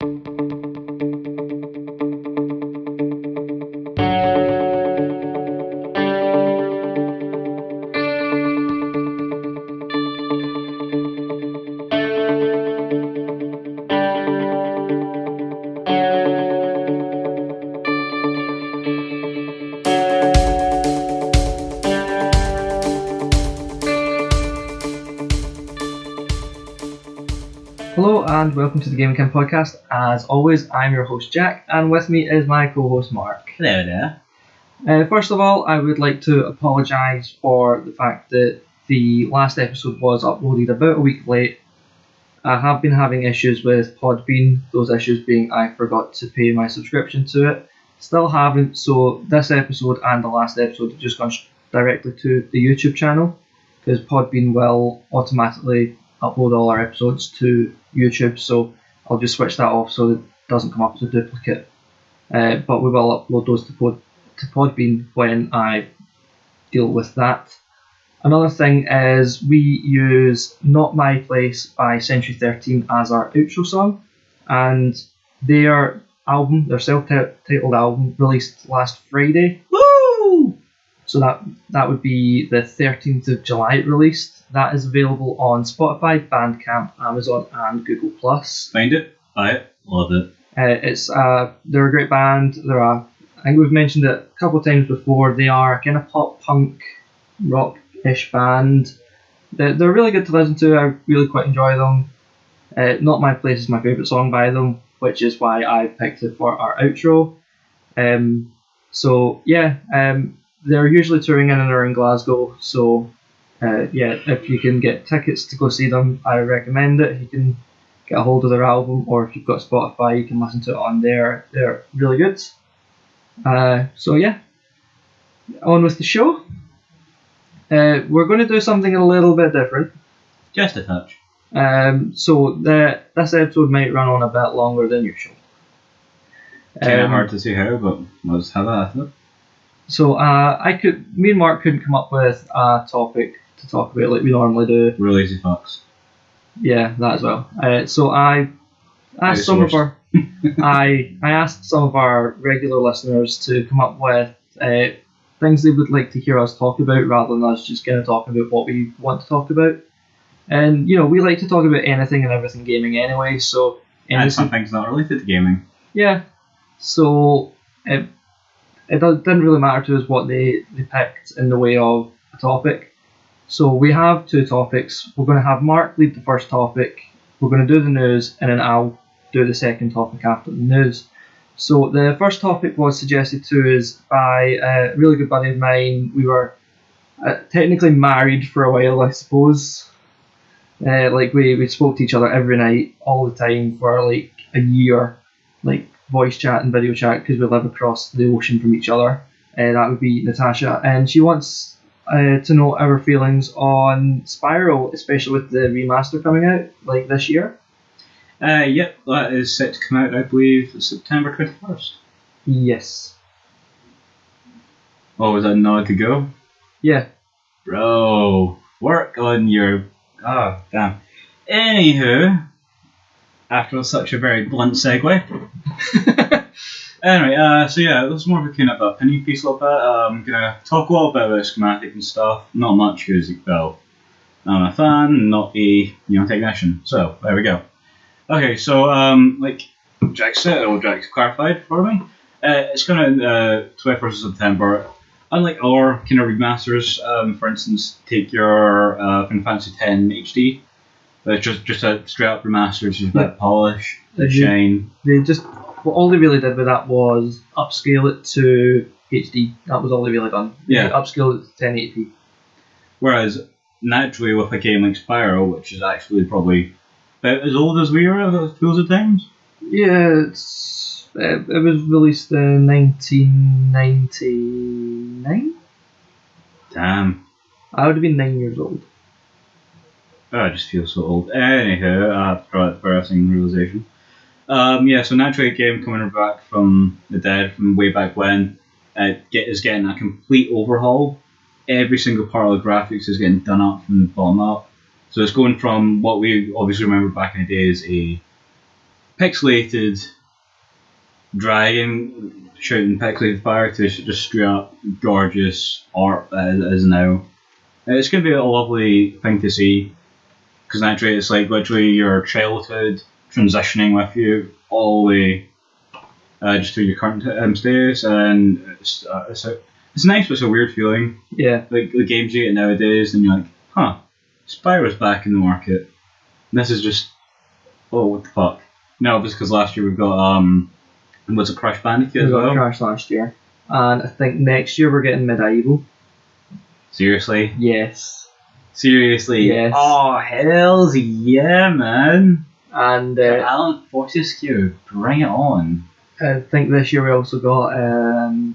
Hello and welcome to the Gaming Camp podcast. As always, I'm your host Jack, and with me is my co-host Mark. Hello there. First of all, I would like to apologise for the fact that the last episode was uploaded about a week late. I have been having issues with Podbean, those issues being I forgot to pay my subscription to it. Still haven't, so this episode and the last episode have just gone directly to the YouTube channel, because Podbean will automatically upload all our episodes to YouTube, so I'll just switch that off so it doesn't come up as a duplicate. But we will upload those to Podbean when I deal with that. Another thing is we use Not My Place by Century 13 as our outro song, and their self-titled album released last Friday. Woo! So that would be the 13th of July it released. That is available on Spotify, Bandcamp, Amazon, and Google+. Find it, buy it, love it. They're a great band. I think we've mentioned it a couple of times before. They are a kind of pop punk rock-ish band. They're really good to listen to. I really quite enjoy them. Not My Place is my favourite song by them, which is why I picked it for our outro. They're usually touring in and around Glasgow, so if you can get tickets to go see them, I recommend it. If you can get a hold of their album, or if you've got Spotify, you can listen to it on there. They're really good. On with the show. We're going to do something a little bit different. Just a touch. This episode might run on a bit longer than usual. Kind of hard to see how, but let's have at it. So me and Mark couldn't come up with a topic to talk about like we normally do. We're lazy fucks. Yeah, that as well. So I asked some of our I asked some of our regular listeners to come up with things they would like to hear us talk about, rather than us just kind of talking about what we want to talk about. And we like to talk about anything and everything gaming anyway. So and some things not related to gaming. Yeah. So it didn't really matter to us what they picked in the way of a topic. So we have two topics. We're going to have Mark lead the first topic. We're going to do the news, and then I'll do the second topic after the news. So the first topic was suggested to us by a really good buddy of mine. We were technically married for a while, I suppose. We spoke to each other every night, all the time, for like a year, like voice chat and video chat, because we live across the ocean from each other. That would be Natasha, and she wants to know our feelings on Spyro, especially with the remaster coming out like this year. Yep, that is set to come out, I believe, September 21st. Yes. Oh, was that nod to go? Yeah. Bro, work on your... Oh, damn. Anywho, after such a very blunt segue. Anyway, this is more of a kind of opinion piece a little bit. I'm going to talk a little bit about schematic and stuff. Not much, because, I'm a fan, not a technician. So, there we go. Okay, so, like Jack said, or Jack clarified for me, it's going to 21st of September. Unlike our kind of remasters, for instance, take your Final Fantasy X HD. It's just a straight up remaster, just a bit of polish, shine. All they really did with that was upscale it to HD. That was all they really done. Yeah. They upscaled it to 1080p. Whereas, naturally, with a game like Spyro, which is actually probably about as old as we are, it feels at times. Yeah, it was released in 1999. Damn. I would have been 9 years old. Oh, I just feel so old. Anywho, I have to throw out the embarrassing realization. So naturally a game coming back from the dead from way back when is getting a complete overhaul. Every single part of the graphics is getting done up from the bottom up. So it's going from what we obviously remember back in the day as a pixelated dragon shooting pixelated fire to just straight up gorgeous art as it is now. It's going to be a lovely thing to see, because naturally it's like literally your childhood transitioning with you all the way just through your current status, and it's nice, but it's a weird feeling. Yeah. Like the games you get nowadays, and you're like, huh, Spyro's back in the market. And this is just, oh, what the fuck. No, it's because last year we've got, was it Crash Bandicoot as well? We got Crash last year. And I think next year we're getting Medieval. Seriously? Yes. Seriously? Yes. Oh, hells yeah, man. And Alan Fortescue, bring it on. I think this year we also got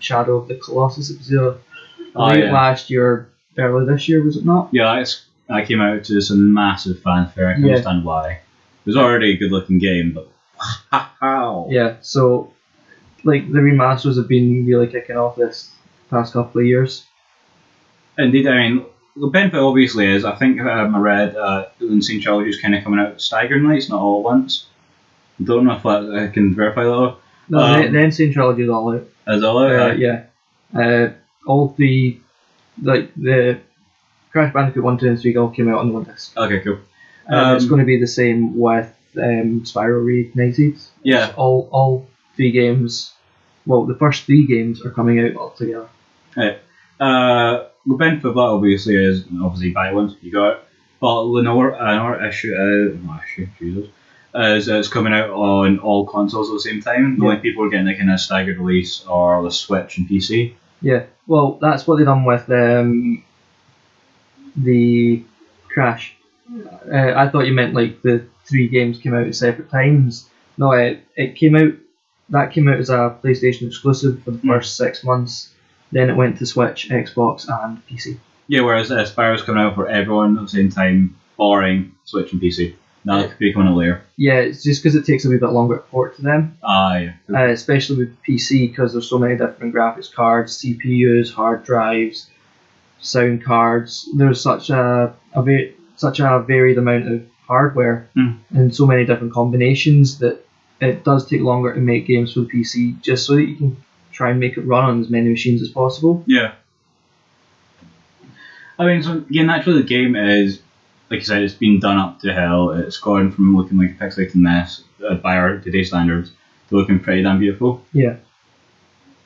Shadow of the Colossus. It was Yeah. last year, early this year, was it not? Yeah, that came out to some massive fanfare. I can understand why. It was already a good looking game, but wow. Yeah, so like the remasters have been really kicking off this past couple of years. Indeed, I mean, the benefit obviously is, I think I read the Insane Trilogy is kind of coming out staggeringly, it's not all at once. Don't know if I can verify that. No, the Insane Trilogy is all out. Is all out? Yeah. All three, like the Crash Bandicoot 1, 2 and 3 all came out on one disc. Okay, cool. It's going to be the same with Spyro Reignited. Yeah. All three games, well, the first three games are coming out all together. Right. The benefit of that obviously is, obviously buy one, you got it. But another issue is it's coming out on all consoles at the same time. The only people are getting the kind of staggered release are the Switch and PC. Yeah, well, that's what they've done with the Crash. I thought you meant like the three games came out at separate times. No, it came out. That came out as a PlayStation exclusive for the first 6 months. Then it went to Switch, Xbox, and PC. Yeah, whereas Spyro's coming out for everyone at the same time, barring Switch and PC. Now it could be coming out later. Yeah, it's just because it takes a wee bit longer to port to them. Yeah. Especially with PC, because there's so many different graphics cards, CPUs, hard drives, sound cards. There's such a varied amount of hardware and so many different combinations that it does take longer to make games for the PC, just so that you can try and make it run on as many machines as possible. Yeah. I mean, so yeah, naturally the game is, like you said, it's been done up to hell. It's gone from looking like a pixelated mess by our today's standards to looking pretty damn beautiful. Yeah.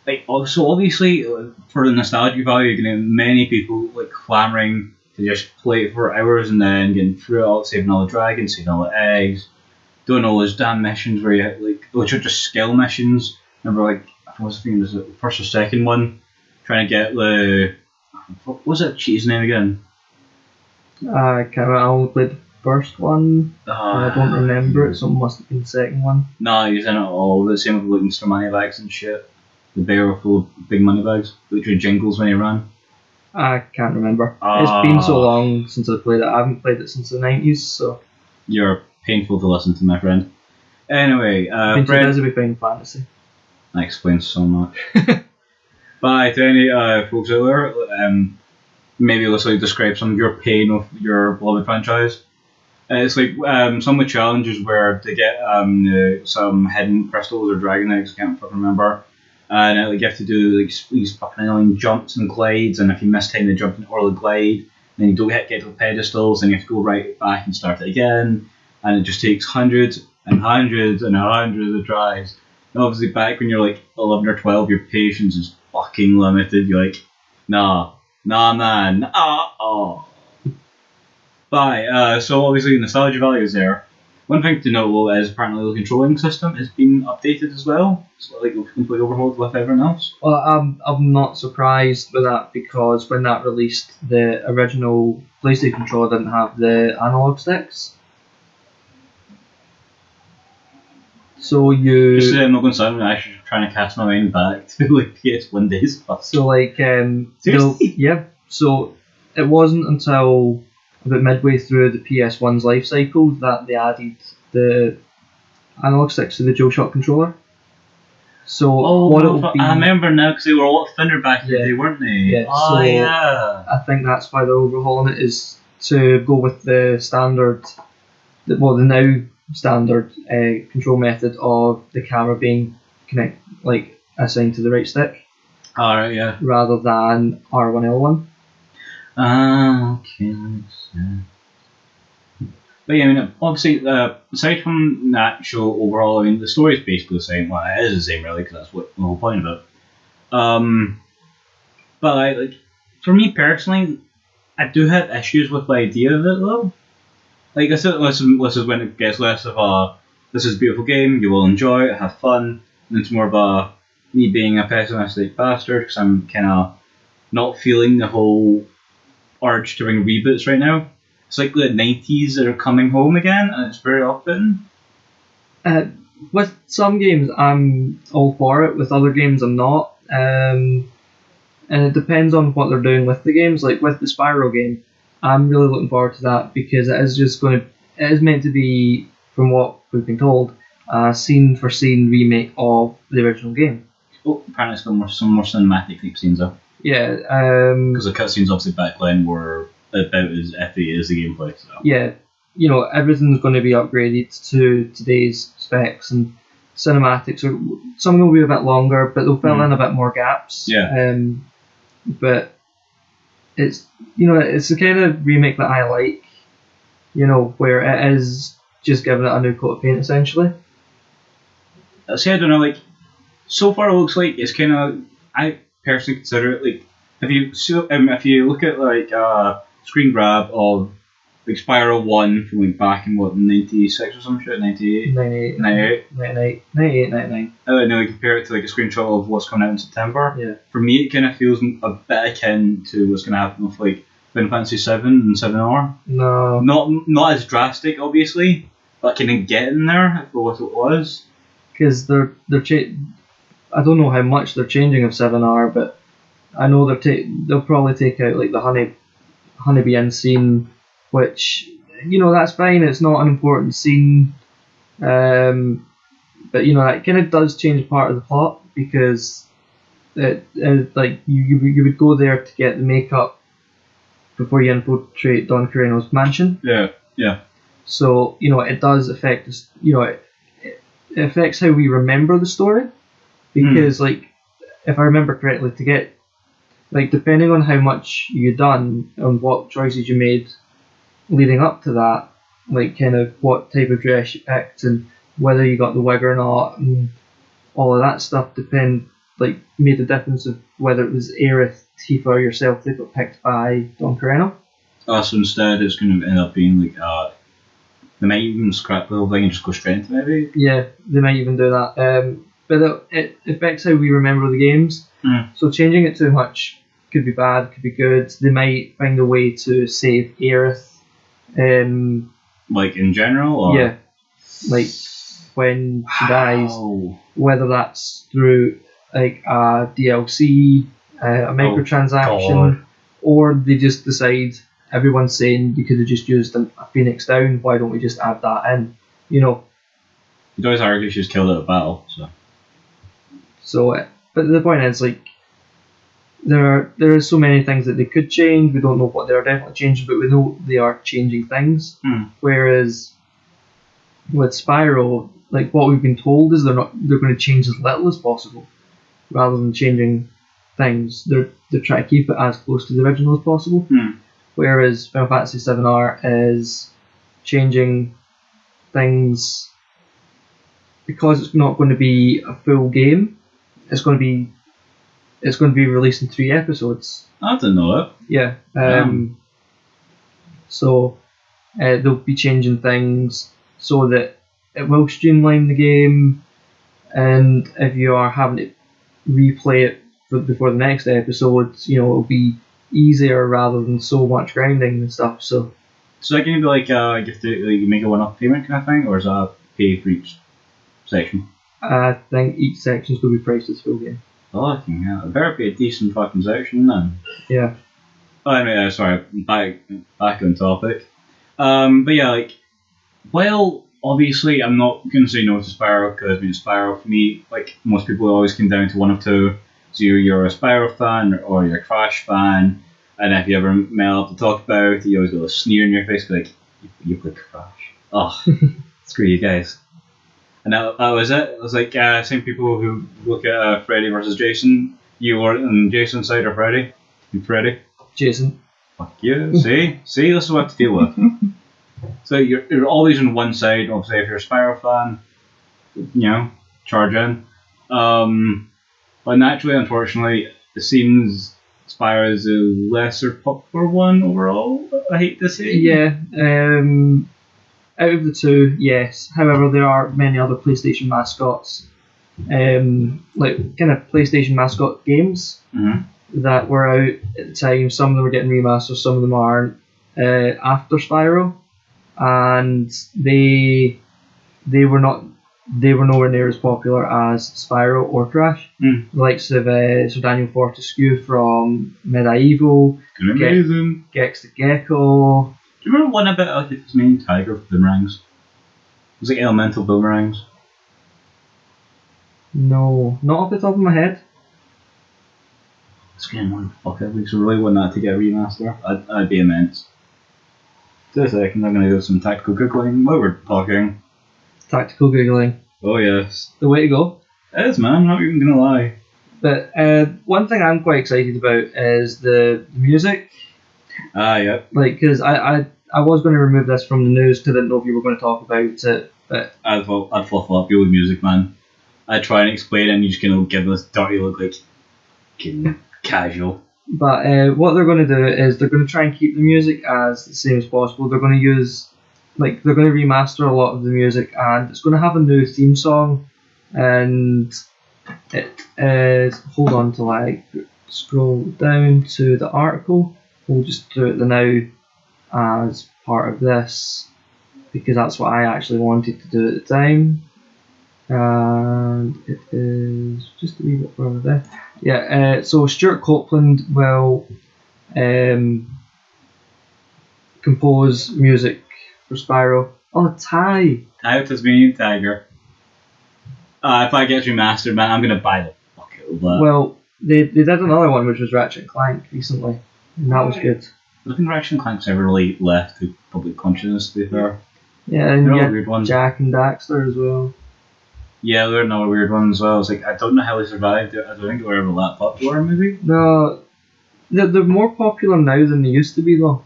Like, so obviously, for the nostalgia value, you're going to have many people like clamoring to just play it for hours and then getting through it all, saving all the dragons, saving all the eggs, doing all those damn missions where you like, which are just skill missions. Remember, like, I was thinking, was it the first or second one, trying to get the, what was that cheese name again? I only played the first one. I don't remember it, so it must have been the second one. Nah, he's in it all. The same with looking for money bags and shit. The bear were full of big money bags. Literally jingles when he ran. I can't remember. It's been so long since I played it. I haven't played it since the 90s, so. You're painful to listen to, my friend. Anyway, I've been too busy with Final Fantasy. That explains so much. Bye to any folks out there. Maybe let's like describe some of your pain with your beloved franchise. It's like some of the challenges where to get some hidden crystals or dragon eggs, I can't fucking remember. And like, you have to do like these fucking annoying jumps and glides, and if you miss time the jump or the glide, then you don't get to the pedestals, and you have to go right back and start it again. And it just takes hundreds and hundreds and hundreds of tries. And obviously back when you're like 11 or 12, your patience is fucking limited. You're like, nah man, Bye. So obviously nostalgia value is there. One thing to note though is apparently the controlling system has been updated as well. So like completely overhauled with everyone else. Well, I'm not surprised with that, because when that released, the original PlayStation controller didn't have the analog sticks. So you. Just I'm not going to sound. I'm actually trying to cast my mind back to like PS1 days. So like Seriously? yeah. So it wasn't until about midway through the PS1's life cycle that they added the analog sticks to the DualShock controller. So what it'll be, I remember now, because they were a lot thinner back in the day, weren't they? Yeah. I think that's why they're overhauling it, is to go with the standard, the now standard control method of the camera being assigned to the right stick. Alright, yeah. Rather than R1L1. Okay, makes sense. But yeah, I mean, obviously, aside from the actual overall, I mean, the story is basically the same. Well, it is the same, really, because that's what the whole point of it. But like, for me personally, I do have issues with the idea of it, though. Like I said, this is when it gets less of a, this is a beautiful game, you will enjoy it, have fun, and it's more of a, me being a pessimistic bastard, because I'm kind of not feeling the whole urge to ring reboots right now. It's like the 90s that are coming home again, and it's very often. With some games, I'm all for it. With other games, I'm not. And it depends on what they're doing with the games. Like with the Spyro game, I'm really looking forward to that because it is meant to be, from what we've been told, a scene for scene remake of the original game. Oh, apparently it's got some more cinematic type scenes though. Yeah. Because the cutscenes obviously back then were about as epic as the gameplay. So. Yeah, everything's going to be upgraded to today's specs, and cinematics some of them will be a bit longer, but they'll fill in a bit more gaps. Yeah. But it's it's the kind of remake that I like. Where it is just giving it a new coat of paint essentially. See, I don't know. Like, so far it looks like it's kind of. I personally consider it like if you look at like screen grab of like Spyro 1 from like back in what 96 or some shit, 98? 98. 99. I don't know, like, compare it to like a screenshot of what's coming out in September. Yeah. For me, it kind of feels a bit akin to what's going to happen with like Final Fantasy 7 and 7R. No. Not as drastic, obviously, but kind of getting there for what it was. Because I don't know how much they're changing of 7R, but I know they'll probably take out like the honeybee inn scene, which that's fine. It's not an important scene, but that kind of does change part of the plot because like you would go there to get the makeup before you infiltrate Don Corneo's mansion. Yeah. So it does affect us. It affects how we remember the story because like if I remember correctly, to get like depending on how much you done and what choices you made leading up to that, like kind of what type of dress you picked and whether you got the wig or not, and all of that stuff made the difference of whether it was Aerith, Tifa, or yourself that got picked by Don Corneo. So instead it's going to end up being like they might even scrap the whole thing and just go straight into maybe. Yeah, they might even do that. But it affects how we remember the games. So changing it too much could be bad, could be good. They might find a way to save Aerith. Like in general? Or? Yeah. Like when she dies, whether that's through like a DLC, a microtransaction, or they just decide, everyone's saying you could have just used a Phoenix Down, why don't we just add that in? You'd always argue she's killed at a battle, so. But the point is, like, there are so many things that they could change. We don't know what they are definitely changing, but we know they are changing things. Whereas with Spyro, like what we've been told is they're going to change as little as possible, rather than changing things. They're trying to keep it as close to the original as possible. Whereas Final Fantasy 7R is changing things because it's not going to be a full game. It's going to be released in 3 episodes. I didn't know that. Yeah. So they'll be changing things so that it will streamline the game, and if you are having to replay it before the next episode, it'll be easier rather than so much grinding and stuff. So is that going to be like you have to like, make a one-off payment kind of thing, or is that pay for each section? I think each section is going to be priced as full game. Fucking hell. It better be a decent fucking section then. Yeah. Oh, anyway, sorry, back on topic. But yeah, like, well, obviously I'm not going to say no to Spyro, because Spyro for me, like most people, always come down to one of two. So you're a Spyro fan or you're a Crash fan, and if you ever met up to talk about it, you always got a sneer in your face, like, you play Crash. Oh. Screw you guys. And that was it. It was like same people who look at Freddy versus Jason. You were on Jason's side or Freddy? You Freddy? Jason. Fuck you. See, this is what to deal with. So you're always on one side. Obviously, if you're a Spyro fan, charge in. But naturally, unfortunately, it seems Spyro is a lesser popular one overall. I hate to say. Yeah. Out of the two, yes. However, there are many other PlayStation mascots, like kind of PlayStation mascot games that were out at the time. Some of them were getting remastered, some of them aren't. After Spyro, and they were nowhere near as popular as Spyro or Crash. The likes of Sir Daniel Fortescue from Medieval, Amazing. Gex the Gecko. Do you remember one about his main tiger with boomerangs? It was like elemental boomerangs. No, not off the top of my head. This game, what the fuck, I really want that to get a remaster. I'd be immense. Just a second, I'm going to do some tactical googling while we're talking. Tactical googling. Oh yes. The way to go. It is, man, I'm not even going to lie. But one thing I'm quite excited about is the music. Yeah. Like, because I was going to remove this from the news because I didn't know if you were going to talk about it, but... I'd fluff up your music, man. I'd try and explain it and you're just going to give this dirty look like casual. But what they're going to do is they're going to try and keep the music as the same as possible. They're going to use... Like, they're going to remaster a lot of the music and it's going to have a new theme song and it is... Hold on till I scroll down to the article. We'll just do it now as part of this because that's what I actually wanted to do at the time. And it is just a wee bit further there. Yeah, so Stuart Copeland will compose music for Spyro. Oh, Ty! Ty with Tasmanian Tiger. If I get remastered, man, I'm going to buy the fuck out of that. Well, they did another one which was Ratchet and Clank recently. And that was good. I don't think Ratchet and Clank's ever really left to public consciousness, to be fair. Yeah, and they're all weird ones. Jack and Daxter as well. Yeah, they're another weird one as well. It's like, I don't know how they survived. I don't think they were ever that popular, maybe? No, they're more popular now than they used to be, though.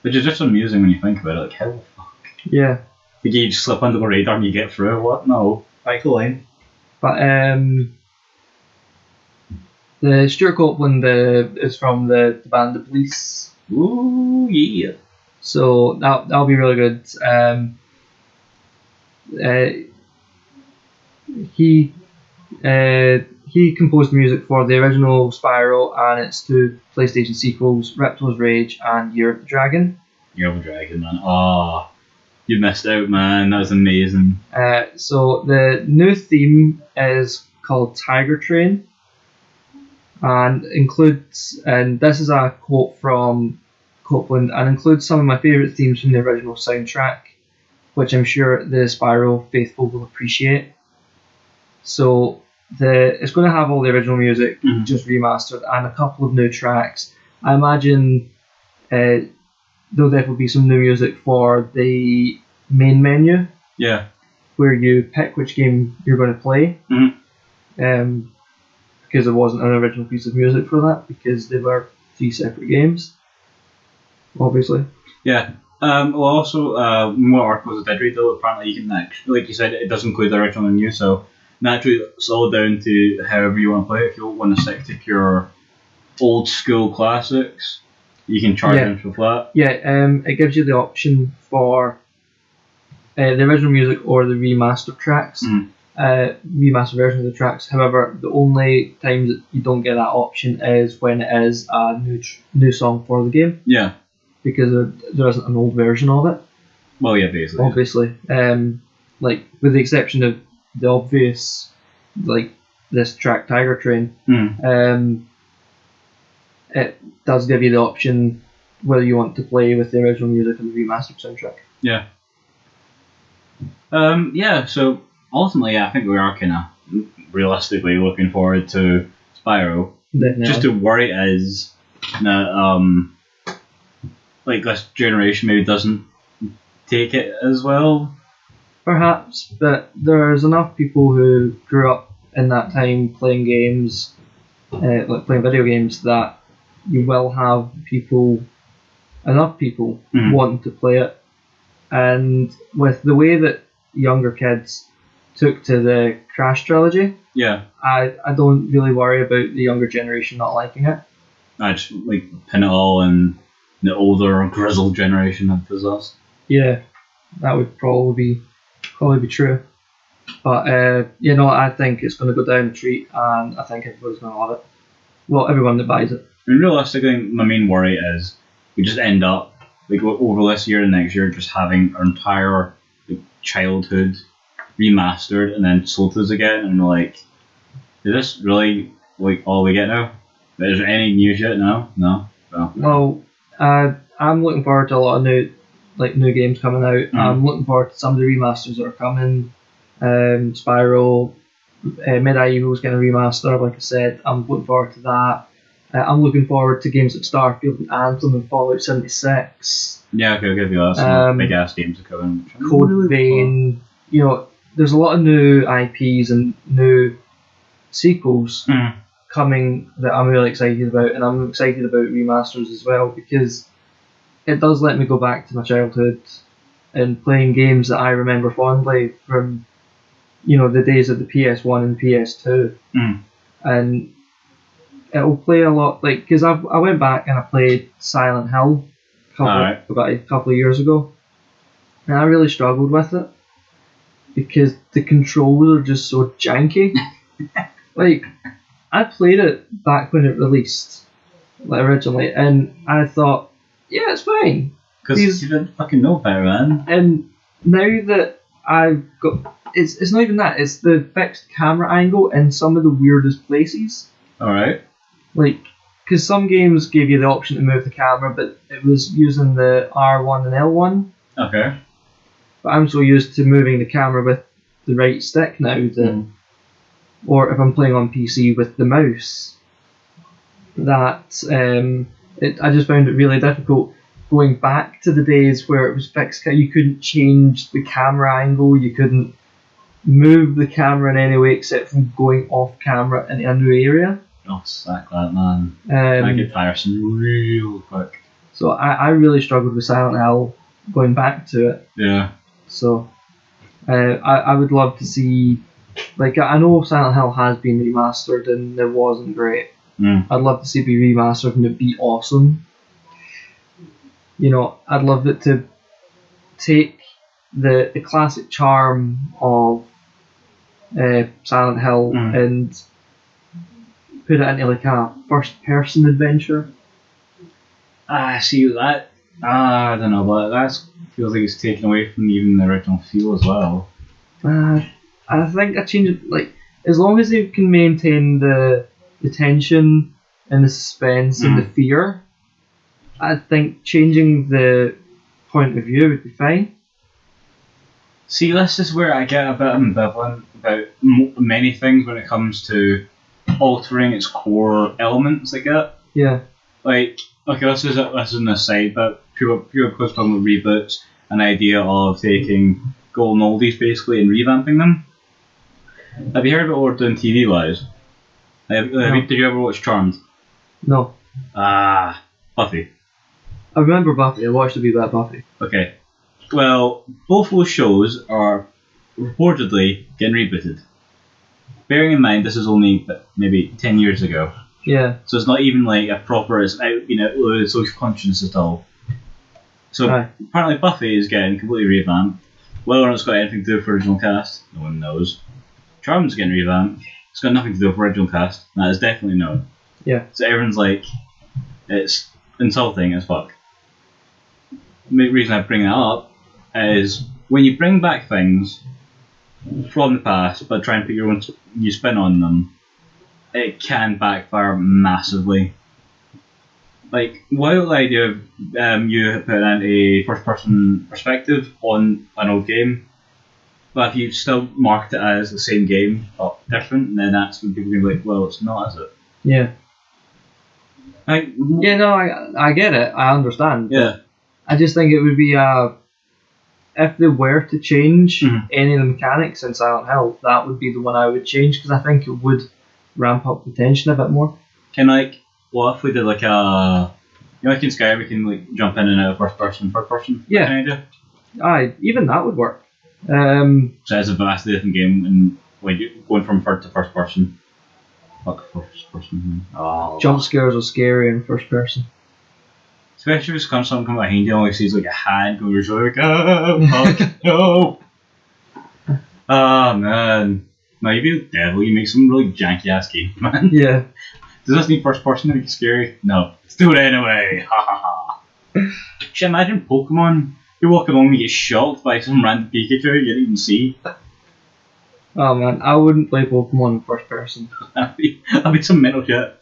Which is just amusing when you think about it. Like, how the fuck? Yeah. Like, you just slip under the radar and you get through. What? No. Back the line. But, the Stuart Copeland is from the band The Police. Ooh, yeah. So that'll be really good. He composed the music for the original Spyro and its two PlayStation sequels, Ripto's Rage and Year of the Dragon. Year of the Dragon, man. Oh, you missed out, man. That was amazing. So the new theme is called Tiger Train. And this is a quote from Copeland, and includes some of my favourite themes from the original soundtrack, which I'm sure the Spyro faithful will appreciate. So it's going to have all the original music, just remastered, and a couple of new tracks. I imagine there'll definitely be some new music for the main menu. Yeah. Where you pick which game you're going to play. Because there wasn't an original piece of music for that, because they were 3 separate games, obviously. Yeah. Well, also, more articles I did read, though, apparently you can actually, like you said, it does include the original and new, so naturally it's all down to however you want to play it. If you want to stick to pure old school classics, you can charge them for that. Yeah, it gives you the option for the original music or the remastered tracks. Remastered version of the tracks. However, the only times that you don't get that option is when it is a new song for the game. Yeah. Because there isn't an old version of it. Well, yeah, basically. Obviously. Like, with the exception of the obvious, like, this track Tiger Train, it does give you the option whether you want to play with the original music and the remastered soundtrack. Yeah. Yeah, so ultimately, I think we are kind of realistically looking forward to Spyro. Definitely. Just the worry is that like this generation maybe doesn't take it as well. Perhaps, but there's enough people who grew up in that time playing games, like playing video games, that you will have enough people wanting to play it. And with the way that younger kids took to the Crash trilogy, I don't really worry about the younger generation not liking it. I just pin it all in the older, grizzled generation of us. Yeah, that would probably be true. But I think it's going to go down the treat, and I think everybody's going to love it. Well, everyone that buys it. I mean, realistically, my main worry is we just end up over this year and next year just having our entire childhood remastered and then sold to us again, and we're like, is this really all we get now? Is there any news yet? No. Well, I'm looking forward to a lot of new games coming out. I'm looking forward to some of the remasters that are coming. Spyro, Medieval's getting a remaster, like I said. I'm looking forward to that. I'm looking forward to games like Starfield and Anthem and Fallout 76. Yeah, okay, I'll give you that. Some big ass games are coming. Code Vein. There's a lot of new IPs and new sequels coming that I'm really excited about, and I'm excited about remasters as well, because it does let me go back to my childhood and playing games that I remember fondly from the days of the PS1 and PS2. And it'll play a lot, because I went back and I played Silent Hill about a couple of years ago, and I really struggled with it because the controls are just so janky. I played it back when it released, originally, and I thought, yeah, it's fine. Because you didn't fucking know better, man. And now that I've got... It's not even that, it's the fixed camera angle in some of the weirdest places. Alright. Because some games gave you the option to move the camera, but it was using the R1 and L1. Okay. But I'm so used to moving the camera with the right stick now that... Or if I'm playing on PC with the mouse, that I just found it really difficult going back to the days where it was fixed. You couldn't change the camera angle, you couldn't move the camera in any way except from going off camera into a new area. Oh, sack that, man. I get tiresome real quick. So I really struggled with Silent Hill going back to it. Yeah. So I would love to see... I know Silent Hill has been remastered and it wasn't great. I'd love to see it be remastered and it be awesome. I'd love it to take the classic charm of Silent Hill and put it into a first-person adventure. See that? I don't know, but that feels like it's taken away from even the original feel as well. I think I change it, as long as they can maintain the tension and the suspense and the fear, I think changing the point of view would be fine. See, this is where I get a bit ambivalent about many things when it comes to altering its core elements, I get. Yeah. Okay, this is an aside, but pure because talking about reboots, an idea of taking golden oldies basically and revamping them. Have you heard about what we're doing TV-wise? Did you ever watch Charmed? No. Buffy. I remember Buffy. I watched a wee bit of Buffy. Okay. Well, both those shows are reportedly getting rebooted. Bearing in mind this is only maybe 10 years ago. Yeah. So it's not even a proper, it's out, social conscience at all. So apparently Buffy is getting completely revamped. Whether or not it's got anything to do with the original cast, no one knows. Charm's getting revamped. It's got nothing to do with the original cast. That is definitely known. Yeah. So everyone's it's insulting as fuck. The reason I bring that up is when you bring back things from the past but try and put your own new spin on them, it can backfire massively. While the idea of you put in a first-person perspective on an old game, but if you still market it as the same game but different, then that's when people can be like, well, it's not, is it? Yeah. I get it. I understand. Yeah. I just think it would be a if they were to change Mhm. any of the mechanics in Silent Hill, that would be the one I would change because I think it would ramp up the tension a bit more. Can like, what if we did like a, like in Skyrim we can like jump in and out of first person, third person? Yeah. Kind of. Aye, even that would work. So it's a vastly different game, and like going from third to first person. Fuck first person. Oh. Jump scares are scary in first person. Especially if it's something come behind you and all you see is like a hand going, you're like, oh fuck, no. Oh man. No, you be the devil, you make some really janky ass game, man. Yeah. Does this need first person to be scary? No. Let's do it anyway. Ha ha ha. Should imagine Pokemon, you're walking along and you get shocked by some random Pikachu you didn't even see. Oh man, I wouldn't play Pokemon in first person. That'd be some mental shit.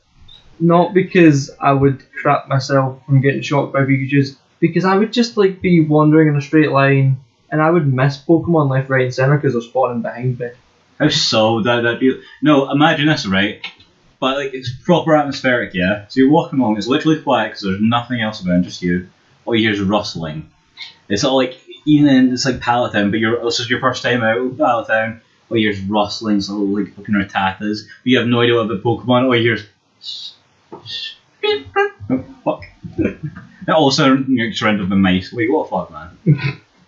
Not because I would crap myself from getting shocked by Pikachu's, because I would just like be wandering in a straight line and I would miss Pokemon left, right and centre because they're spawning behind me. How so that'd be. No, imagine this, right? But like it's proper atmospheric, yeah. So you're walking along, it's literally quiet because there's nothing else around, just you. All you hear is rustling. It's all like it's like Pallet Town, but this is your first time out of Pallet Town. All you hear is rustling, so like fucking Rattatas. But you have no idea what about Pokemon. All you hear is oh, fuck. And all of a sudden you're surrounded by mice. Wait, what the fuck, man?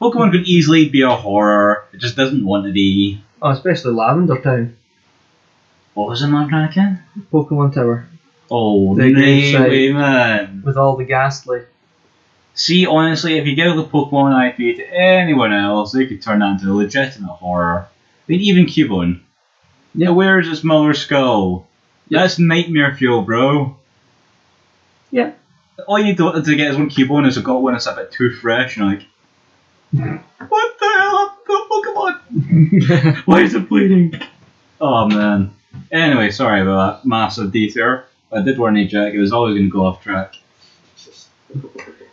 Pokemon could easily be a horror. It just doesn't want to be. Oh, especially Lavender Town. What was the name again? Pokemon Tower. Oh, The grave site. way, man. With all the ghastly. See, honestly, if you give the Pokemon IP to anyone else, they could turn that into a legitimate horror. I mean, even Cubone. Yeah. Where's his mother's skull? Yeah. That's nightmare fuel, bro. Yeah. All you need to get is one Cubone is got one that's a bit too fresh, and you're like, what the hell? I've got Pokemon! Why is it bleeding? Oh, man. Anyway, sorry about that massive detour. I did warn you, Jack, it was always going to go off track.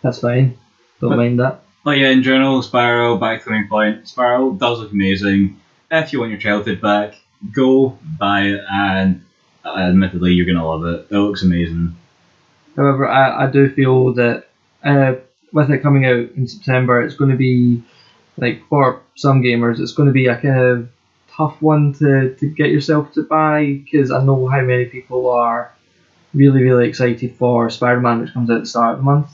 That's fine. Don't mind that. But yeah, in general, Spyro, back to the main point, Spyro does look amazing. If you want your childhood back, go buy it, and admittedly, you're going to love it. It looks amazing. However, I do feel that with it coming out in September, it's going to be, like, for some gamers, it's going to be a kind of tough one to get yourself to buy, because I know how many people are really, really excited for Spider-Man, which comes out at the start of the month.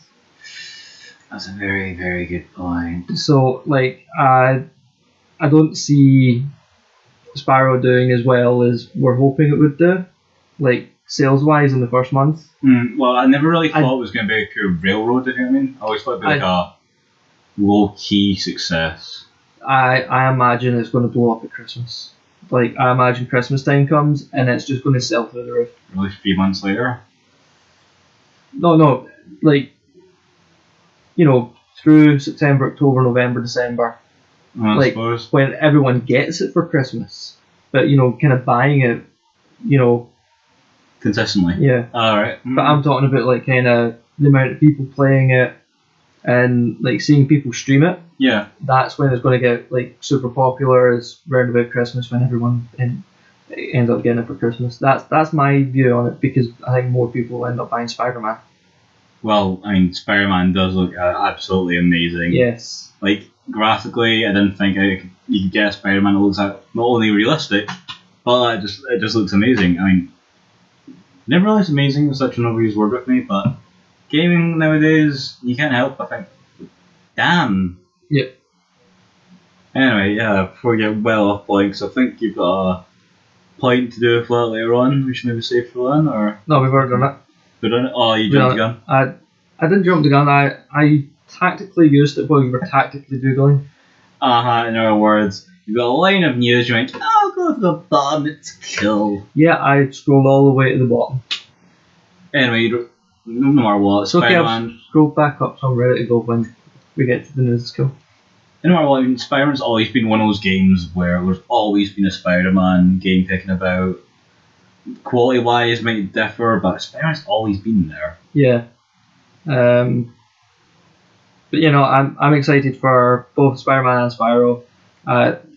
That's a very, very good point. So, like, I don't see Spyro doing as well as we're hoping it would do, like, sales-wise in the first month. Well, I never really thought it was going to be a pure railroad, if you know what I mean. I always thought it'd be like a low-key success. I imagine it's going to blow up at Christmas. Like, I imagine Christmas time comes and it's just going to sell through the roof. Really, 3 months later? No, like, you know, through September, October, November, December. I like, suppose. When everyone gets it for Christmas. But, you know, kind of buying it, you know. Consistently? Yeah. Alright. But I'm talking about, like, kind of the amount of people playing it and, like, seeing people stream it. Yeah. That's when it's going to get, like, super popular, is round about Christmas when everyone ends up getting it for Christmas. That's my view on it, because I think more people end up buying Spider-Man. Well, I mean, Spider-Man does look absolutely amazing. Yes. Like, graphically, I didn't think you could get a Spider-Man that looks not only realistic, but it just looks amazing. I mean, never realised amazing is such an overused word with me, but gaming nowadays, you can't help but think, damn. Yep. Anyway, yeah, before we get well off points, I think you've got a point to do with that later on. We should maybe save for then, or? No, we've already done it. We've done it? Oh, you jumped the gun? I didn't jump the gun. I tactically used it while you were tactically Googling. In other words, you've got a line of news, you went, I'll go to the bottom, it's cool. Yeah, I scrolled all the way to the bottom. Anyway, no matter what, It's okay, Spider-Man... I'll scroll back up so I'm ready to go when we get to the news. Cool. No matter what, I mean, Spider-Man's always been one of those games where there's always been a Spider-Man game kicking about. Quality-wise might differ, but Spider-Man's always been there. Yeah. But you know, I'm excited for both Spider-Man and Spyro.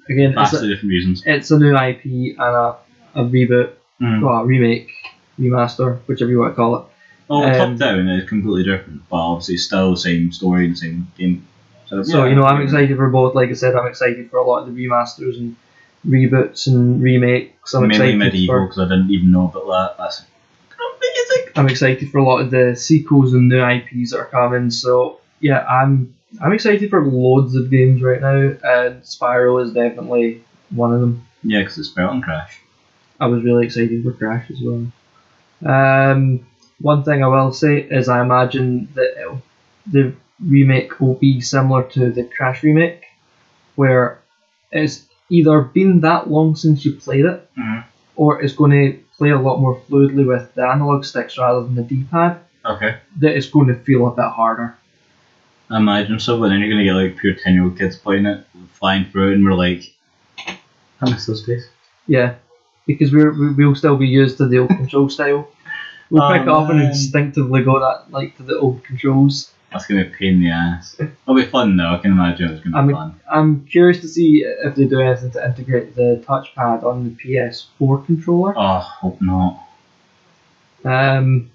Again, Vastly different reasons. It's a new IP and a reboot, well, a remake, remaster, whichever you want to call it. Well, top down is completely different, but obviously still the same story and the same game So I'm excited for both. Like I said, I'm excited for a lot of the remasters and reboots and remakes. I'm mainly excited Medieval because I didn't even know about that. That's amazing. I'm excited for a lot of the sequels and new IPs that are coming. So yeah, I'm excited for loads of games right now, and Spyro is definitely one of them. Yeah, because it's better than Crash. I was really excited for Crash as well. One thing I will say is I imagine that the remake will be similar to the Crash remake, where it's either been that long since you played it, or it's going to play a lot more fluidly with the analog sticks rather than the D-pad. Okay. That it's going to feel a bit harder. I imagine so, but then you're going to get like pure 10-year-old kids playing it, flying through it, and we're like, I miss those days. Yeah, because we'll still be used to the old control style. We'll pick it up and instinctively go to the old controls. That's going to be a pain in the ass. It'll be fun though, I can imagine it's going to be fun. I'm curious to see if they do anything to integrate the touchpad on the PS4 controller. Oh, hope not. I'm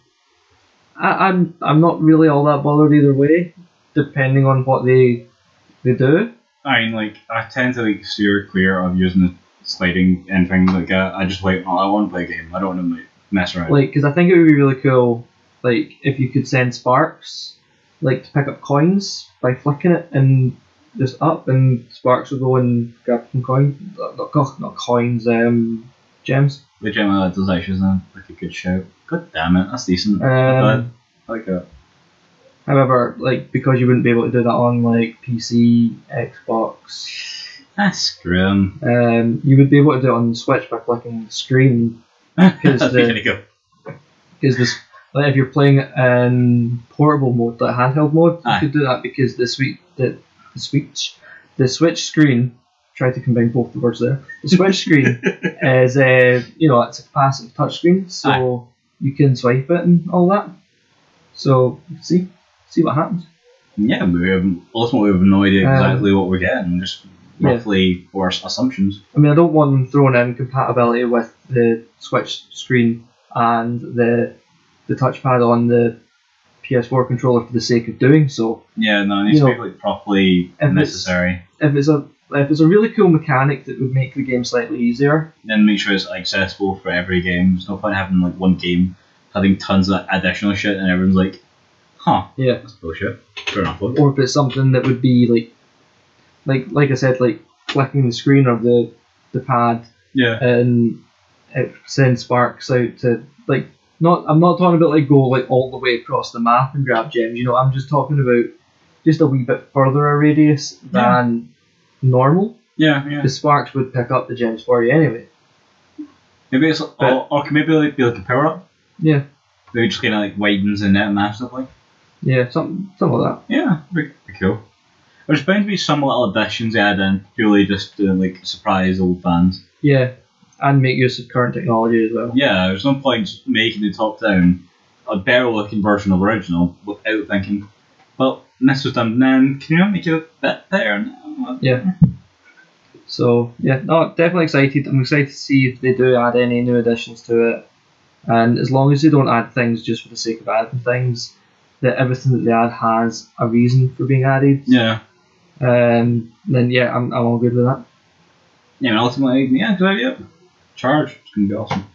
not really all that bothered either way, depending on what they do. I mean, like, I tend to steer clear of using the sliding and things like that. I just wait. I want to play a game. I don't want to mess around. Because I think it would be really cool, if you could send sparks, to pick up coins by flicking it and just up, and sparks will go and grab some coins. Not coins, gems. The gem that does actually sound like a good shout. God damn it, that's decent. I like that. However, because you wouldn't be able to do that on PC, Xbox. That's grim. You would be able to do it on the Switch by clicking the screen. Because if you're playing it in portable mode, handheld mode, you could do that because the Switch screen. Tried to combine both the words there. The Switch screen is it's a passive touch screen, so you can swipe it and all that. So see what happens. Yeah, we have no idea exactly what we're getting, just roughly for assumptions. I mean, I don't want them throwing in compatibility with the Switch screen and the touchpad on the PS4 controller for the sake of doing so. Yeah, no, it needs to be properly necessary. If it's a really cool mechanic that would make the game slightly easier, then make sure it's accessible for every game. There's no point having one game having tons of additional shit and everyone's like, huh, yeah, that's bullshit. Fair enough. Or if it's something that would be like I said, flicking the screen of the pad, and it sends sparks out to I'm not talking about go all the way across the map and grab gems. I'm just talking about just a wee bit further a radius than normal. Yeah. The sparks would pick up the gems for you anyway. Maybe it's or can maybe be like a power up. Yeah. Maybe just kind of widens the net massively. Yeah, something like that. Yeah, pretty cool. There's bound to be some little additions added in, purely just to surprise old fans. Yeah, and make use of current technology as well. Yeah, there's no point making the top down a better looking version of the original without thinking, well, this was done then, can you not make it a bit better now? Yeah. So, yeah, no, definitely excited. I'm excited to see if they do add any new additions to it. And as long as they don't add things just for the sake of adding things, that everything that they add has a reason for being added. Yeah. Then I'm all good with that. Yeah, and ultimately, good idea. Charge, it's gonna be awesome.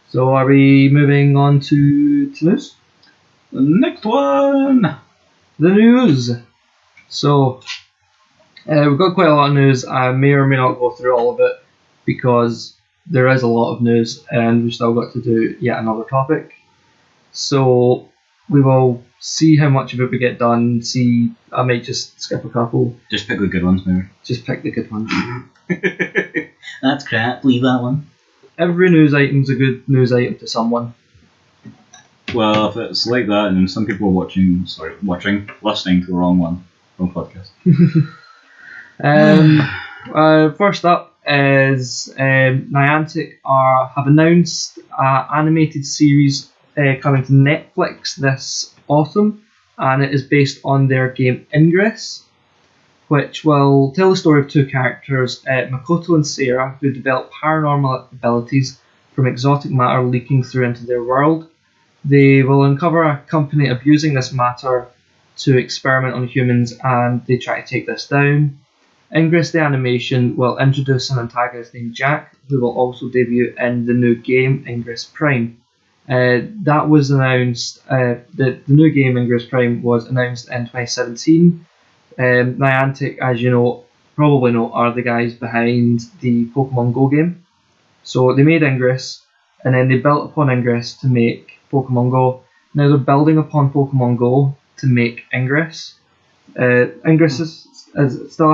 So are we moving on to news? The next one, the news. So we've got quite a lot of news. I may or may not go through all of it because there is a lot of news, and we've still got to do yet another topic. So we will see how much of it we get done. I might just skip a couple. Just pick the good ones, maybe. Just pick the good ones. That's crap. Leave that one. Every news item's a good news item to someone. Well, if it's like that, and some people are listening to the wrong podcast. First up is Niantic have announced an animated series coming to Netflix this autumn, and it is based on their game Ingress, which will tell the story of two characters, Makoto and Sarah, who develop paranormal abilities from exotic matter leaking through into their world. They will uncover a company abusing this matter to experiment on humans, and they try to take this down. Ingress the animation will introduce an antagonist named Jack, who will also debut in the new game Ingress Prime. That was announced. The new game Ingress Prime was announced in 2017. Niantic, as you know, probably know, are the guys behind the Pokemon Go game. So they made Ingress, and then they built upon Ingress to make Pokemon Go. Now they're building upon Pokemon Go to make Ingress. Ingress is still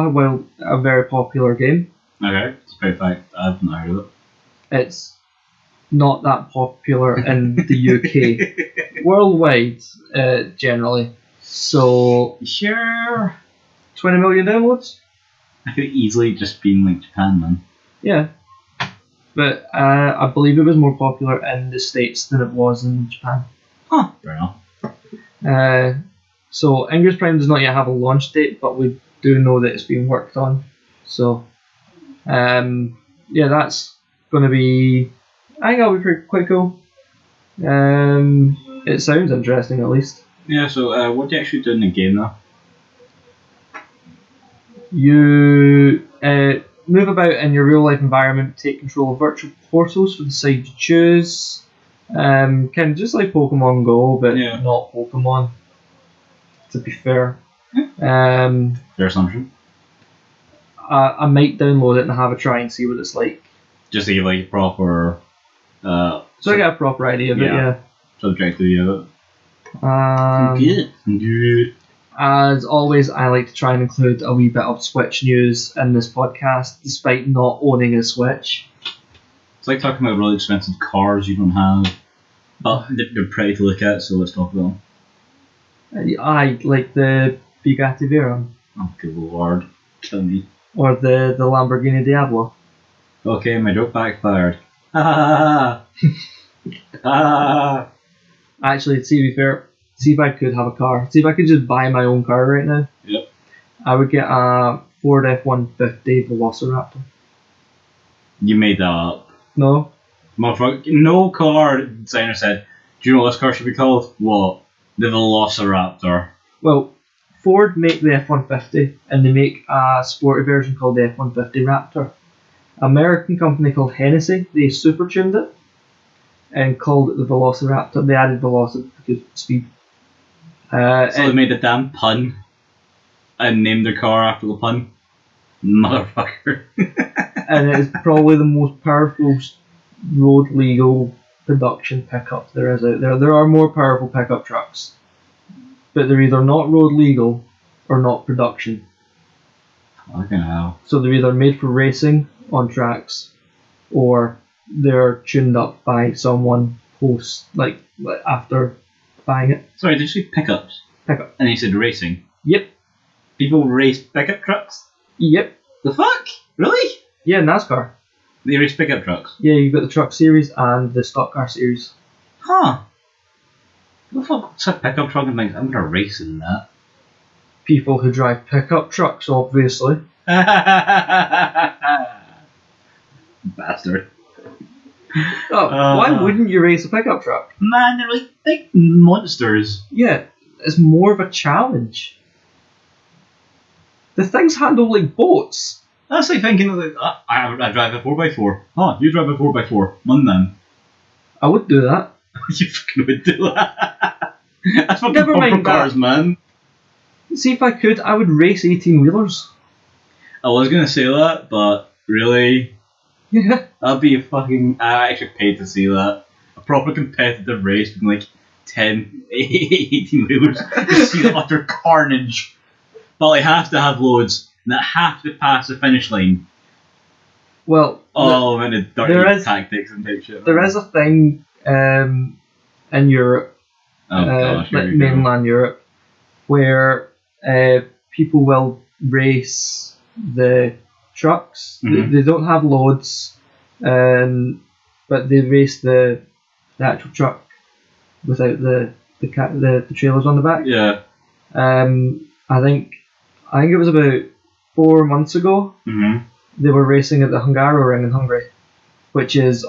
a very popular game. Okay, despite the fact I've not heard of it. It's not that popular in the UK. Worldwide, generally. So, Sure. 20 million downloads? I could easily just been like Japan, man. Yeah. But I believe it was more popular in the States than it was in Japan. Huh. Fair enough. So Ingress Prime does not yet have a launch date, but we do know that it's being worked on. So, yeah, that's going to be... I think that'll be quite cool. It sounds interesting, at least. Yeah, so what do you actually do in the game, though? You move about in your real-life environment, take control of virtual portals for the side you choose. Kind of just like Pokemon Go, but not Pokemon, to be fair. Fair assumption. I might download it and have a try and see what it's like. Just to give like a proper... so I get a proper idea of it, yeah. Subjectivity of it. Good. As always, I like to try and include a wee bit of Switch news in this podcast, despite not owning a Switch. It's like talking about really expensive cars you don't have, but they're pretty to look at, so let's talk about them. I like the Bugatti Veyron. Oh, good lord. Kill me. Or the Lamborghini Diablo. Okay, my joke backfired. Ah. Actually, to be fair, see if I could have a car. See if I could just buy my own car right now. Yep. I would get a Ford F-150 Velociraptor. You made that up. No. Motherfucker, no car designer said, do you know what this car should be called? What? The Velociraptor. Well, Ford make the F-150 and they make a sporty version called the F-150 Raptor. American company called Hennessy, they super tuned it and called it the Velociraptor. They added velocity because speed. So they made a damn pun and named their car after the pun. Motherfucker. And it is probably the most powerful road legal production pickup there is out there. There are more powerful pickup trucks, but they're either not road legal or not production. Fucking hell. So they're either made for racing on tracks, or they're tuned up by someone post like after buying it. Sorry, did you say pickups? Pickup. And you said racing. Yep. People race pickup trucks? Yep. The fuck? Really? Yeah, NASCAR. They race pickup trucks? Yeah, you've got the truck series and the stock car series. Huh. What the fuck's a pickup truck and thinks, I'm gonna race in that? People who drive pickup trucks, obviously. Bastard. Why wouldn't you race a pickup truck? Man, they're like big monsters. Yeah, it's more of a challenge. The things handle like boats. That's like thinking, like, I drive a 4x4. Oh, you drive a 4x4. Mun then. I would do that. You fucking would do that. That's fucking Never mind cars, man. See, if I could, I would race 18-wheelers. I was gonna say that, but really? Yeah. That'd be a fucking... I actually paid to see that. A proper competitive race with like 10, 18-wheelers. To see the utter carnage. But they have to have loads, and that have to pass the finish line. Well, I'm into dirty tactics and type shit. There is a thing in Europe, gosh, like mainland Europe, where people will race the trucks. Mm-hmm. They don't have loads, but they race the actual truck without the trailers on the back. Yeah. I think it was about 4 months ago. Mm-hmm. They were racing at the Hungaroring in Hungary, which is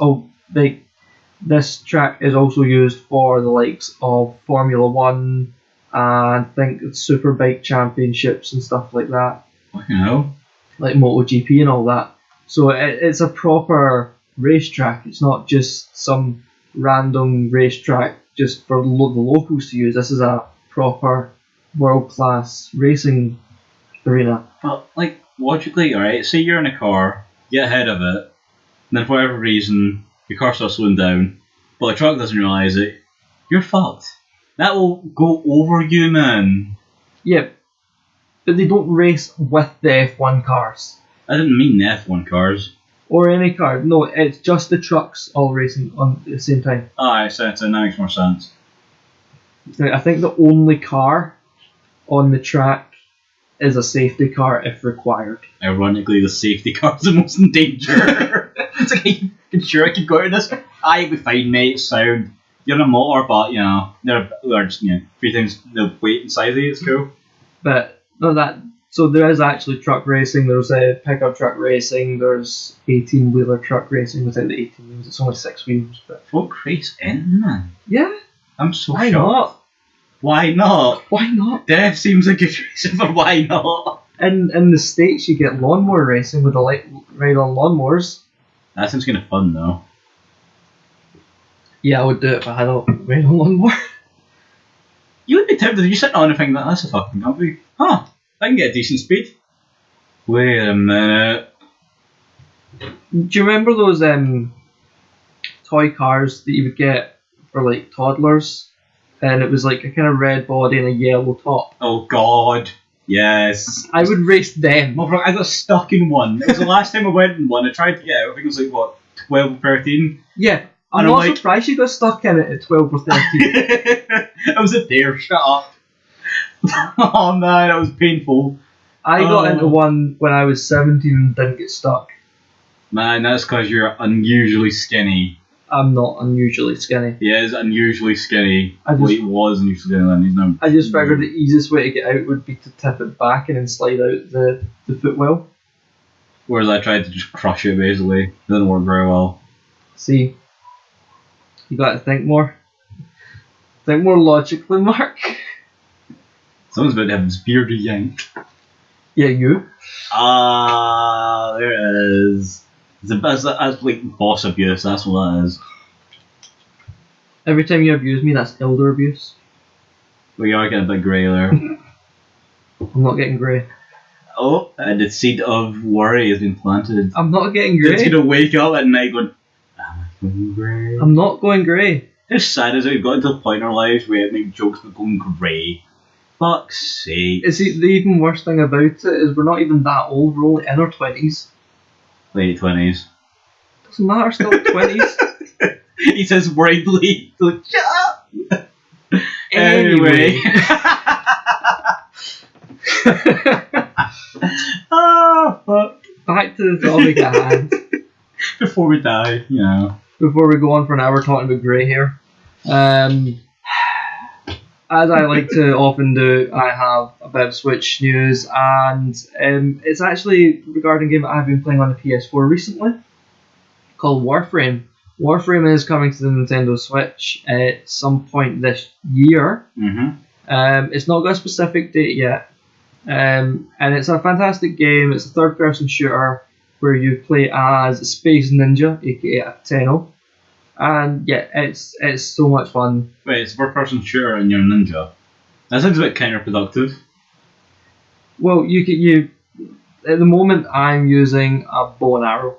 this track is also used for the likes of Formula 1, and think it's Superbike Championships and stuff like that, You know. like MotoGP and all that. So it's a proper racetrack. It's not just some random racetrack just for the locals to use. This is a proper world-class racing arena. But, like, logically, alright, say you're in a car, get ahead of it, and then for whatever reason, your car starts slowing down, but the truck doesn't realise it, you're fucked. That will go over you, man. Yeah, but they don't race with the F1 cars. I didn't mean the F1 cars. Or any car. No, it's just the trucks all racing on at the same time. Alright, so that makes more sense. I think the only car on the track is a safety car if required. Ironically, the safety car's the most in danger. It's like, are you sure I could go to this? I'll be fine, mate, it's sound. You're in a motor, but, you know, they're just, you know, 3 times the weight and size of it, it's cool. But, no, so there is actually truck racing, there's pickup truck racing, there's 18-wheeler truck racing without the 18 wheels, it's only 6 wheels. But Folk race in, man. yeah. I'm so Why shocked. not? Why not? Why not? Death seems like a good reason for why not. In the States, you get lawnmower racing with the ride on lawnmowers. That sounds kind of fun, though. Yeah, I would do it if I had a ride on lawnmower. You would be tempted. You sitting on and think that's a fucking company. Huh? I can get a decent speed. Wait a minute. Do you remember those toy cars that you would get for like toddlers? And it was like a kind of red body and a yellow top. Oh God. Yes. I would race them. Motherfucker, I got stuck in one. It was the last time I went in one. I tried to get out. I think it was like, what, 12 or 13? Yeah. I'm And not I'm like- surprised you got stuck in it at 12 or 13. I was a dare. Shut up. Oh man, that was painful. I got into one when I was 17 and didn't get stuck. Man, that's because you're unusually skinny. I'm not unusually skinny. He is unusually skinny. I just- Well, he was unusually skinny then. He's now. I just figured the easiest way to get out would be to tip it back and then slide out the footwell. Whereas I tried to just crush it basically. It didn't work very well. See, you got to think more. Think more logically, Mark. Someone's about to have his beard yanked. Yeah, you. Ah, there it is. That's like boss abuse, that's what that is. Every time you abuse me, that's elder abuse. Well, you are getting a bit grey there. I'm not getting grey. Oh, and the seed of worry has been planted. I'm not getting It's grey. gonna wake up at night going, am I going grey? I'm not going grey. How sad is it? We've got to a point in our lives where we make jokes about going grey. Fuck's sake. The even worst thing about it is we're not even that old. We're only in our 20s. Late 20s. Doesn't matter, still 20s. He says worriedly, like, shut up! Anyway. Oh, fuck. Back to the topic at hand. Before we die, you know. Before we go on for an hour talking about grey hair. As I like to often do, I have a bit of Switch news, and it's actually regarding a game that I've been playing on the PS4 recently, called Warframe. Warframe is coming to the Nintendo Switch at some point this year. Mm-hmm. It's not got a specific date yet, and it's a fantastic game. It's a third-person shooter where you play as a Space Ninja, aka a Tenno. And yeah, it's so much fun. Wait, it's a first-person shooter and you're a ninja. That sounds a bit counterproductive. Well, you at the moment I'm using a bow and arrow.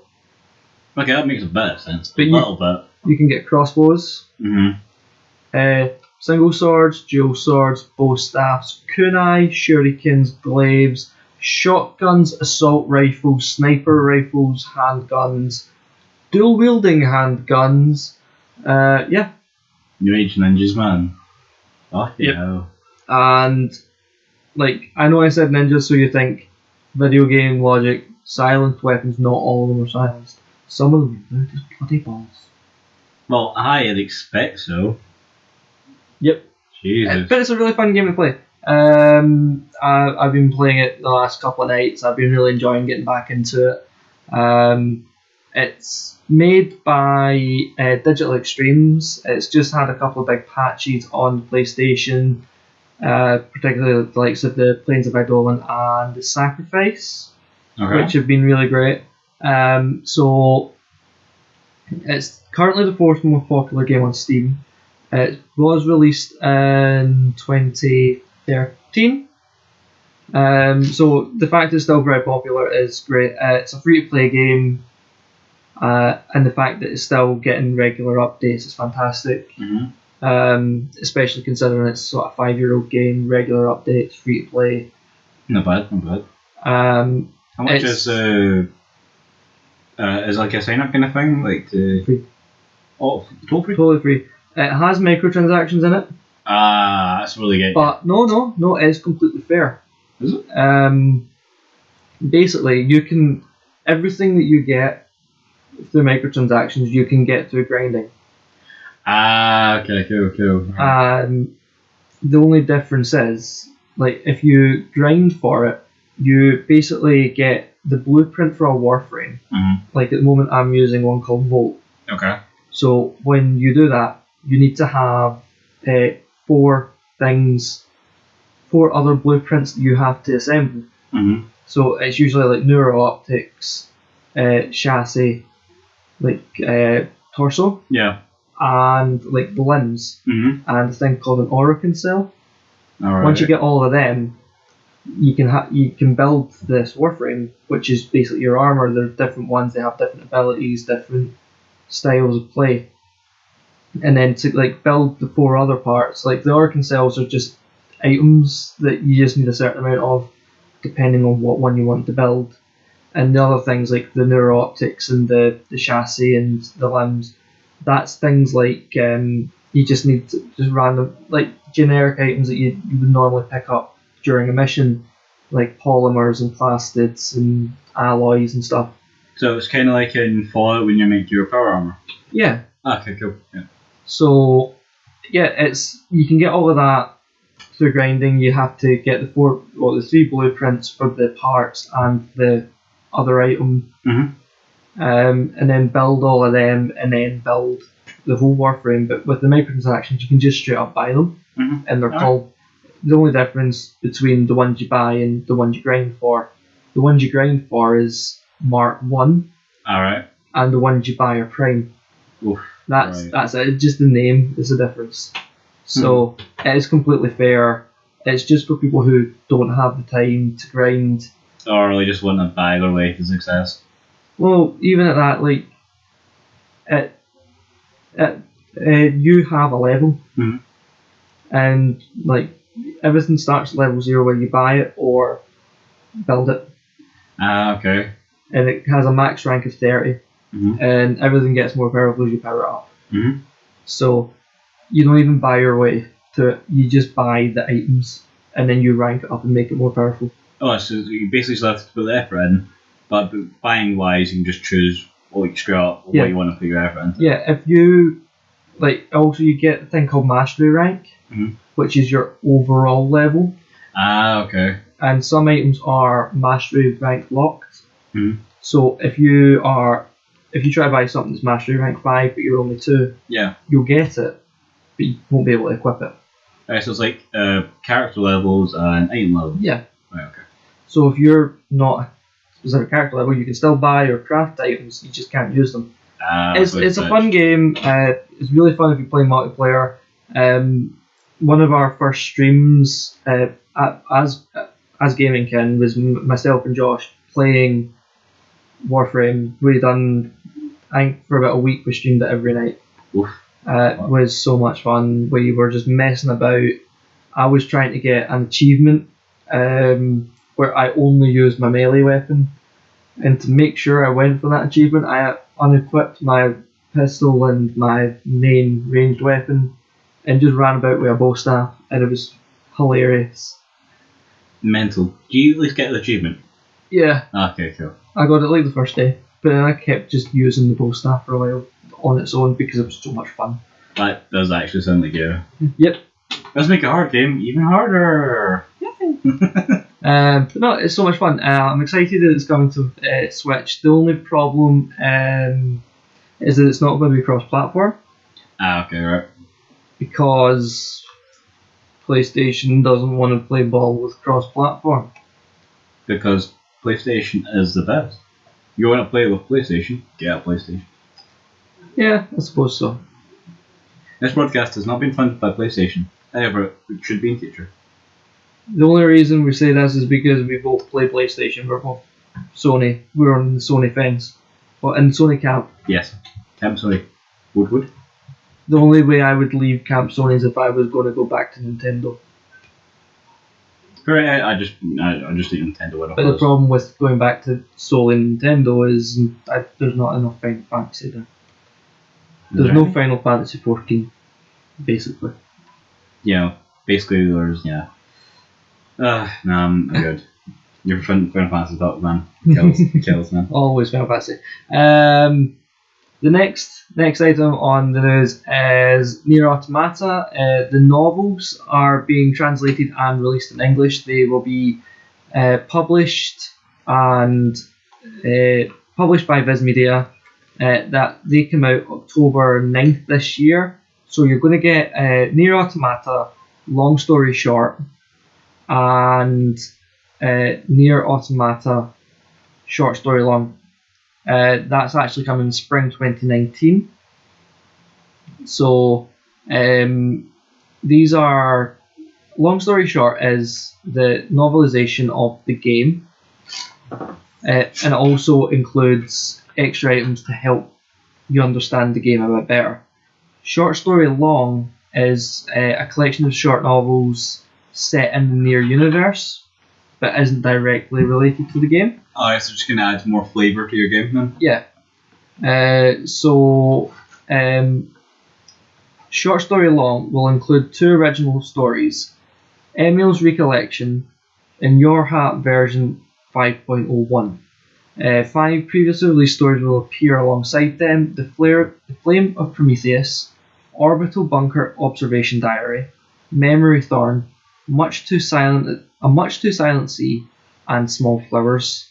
Okay, that makes a bit of sense. But A little bit. You can get crossbows, Mm-hmm. single swords, dual swords, bow staffs, kunai, shurikens, glaives, shotguns, assault rifles, sniper rifles, handguns, dual wielding handguns. Yeah. New Age ninjas, man. Oh, yeah. Yep. And like I know I said ninjas, so you think video game logic, silenced weapons. Not all of them are silenced. Some of them are just bloody balls. Well, I'd expect so. Yep. Jesus. But it's a really fun game to play. I've been playing it the last couple of nights. I've been really enjoying getting back into it. It's made by Digital Extremes. It's just had a couple of big patches on PlayStation. particularly the likes of the Plains of Eidolon and the Sacrifice, Okay. which have been really great. So it's currently the fourth most popular game on Steam. It was released in 2013. So the fact it's still very popular is great. It's a free-to-play game, and the fact that it's still getting regular updates is fantastic. Especially considering it's sort of a 5-year-old game, regular updates, free-to-play. Not bad, not bad. How much is like a sign-up kind of thing? Like free? Oh, totally free? Totally free. It has microtransactions in it. That's really good. But no, it is completely fair. Is it? Basically, you can everything that you get through microtransactions, you can get through grinding. Okay, cool. The only difference is, like, if you grind for it, you basically get the blueprint for a warframe. Like at the moment, I'm using one called Volt. Okay. So when you do that, you need to have 4 other blueprints that you have to assemble. So it's usually like neuro optics, chassis, like torso. Yeah. And like the limbs, and a thing called an Orokin cell. Alright. Once you get all of them, you can build this warframe, which is basically your armor. There's different ones; they have different abilities, different styles of play. And then to like build the 4 other parts, like the Orokin cells are just items that you just need a certain amount of, depending on what one you want to build. And the other things like the neuro optics and the chassis and the limbs. That's things like you just need to, just random, like generic items that you would normally pick up during a mission, like polymers and plastids and alloys and stuff. So it's kind of like in Fallout when you make your power armor. Yeah. Okay, cool. Yeah. So yeah, you can get all of that through grinding. You have to get the 3 blueprints for the parts and the other item. And then build all of them, and then build the whole warframe. But with the microtransactions, you can just straight up buy them, and they're called. The only difference between the ones you buy and the ones you grind for, the ones you grind for is Mark 1. Alright. And the ones you buy are Prime. Oof, that's right. it. Just the name is the difference. So it is completely fair. It's just for people who don't have the time to grind, or really just want to buy their way to success. Well, even at that, like, you have a level, and like everything starts at level 0 where you buy it or build it. Okay. And it has a max rank of 30, and everything gets more powerful as you power it up. So you don't even buy your way to it; you just buy the items, and then you rank it up and make it more powerful. Oh, so you basically still have to put the effort in. But buying wise, you can just choose what you want to put your effort into. Yeah, if you also you get a thing called mastery rank, which is your overall level. Okay. And some items are mastery rank locked. So if you try to buy something that's mastery rank 5 but you're only 2, you'll get it, but you won't be able to equip it. Alright, so it's like character levels and item levels. Yeah. Right. Okay. So if you're not a specific character level, you can still buy or craft items, you just can't use them. It's a fun game. It's really fun if you play multiplayer. One of our first streams as Gaming Kin was myself and Josh playing Warframe. We done, I think for about a week we streamed it every night. It was so much fun. We were just messing about. I was trying to get an achievement where I only used my melee weapon, and to make sure I went for that achievement, I unequipped my pistol and my main ranged weapon and just ran about with a bow staff, and it was hilarious. Mental. Do you at least get the achievement? Yeah. Okay, cool. I got it like the first day, but then I kept just using the bow staff for a while on its own because it was so much fun. That does actually sound like you. Yep. Let's make a hard game even harder. But no, it's so much fun. I'm excited that it's coming to Switch. The only problem is that it's not going to be cross-platform. Okay, right. Because PlayStation doesn't want to play ball with cross-platform. Because PlayStation is the best. You want to play with PlayStation? Get a PlayStation. Yeah, I suppose so. This broadcast has not been funded by PlayStation. However, it should be in future. The only reason we say this is because we both play PlayStation. We're both Sony. We're on the Sony fence. Well, in Sony camp. Yes. Camp Sony. Woodwood. The only way I would leave Camp Sony is if I was going to go back to Nintendo. Correct. I just think Nintendo. But the problem with going back to solely Nintendo is there's not enough Final Fantasy there. There's no Final Fantasy 14, basically. Yeah, basically there's, yeah. No, I'm good. Your Final Fantasy dog, man. Kills, man. Always Final Fantasy. The next item on the news is Nier Automata. The novels are being translated and released in English. They will be published by Viz Media. That they come out October 9th this year. So you're going to get Nier Automata, long story short, and Nier Automata, short story long. That's actually coming in spring 2019. So these are, long story short, is the novelization of the game, and it also includes extra items to help you understand the game a bit better. Short story long is a collection of short novels set in the Nier universe, but isn't directly related to the game. Oh, so just going to add more flavour to your game, then? Yeah. Short story long will include 2 original stories, Emil's Recollection and Your Hat version 5.01. 5 previously released stories will appear alongside them: The Flame of Prometheus, Orbital Bunker Observation Diary, Memory Thorn, A Much Too Silent Sea, and Small Flowers.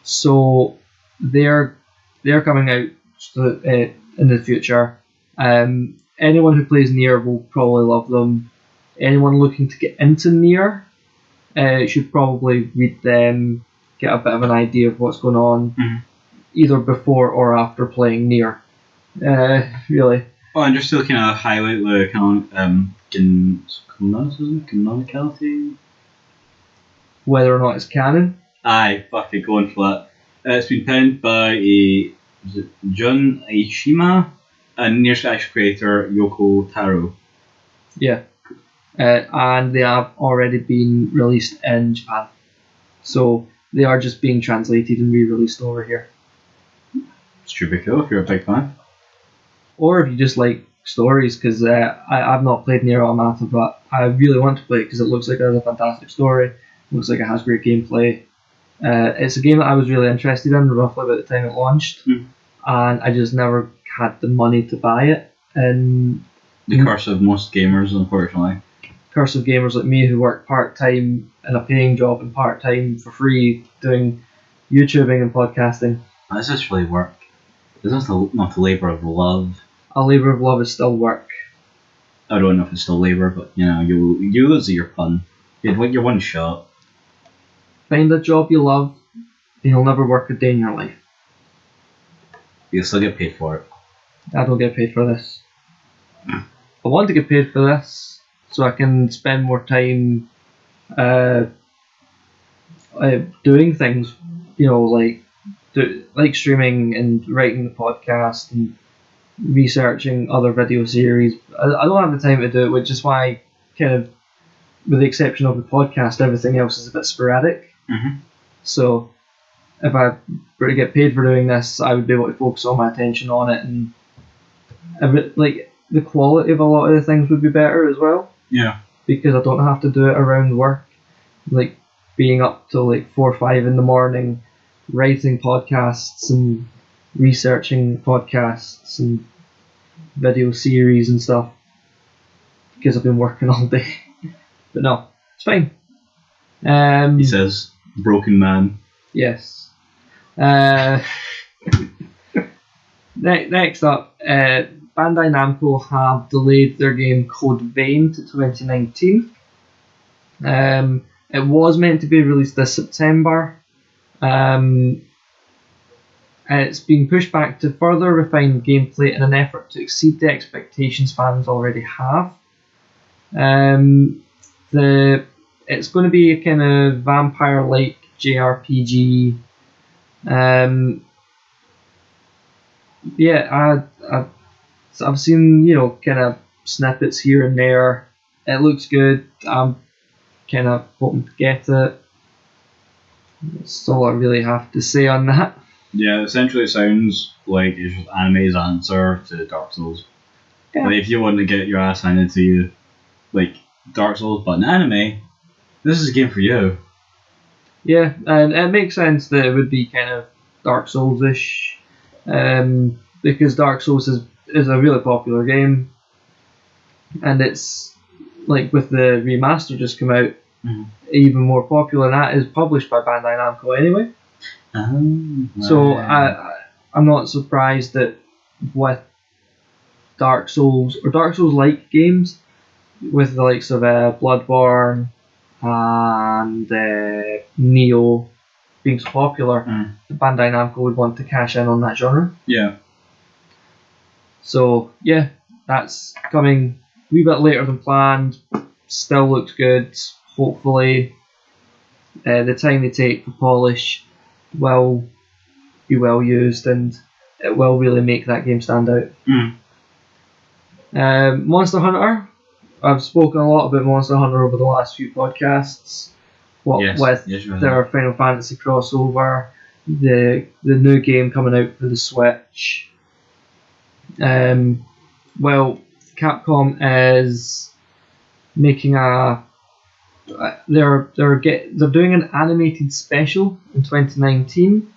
So they're coming out in the future. Anyone who plays Nier will probably love them. Anyone looking to get into Nier should probably read them, get a bit of an idea of what's going on, either before or after playing Nier. Really. Oh, and just to kind of highlight the canonicality. Whether or not it's canon. Aye, fuck it, going for that. It's been penned by Jun Aishima and Nier Slash creator Yoko Taro. Yeah. And they have already been released in Japan. So they are just being translated and re-released over here. Should be cool if you're a big fan. Or if you just like stories, because I've not played Nier Automata, but I really want to play it because it looks like it has a fantastic story. It looks like it has great gameplay. It's a game that I was really interested in roughly about the time it launched, and I just never had the money to buy it. And the curse of most gamers, unfortunately. Curse of gamers like me who work part-time in a paying job and part-time for free doing YouTubing and podcasting. Does this really work? Is this not a labour of love? A labour of love is still work. I don't know if it's still labour, but you know, you lose your fun. You're one shot. Find a job you love, and you'll never work a day in your life. You'll still get paid for it. I don't get paid for this. I want to get paid for this so I can spend more time doing things, you know, like streaming and writing the podcast and researching other video series. I don't have the time to do it, which is why, kind of, with the exception of the podcast, everything else is a bit sporadic. So if I were to get paid for doing this, I would be able to focus all my attention on it, and the quality of a lot of the things would be better as well. Yeah. Because I don't have to do it around work, like being up till like 4 or 5 in the morning, writing podcasts and researching podcasts and video series and stuff, because I've been working all day. But no, it's fine. He says, broken man. Yes. Next up, Bandai Namco have delayed their game Code Vein to 2019. It was meant to be released this September. It's been pushed back to further refine gameplay in an effort to exceed the expectations fans already have. It's going to be a kind of vampire-like JRPG. I've seen kind of snippets here and there. It looks good. I'm kind of hoping to get it. That's all I really have to say on that. Yeah, essentially it sounds like it's just anime's answer to Dark Souls. Yeah. Like if you want to get your ass handed to you, like Dark Souls but an anime, this is a game for you. Yeah, and it makes sense that it would be kind of Dark Souls-ish, because Dark Souls is a really popular game, and it's like with the remaster just come out, even more popular, and that is published by Bandai Namco anyway. So I'm not surprised that with Dark Souls or Dark Souls-like games, with the likes of Bloodborne and Neo being so popular, Bandai Namco would want to cash in on that genre. Yeah. So yeah, that's coming a wee bit later than planned. Still looks good. Hopefully, the time they take to polish will be well used, and it will really make that game stand out. Monster Hunter. I've spoken a lot about Monster Hunter over the last few podcasts. With their Final Fantasy crossover, the new game coming out for the Switch. Well, Capcom is making they're doing an animated special in 2019.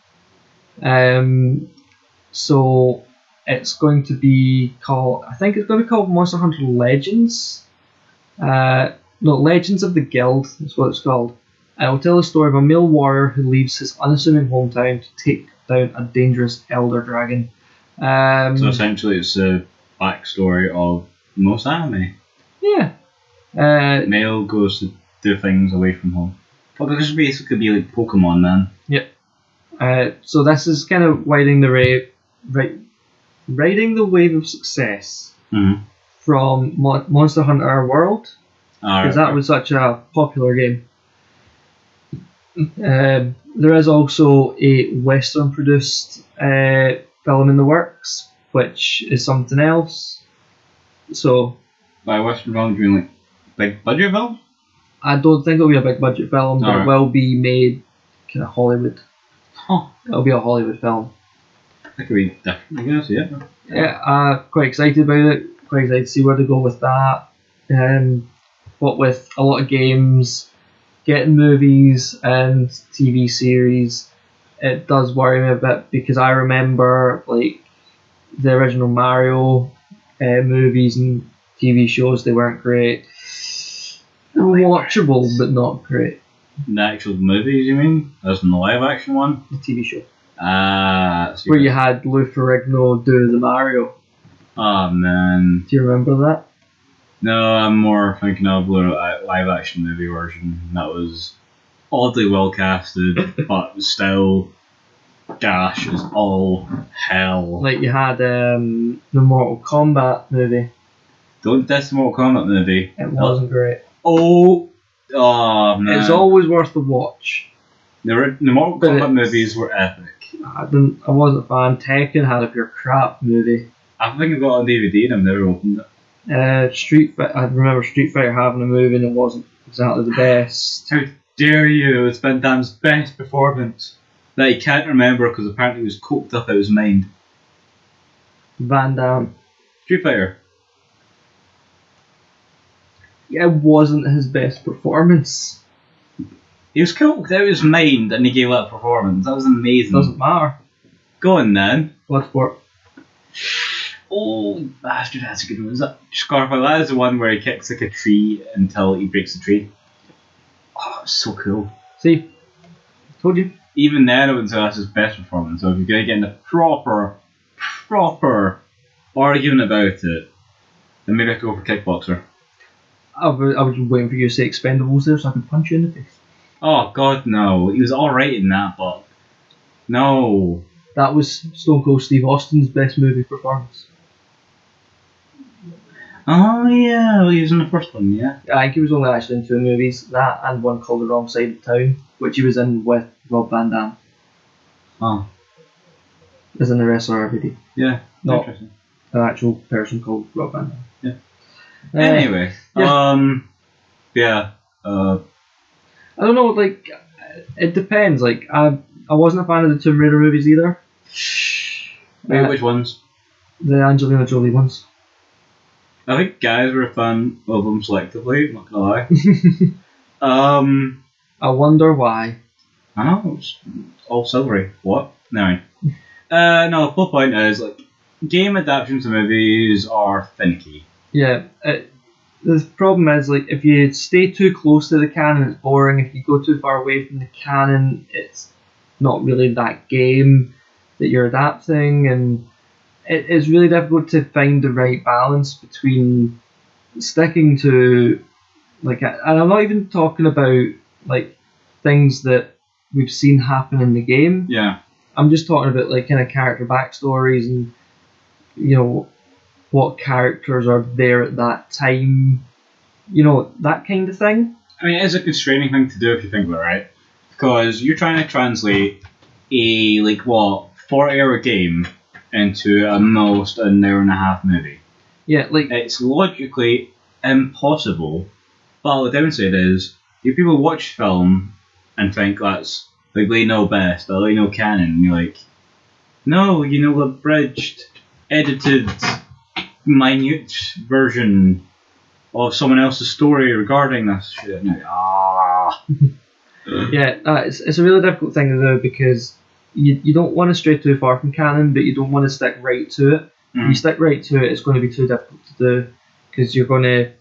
So it's going to be called, I think it's going to be called Monster Hunter Legends. Legends of the Guild is what it's called. It will tell the story of a male warrior who leaves his unassuming hometown to take down a dangerous elder dragon. So essentially it's a backstory of most anime. Yeah. Male goes to do things away from home. Well, because it basically be like Pokemon then. Yep. So this is kind of riding the wave of success from Monster Hunter World, because that was such a popular game. There is also a Western produced film in the works, which is something else. So by Western film, do you mean like big budget film? I don't think it'll be a big budget film, but it will be made kind of Hollywood. It'll be a Hollywood film. That could be different, I guess, yeah. Yeah, quite excited about it. Quite excited to see where they go with that. What with a lot of games, getting movies and TV series, it does worry me a bit, because I remember like the original Mario movies and TV shows, they weren't great. They were watchable, but not great. The actual movies, you mean? As in the live action one? The TV show. Where you had Lou Ferrigno do the Mario. Oh man. Do you remember that? No, I'm more thinking of the live action movie version. That was oddly well casted, but still gash is all hell. Like you had the Mortal Kombat movie. Don't diss the Mortal Kombat movie. It wasn't great. Oh man. It's always worth a watch. The Mortal Kombat movies were epic. I wasn't a fan. Tekken had a pure crap movie. I think I got it on DVD and I've never opened it. I remember Street Fighter having a movie and it wasn't exactly the best. How dare you? It was Van Damme's best performance that he can't remember because apparently he was coked up out of his mind. Van Damme. Street Fighter. Yeah, it wasn't his best performance. He was coked out of his mind and he gave that performance. That was amazing. Doesn't matter. Go on then. Bloodsport. Oh, bastard, that's a good one. Is that Scarfire? That is the one where he kicks like a tree until he breaks the tree. Oh, it's so cool. See? Told you. Even then, I wouldn't say that's his best performance. So if you're going to get in a proper argument about it, then maybe I have to go for Kickboxer. I was waiting for you to say Expendables there so I could punch you in the face. Oh God, no! He was alright in that, but no. That was Stone Cold Steve Austin's best movie performance. Oh yeah, well, he was in the first one, yeah. I think he was only actually in 2 movies, that and one called The Wrong Side of Town, which he was in with Rob Van Dam. Oh. As in the wrestler RVD. Yeah. Not Interesting. an actual person called Rob Van Dam. Yeah. Anyway, yeah. I don't know, like, it depends. Like, I wasn't a fan of the Tomb Raider movies either. Wait, which ones? The Angelina Jolie ones. I think guys were a fan of them selectively, I'm not gonna lie. I wonder why. I know, it's all silvery. What? No. No, the whole point is, like, game adaptations of movies are finicky. Yeah, the problem is, like, if you stay too close to the canon, it's boring. If you go too far away from the canon, it's not really that game that you're adapting, and it's really difficult to find the right balance between sticking to, like, and I'm not even talking about, like, things that we've seen happen in the game. Yeah. I'm just talking about, like, kind of character backstories and, you know, what characters are there at that time, you know, that kind of thing. I mean, it is a constraining thing to do if you think about it, right? Because you're trying to translate a, 40-hour game into almost an hour and a half movie. Yeah, like... It's logically impossible, but the downside is, if people watch film and think that's, like, they know best, or they know canon, and you're like, no, you know, abridged, edited, minute version of someone else's story regarding this shit. And yeah, it's a really difficult thing to do because you don't want to stray too far from canon, but you don't want to stick right to it. If you stick right to it, it's going to be too difficult to do because you're going to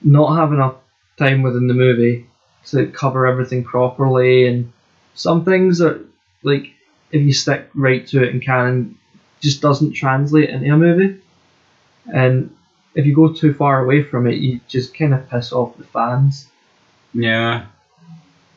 not have enough time within the movie to cover everything properly, and some things are, like, if you stick right to it in canon, just doesn't translate into a movie. And if you go too far away from it, you just kind of piss off the fans. Yeah.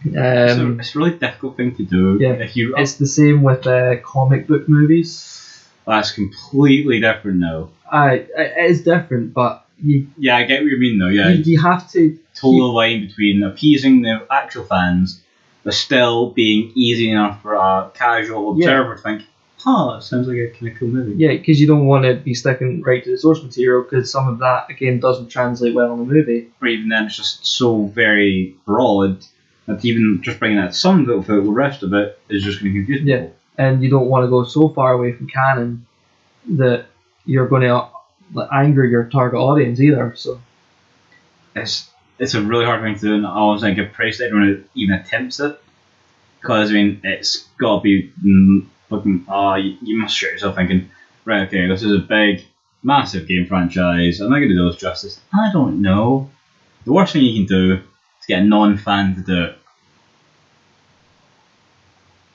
It's a really difficult thing to do. Yeah. It's the same with comic book movies. That's completely different now. It is different, but yeah, I get what you mean though. Yeah. You have to toe the line between appeasing the actual fans, but still being easy enough for a casual observer to think, that sounds like a kind of cool movie. Yeah, because you don't want to be sticking right to the source material because some of that, again, doesn't translate well in the movie. Or even then, it's just so very broad that even just bringing that some bit of it, the rest of it is just going to confuse people. Yeah, and you don't want to go so far away from canon that you're going to anger your target audience either. So it's a really hard thing to do, and I always think give praise to everyone who even attempts it. Because, I mean, it's got to be fucking, you must shit yourself thinking, right, okay, this is a big, massive game franchise. Am I going to do this justice? I don't know. The worst thing you can do is get a non-fan to do it.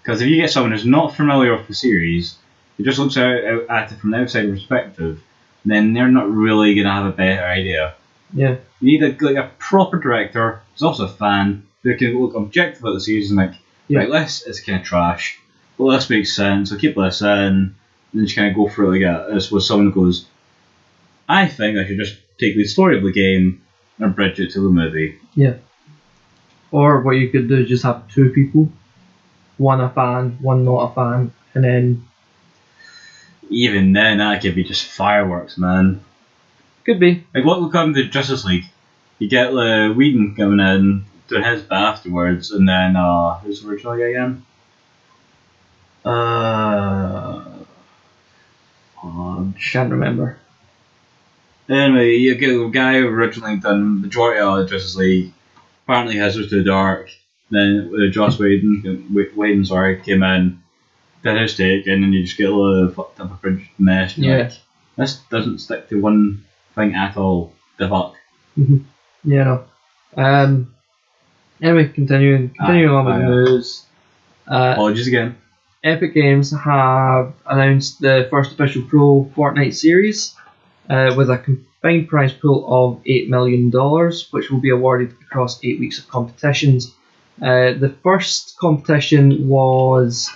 Because if you get someone who's not familiar with the series, who just looks at it from the outside perspective, then they're not really going to have a better idea. Yeah. You need a proper director who's also a fan, who can look objective at the series and like, right, this is kind of trash. Well, this makes sense. I'll keep this in, and then just kind of go for it like this. With someone who goes, I think I should just take the story of the game and bridge it to the movie. Yeah. Or what you could do is just have 2 people, one a fan, one not a fan, and then. Even then, that could be just fireworks, man. Could be. Like what will come to Justice League? You get Whedon coming in, doing his bit afterwards, and then who's the original guy again? Can't remember. Anyway, you get the guy who originally done the majority of Justice League. Apparently his was too dark. Then Joss Whedon came in, did his take, and then you just get a lot of fucked up abridged mess. Like, this doesn't stick to one thing at all. The fuck. Yeah, no. Anyway, continuing on with the news. Apologies again. Epic Games have announced the first official pro Fortnite series. with a combined prize pool of $8 million, which will be awarded across 8 weeks of competitions. The first competition was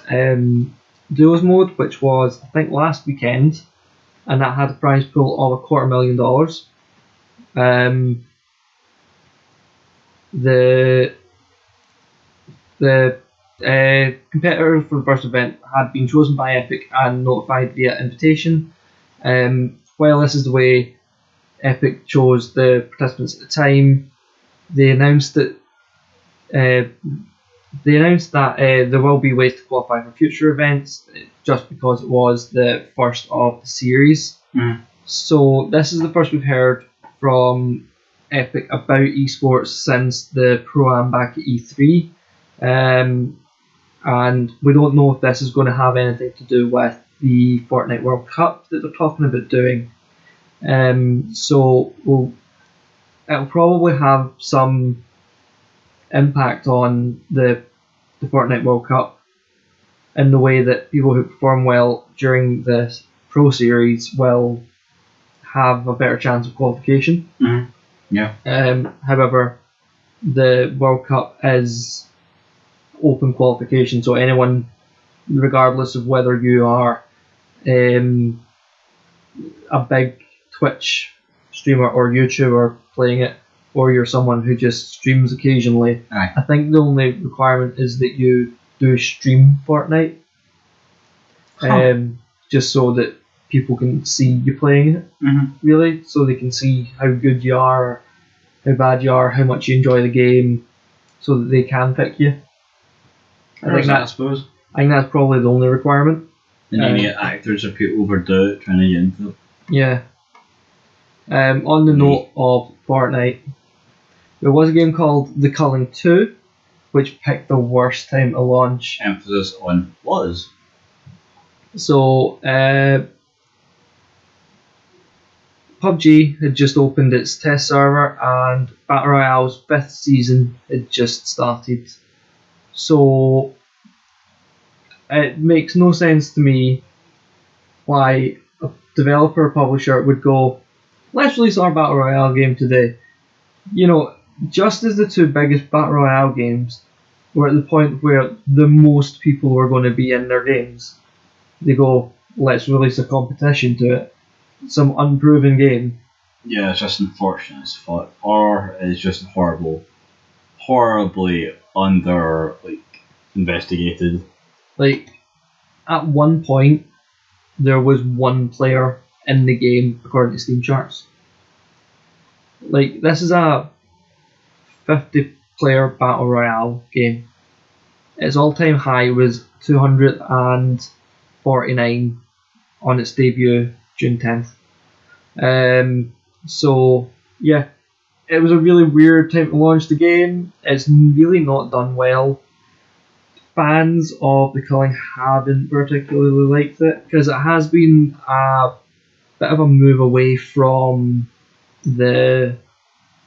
Duos Mode, which was, I think, last weekend, and that had a prize pool of $250,000. The competitors for the first event had been chosen by Epic and notified via invitation. While this is the way Epic chose the participants at the time, they announced that there will be ways to qualify for future events, just because it was the first of the series. So this is the first we've heard from Epic about esports since the Pro-Am back at E3. And we don't know if this is going to have anything to do with the Fortnite World Cup that they're talking about doing. So it'll probably have some impact on the Fortnite World Cup in the way that people who perform well during the Pro Series will have a better chance of qualification. However, the World Cup is open qualification, so anyone, regardless of whether you are a big Twitch streamer or YouTuber playing it, or you're someone who just streams occasionally, I think the only requirement is that you do stream Fortnite, just so that people can see you playing it, really, so they can see how good you are, how bad you are, how much you enjoy the game, so that they can pick you. I suppose. I think that's probably the only requirement. And any actors or people overdo it trying to get into it. Yeah. On the note of Fortnite, there was a game called The Culling 2, which picked the worst time to launch. Emphasis on was. So, PUBG had just opened its test server, and Battle Royale's 5th season had just started. So it makes no sense to me why a developer or publisher would go, let's release our Battle Royale game today. You know, just as the two biggest Battle Royale games were at the point where the most people were going to be in their games, they go, let's release a competition to it. Some unproven game. Yeah, it's just unfortunate as fuck. Or it's just horribly investigated. Like, at one point, there was one player in the game according to Steam charts. Like, this is a 50-player Battle Royale game. Its all-time high was 249 on its debut, June 10th. So, yeah, it was a really weird time to launch the game. It's really not done well. Fans of The Culling haven't particularly liked it, because it has been a bit of a move away from the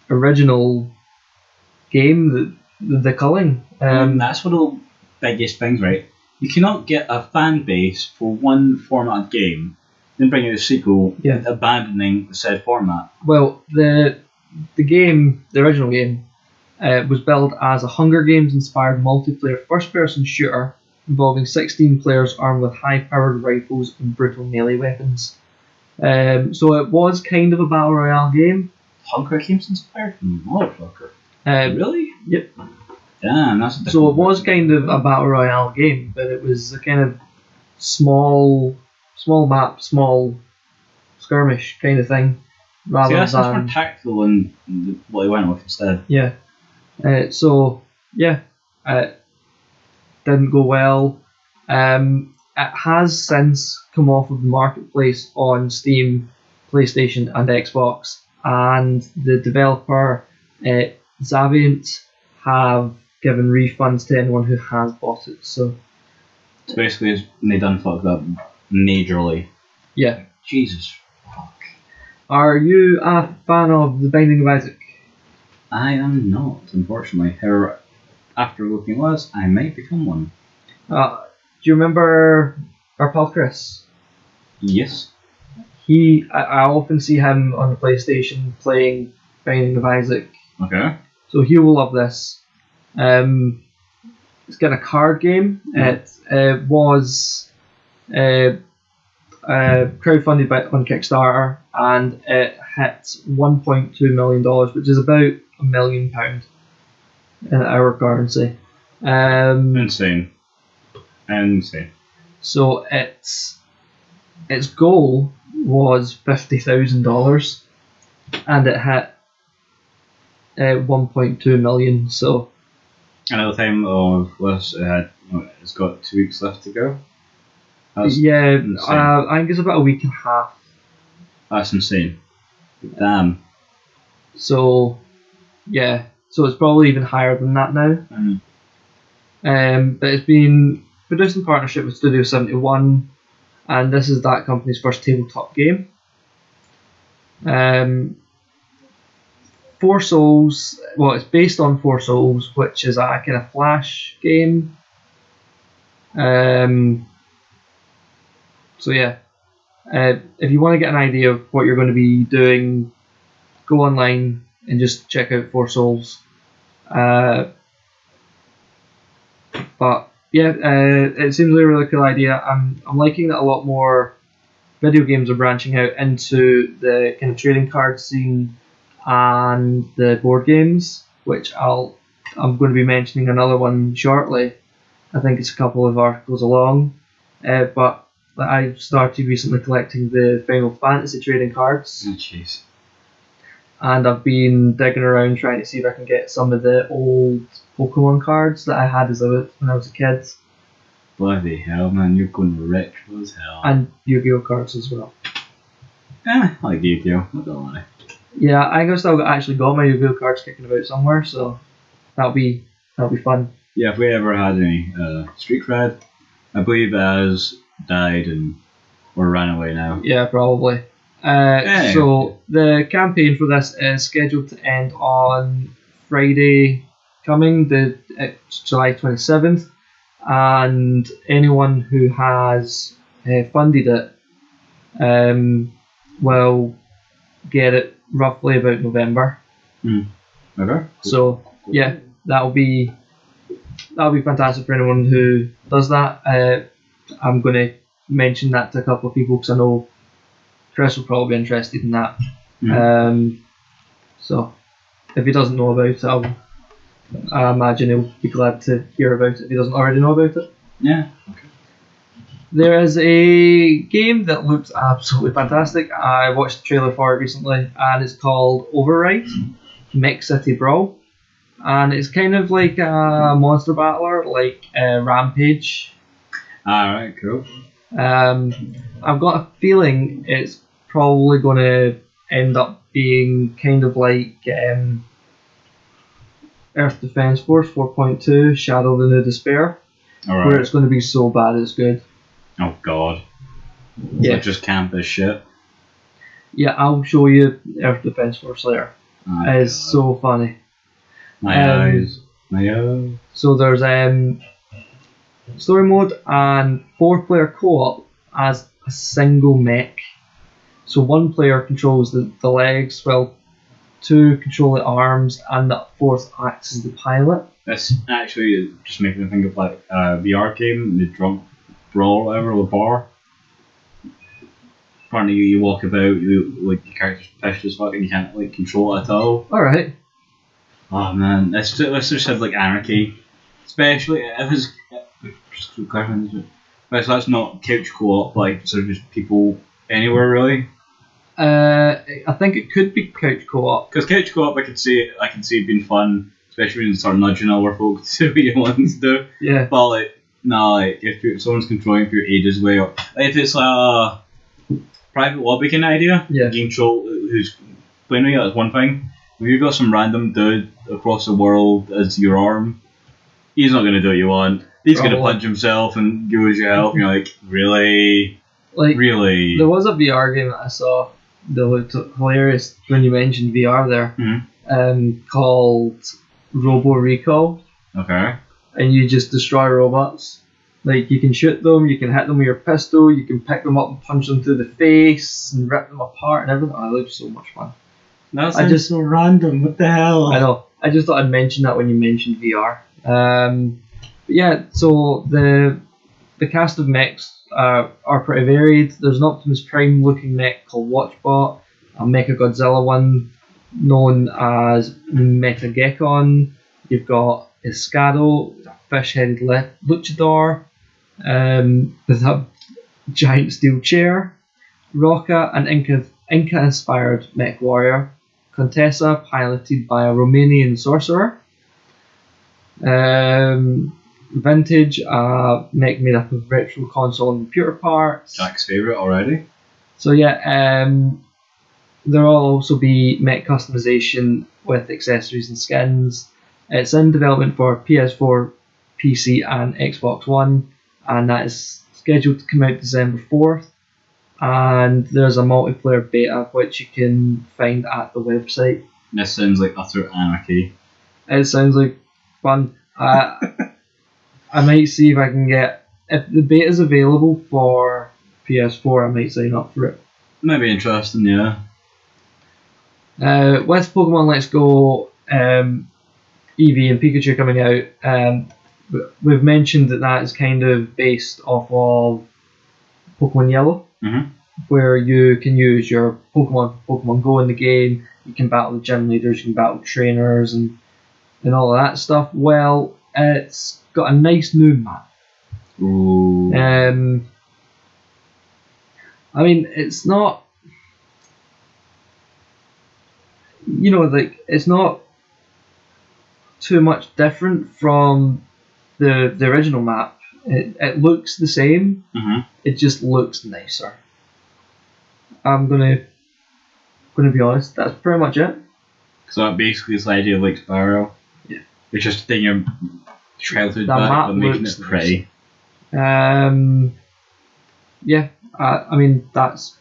original game, The Culling. That's one of the biggest things, right? You cannot get a fan base for one format of game, then bring out a sequel, abandoning the said format. Well, the game, the original game, was billed as a Hunger Games-inspired multiplayer first-person shooter involving 16 players armed with high-powered rifles and brutal melee weapons. So it was kind of a Battle Royale game. Hunger Games-inspired? Motherfucker. Really? Yep. Damn, that's a So it was kind of a Battle Royale game, but it was a kind of small map, small skirmish kind of thing. Rather that's more tactical than what they went with instead. Yeah. It didn't go well. It has since come off of the marketplace on Steam, PlayStation and Xbox, and the developer Zavient have given refunds to anyone who has bought it. So basically they done fucked up majorly. Yeah. Jesus fuck. Are you a fan of The Binding of Isaac? I am not, unfortunately. However, after looking at this, I might become one. Do you remember our pal Chris? Yes. I often see him on the PlayStation playing Binding of Isaac. Okay. So he will love this. It's got a card game. It was crowdfunded on Kickstarter, and it hit $1.2 million, which is about £1 million in our currency. Insane. So its goal was $50,000, and it hit 1.2 million. So and at the time of this, it's got 2 weeks left to go. That's yeah, insane. I think it's about a week and a half. That's insane. Damn. So yeah, so it's probably even higher than that now. But it's been produced in partnership with Studio 71, and this is that company's first tabletop game. Four Souls, well, it's based on Four Souls, which is a kind of Flash game. So yeah, if you want to get an idea of what you're going to be doing, go online and just check out Four Souls. But yeah, it seems like a really cool idea. I'm liking that a lot more video games are branching out into the kind of trading card scene and the board games, which I'm going to be mentioning another one shortly. I think it's a couple of articles along, but I started recently collecting the Final Fantasy trading cards. Oh, jeez. And I've been digging around trying to see if I can get some of the old Pokemon cards that I had when I was a kid. Bloody hell, man, you're going retro as hell. And Yu-Gi-Oh cards as well. I like Yu-Gi-Oh, not gonna lie. Yeah, I think I've still actually got my Yu-Gi-Oh cards kicking about somewhere, so that'll be fun. Yeah, if we ever had any street cred, I believe it has died or ran away now. Yeah, probably. So the campaign for this is scheduled to end on Friday coming, July 27th, and anyone who has funded it will get it roughly about November. Okay. So yeah, that'll be fantastic for anyone who does that. I'm going to mention that to a couple of people because I know Chris will probably be interested in that. So if he doesn't know about it, I imagine he'll be glad to hear about it if he doesn't already know about it. Yeah. Okay. There is a game that looks absolutely fantastic. I watched the trailer for it recently, and it's called Override Mech City Brawl, and it's kind of like a monster battler, like Rampage. Alright, cool. I've got a feeling it's probably going to end up being kind of like Earth Defense Force 4.2 Shadow of the New Despair, where it's going to be so bad it's good. Oh god. Yeah. So just camp as shit. Yeah, I'll show you Earth Defense Force later. It's so funny. My eyes. So there's story mode and 4-player co-op as a single mech. So one player controls the legs, while 2 control the arms, and the 4th acts as the pilot. This actually just making me think of like a VR game, the Drunk Brawl or whatever, the bar. Apparently you walk about, like your character's pissed as fuck and you can't like control it at all. Alright. Oh man, let's just have like anarchy. Especially if it's so that's not couch co-op, like sort of just people anywhere really. I think it could be couch co-op. Because couch co-op, I can see it being fun, especially when you start nudging other folk to do what you want to do. Yeah. But like, if someone's controlling for your ages way up, like if it's like a private lobby kind of idea, yeah, you can control who's playing with you. That's one thing. If you've got some random dude across the world as your arm, he's not going to do what you want. He's going to punch himself and use your health. And you're like, really? Really? There was a VR game that I saw that looked hilarious when you mentioned VR there, called Robo Recall. Okay. And you just destroy robots. Like, you can shoot them, you can hit them with your pistol, you can pick them up and punch them through the face and rip them apart and everything. Oh, it looks so much fun. That sounds so random. What the hell? I know. I just thought I'd mention that when you mentioned VR. Yeah, so the cast of mechs are pretty varied. There's an Optimus Prime looking mech called Watchbot, a Mechagodzilla one known as Metagekon. You've got Escado, a fish-headed luchador with a giant steel chair. Roca, an Inca-inspired mech warrior. Contessa, piloted by a Romanian sorcerer. Vintage, mech made up of retro console and computer parts. Jack's favourite already. So yeah, there will also be mech customization with accessories and skins. It's in development for PS4, PC and Xbox One, and that is scheduled to come out December 4th. And there's a multiplayer beta which you can find at the website. This sounds like utter anarchy. It sounds like fun. I might see if I can get, if the beta is available for PS4, I might sign up for it. Might be interesting, yeah. With Pokemon Let's Go, Eevee and Pikachu coming out, we've mentioned that is kind of based off of Pokemon Yellow, where you can use your Pokemon for Pokemon Go in the game. You can battle the gym leaders, you can battle trainers, and all of that stuff. Well, it's got a nice new map. Ooh. I mean, it's not, you know, like, it's not too much different from the original map. It looks the same. It just looks nicer. I'm gonna be honest. That's pretty much it. So that basically is the idea of like Spyro. Yeah. It's just taking your childhood That back map but making looks it pretty. Yeah. I mean, that's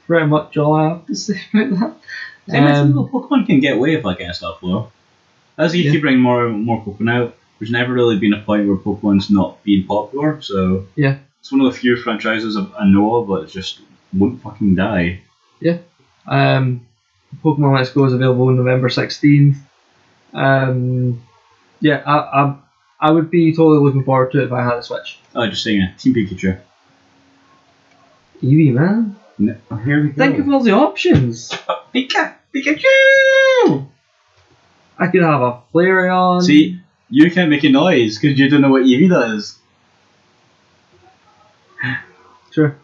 pretty much all I have to say about that. Pokemon can get away with that kind of stuff though. As you keep bringing more Pokemon out, there's never really been a point where Pokemon's not being popular, so yeah, it's one of the few franchises I know of that just won't fucking die. Yeah. Pokemon Let's Go is available on November 16th. Yeah, I would be totally looking forward to it if I had a Switch. Oh, just saying it. Team Pikachu. Eevee, man. No, here we go. Think of all the options. Pikachu! I could have a Flareon. See, you can't make a noise because you don't know what Eevee does. Sure.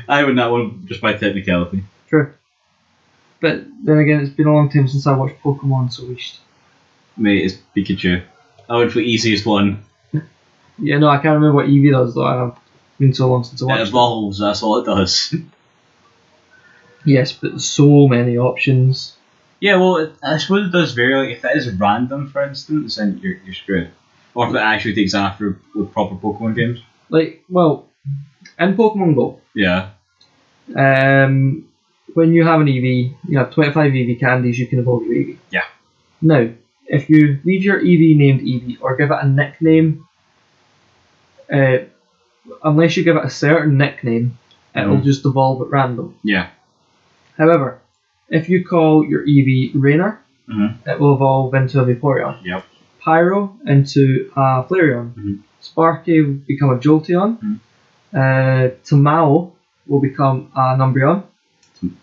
I would not want just by technicality. True. But then again, it's been a long time since I watched Pokemon, so we should... Mate, it's Pikachu. I went for easiest one. Yeah, no, I can't remember what Eevee does though. I've been so long since I watched it. Evolves, that's all it does. Yes, but so many options. Yeah, well, I suppose it does vary. Like, if it is random, for instance, then you're screwed. Or if it actually takes after with proper Pokemon games. Like, well, in Pokemon Go, yeah. When you have an Eevee, you have 25 Eevee candies, you can evolve your Eevee. Yeah. Now, if you leave your Eevee named Eevee or give it a nickname, unless you give it a certain nickname, it'll just evolve at random. Yeah. However, if you call your Eevee Rainer, it will evolve into a Vaporeon. Yep. Pyro into a Flareon. Sparky will become a Jolteon. Tamao will become an Umbreon.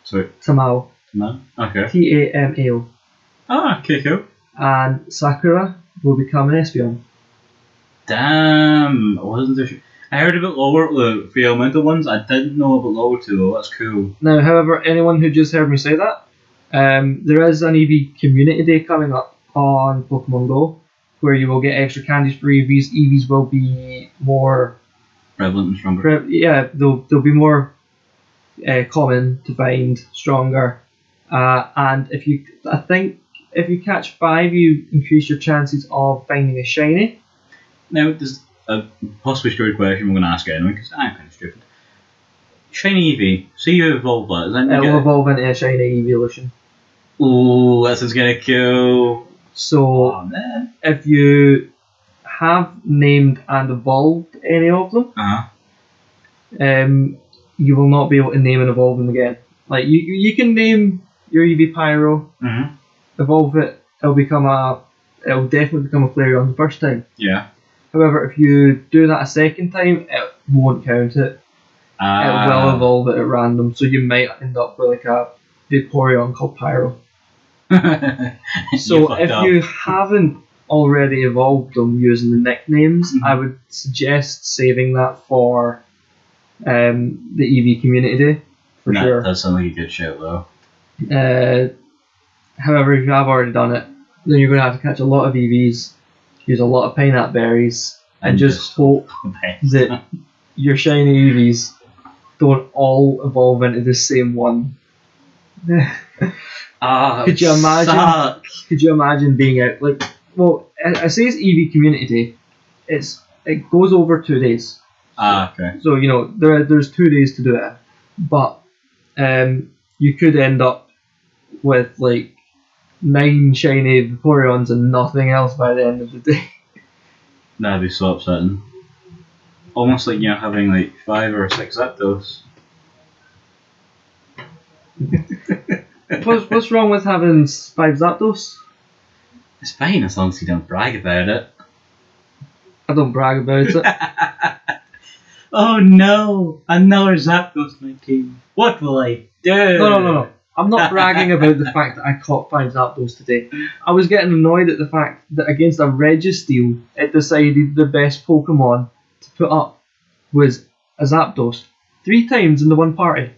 Sorry. Tamao. No? Okay. Tamao. Ah, okay, cool. And Sakura will become an Espeon. Damn, I wasn't so sure. I heard about the elemental ones. I didn't know about lower two though. That's cool. Now, however, anyone who just heard me say that, there is an Eevee Community Day coming up on Pokemon Go, where you will get extra candies for Eevees. Eevees will be more prevalent and stronger. They'll be more common to find, stronger, and if you catch 5, you increase your chances of finding a shiny. Now, there's a possibly stupid question I'm going to ask anyway, because I'm kind of stupid. Shiny Eevee, see you evolve that. It'll evolve into a shiny evolution. Ooh, that sounds kind of cool. So, if you have named and evolved any of them, you will not be able to name and evolve them again. Like you can name your Eevee Pyro, evolve it, it'll definitely become a Flareon the first time. Yeah. However, if you do that a second time, it won't count it. It will evolve it at random, so you might end up with like a Vaporeon called Pyro. So if you haven't already evolved them using the nicknames, I would suggest saving that for the EV Community Day for sure. That sounds like a good shout though. However, if you have already done it, then you're going to have to catch a lot of EVs, use a lot of pineapple berries, and just hope that your shiny EVs don't all evolve into the same one. Could you imagine? Could you imagine being out like? Well, I say it's EV Community Day. It goes over 2 days. Okay. So there's 2 days to do it, but you could end up with like 9 shiny Vaporeons and nothing else by the end of the day. That'd be so upsetting. Almost like having like 5 or 6 Zapdos. What's wrong with having 5 Zapdos? It's fine as long as you don't brag about it. I don't brag about it. Oh no! Another Zapdos in my team. What will I do? No. I'm not bragging about the fact that I caught 5 Zapdos today. I was getting annoyed at the fact that against a Registeel, it decided the best Pokemon to put up was a Zapdos 3 times in the one party.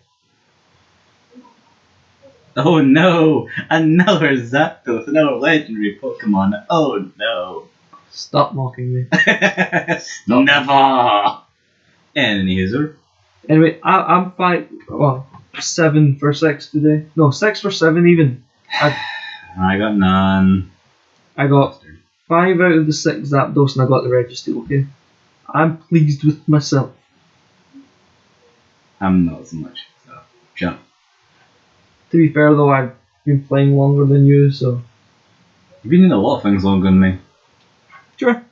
Oh no! Another Zapdos, another legendary Pokemon. Oh no! Stop mocking me. Never! Any user. Anyway, I'm 7 for 6 today. No, 6 for 7 even. I got none. I got 5 out of the 6 Zapdos and I got the Registeel, okay? I'm pleased with myself. I'm not so much. So, jump. To be fair though, I've been playing longer than you, so... You've been in a lot of things longer than me. Sure.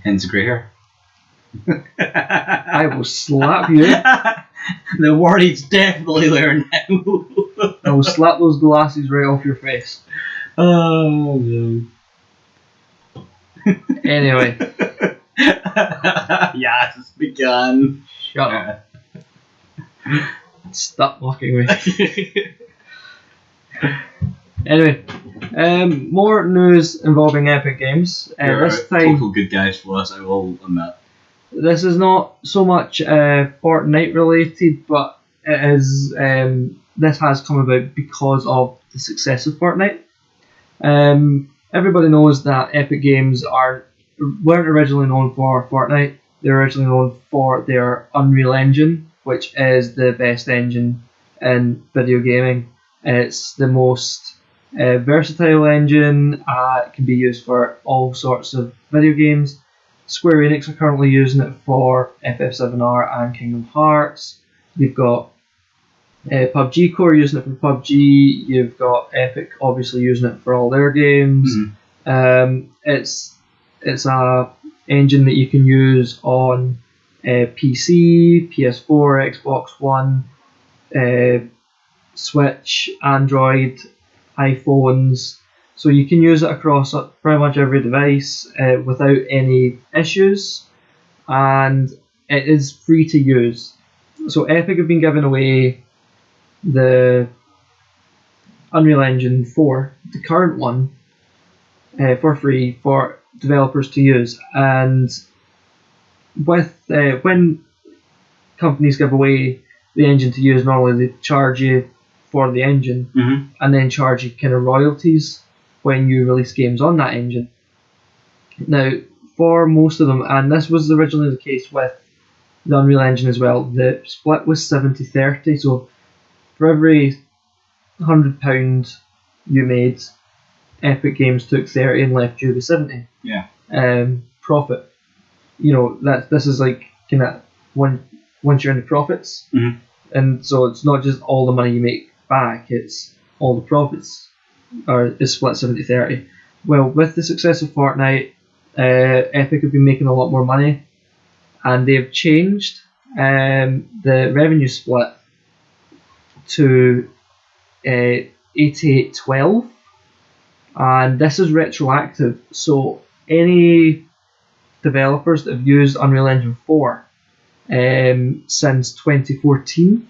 Hence grey hair. I will slap you. The worry's definitely there now. I will slap those glasses right off your face. Oh no. Anyway. Yes, it's begun. Shut up. Stop mocking me. Anyway, more news involving Epic Games. This time, total good guys for us, I will admit. This is not so much Fortnite related, but it is. This has come about because of the success of Fortnite. Everybody knows that Epic Games weren't originally known for Fortnite. They're originally known for their Unreal Engine, which is the best engine in video gaming. It's the most versatile engine. It can be used for all sorts of video games. Square Enix are currently using it for FF7R and Kingdom Hearts. You've got PUBG Core using it for PUBG. You've got Epic obviously using it for all their games. Mm-hmm. It's a engine that you can use on PC, PS4, Xbox One, Switch, Android, iPhones. So you can use it across pretty much every device without any issues, and it is free to use. So Epic have been giving away the Unreal Engine 4, the current one, for free for developers to use. And with when companies give away the engine to use, normally they charge you for the engine, mm-hmm. and then charge you kind of royalties when you release games on that engine. Now, for most of them, and this was originally the case with the Unreal Engine as well, the split was 70-30, so for every £100 you made, Epic Games took 30 and left you with 70. Yeah. Profit. This is like kind of once you're in the profits, mm-hmm. and so it's not just all the money you make back, it's all the profits is split 70-30. Well, with the success of Fortnite, Epic have been making a lot more money, and they've changed the revenue split to 88-12, and this is retroactive. So any developers that have used Unreal Engine 4 since 2014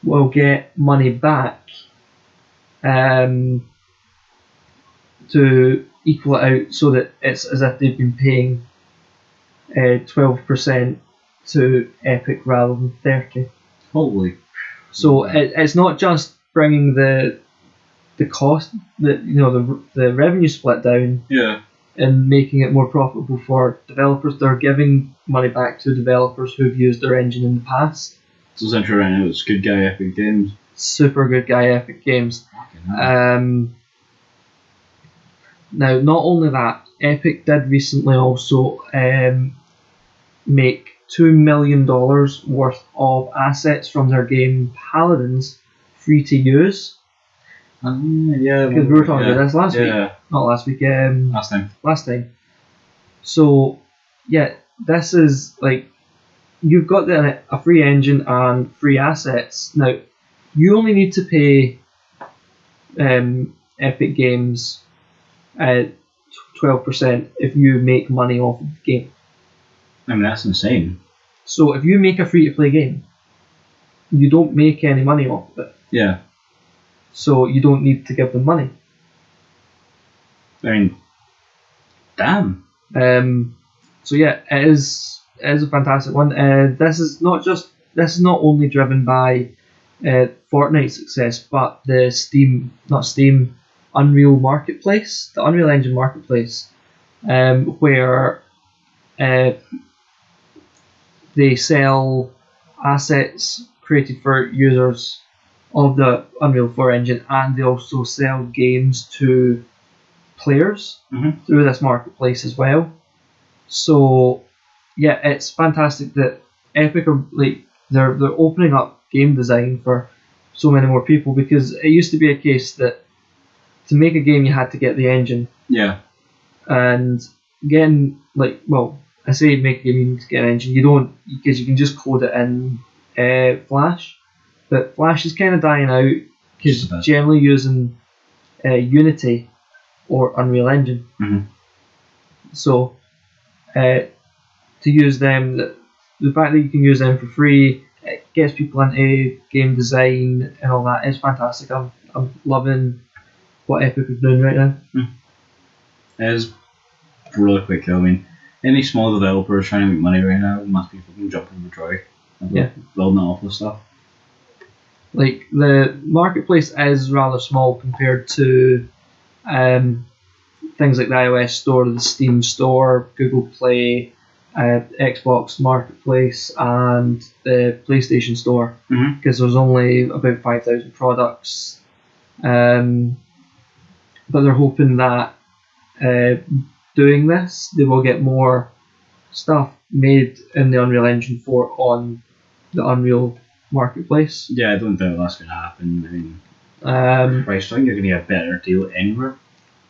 will get money back to equal it out, so that it's as if they've been paying 12% to Epic rather than 30%. Holy. So it's not just bringing the cost, the revenue split down, Yeah. and making it more profitable for developers. They're giving money back to developers who've used their engine in the past. So essentially right now it's good guy Epic Games. Super good guy Epic Games. Now, not only that, Epic did recently also make $2 million worth of assets from their game Paladins free to use. Yeah. Because we were talking about this last week. Yeah. Not last week. Last time. So, yeah, this is like, you've got a free engine and free assets. Now, you only need to pay Epic Games 12% if you make money off of the game. I mean, that's insane. So if you make a free-to-play game, you don't make any money off of it. Yeah. So you don't need to give them money. I mean, damn. So yeah, it is a fantastic one. This is not only driven by Fortnite's success, but the Unreal Marketplace, the Unreal Engine Marketplace, where they sell assets created for users of the Unreal 4 engine, and they also sell games to players through this marketplace as well. So yeah, it's fantastic that Epic are they're opening up game design for so many more people, because it used to be a case that to make a game you had to get the engine. Yeah. And again, I say make a game you need to get an engine. You don't, because you can just code it in Flash. But Flash is kind of dying out because generally using Unity or Unreal Engine. So to use them, the fact that you can use them for free, it gets people into game design and all that. It's fantastic. I'm loving what Epic is doing right now. It is really quick. I mean, any small developers trying to make money right now must be fucking jumping for joy. Building that awful stuff. Like, the marketplace is rather small compared to things like the iOS store, the Steam store, Google Play, Xbox Marketplace, and the PlayStation store, because there's only about 5,000 products. But they're hoping that doing this, they will get more stuff made in the Unreal Engine 4 on the Unreal Marketplace. Yeah, I don't think that's going to happen. I mean, price point, you're going to get a better deal anywhere.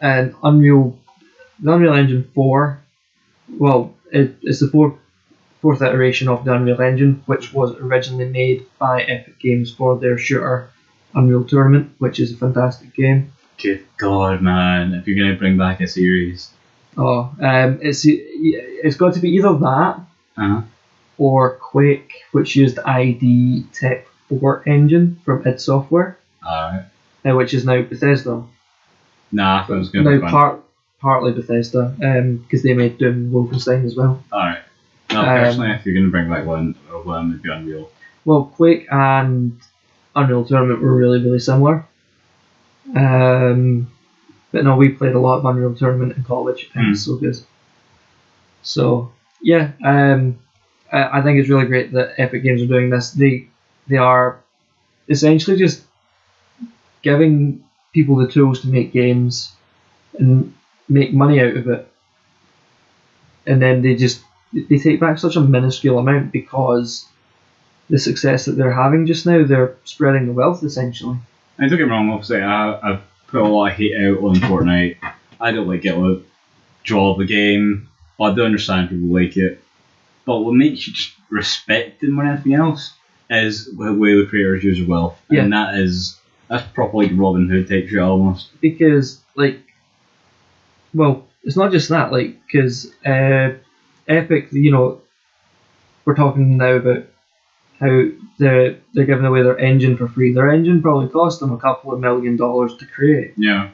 And the Unreal Engine 4, well, it's the fourth iteration of the Unreal Engine, which was originally made by Epic Games for their shooter Unreal Tournament, which is a fantastic game. Good God, man! If you're going to bring back a series, it's got to be either that or Quake, which used the ID Tech 4 engine from id Software, which is now Bethesda. Nah, I thought it was going to be fun. Partly Bethesda, because they made Doom and Wolfenstein as well. Alright. No, personally, if you're going to bring back one would be Unreal. Well, Quake and Unreal Tournament were really, really similar. But no, we played a lot of Unreal Tournament in college. It was so good. So, yeah, I think it's really great that Epic Games are doing this. They are essentially just giving people the tools to make games and make money out of it, and then they take back such a minuscule amount, because the success that they're having just now, they're spreading the wealth essentially. And don't get me wrong, obviously I've put a lot of hate out on Fortnite. I don't like it. draw of the game. But I do understand people like it. But what makes you just respect it more than anything else is the way the creators use their wealth. Yeah. And that's proper like Robin Hood type shit almost. Because, like, well, it's not just that, like, because Epic, you know, we're talking now about how they're giving away their engine for free. Their engine probably cost them a couple of $1 million to create. Yeah.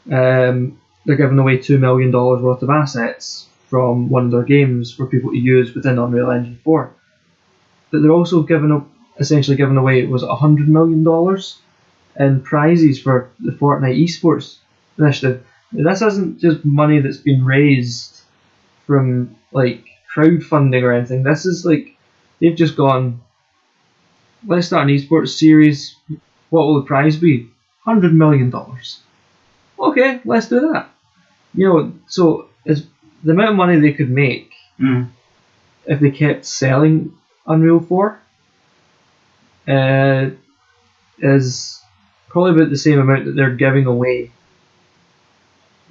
They're giving away $2 million worth of assets from one of their games for people to use within Unreal Engine 4. But they're also essentially giving away, was it $100 million in prizes for the Fortnite esports initiative. This isn't just money that's been raised from like crowdfunding or anything. This is like they've just gone, let's start an esports series. What will the prize be? $100 million. Okay, let's do that. You know, so it's the amount of money they could make if they kept selling Unreal 4 is probably about the same amount that they're giving away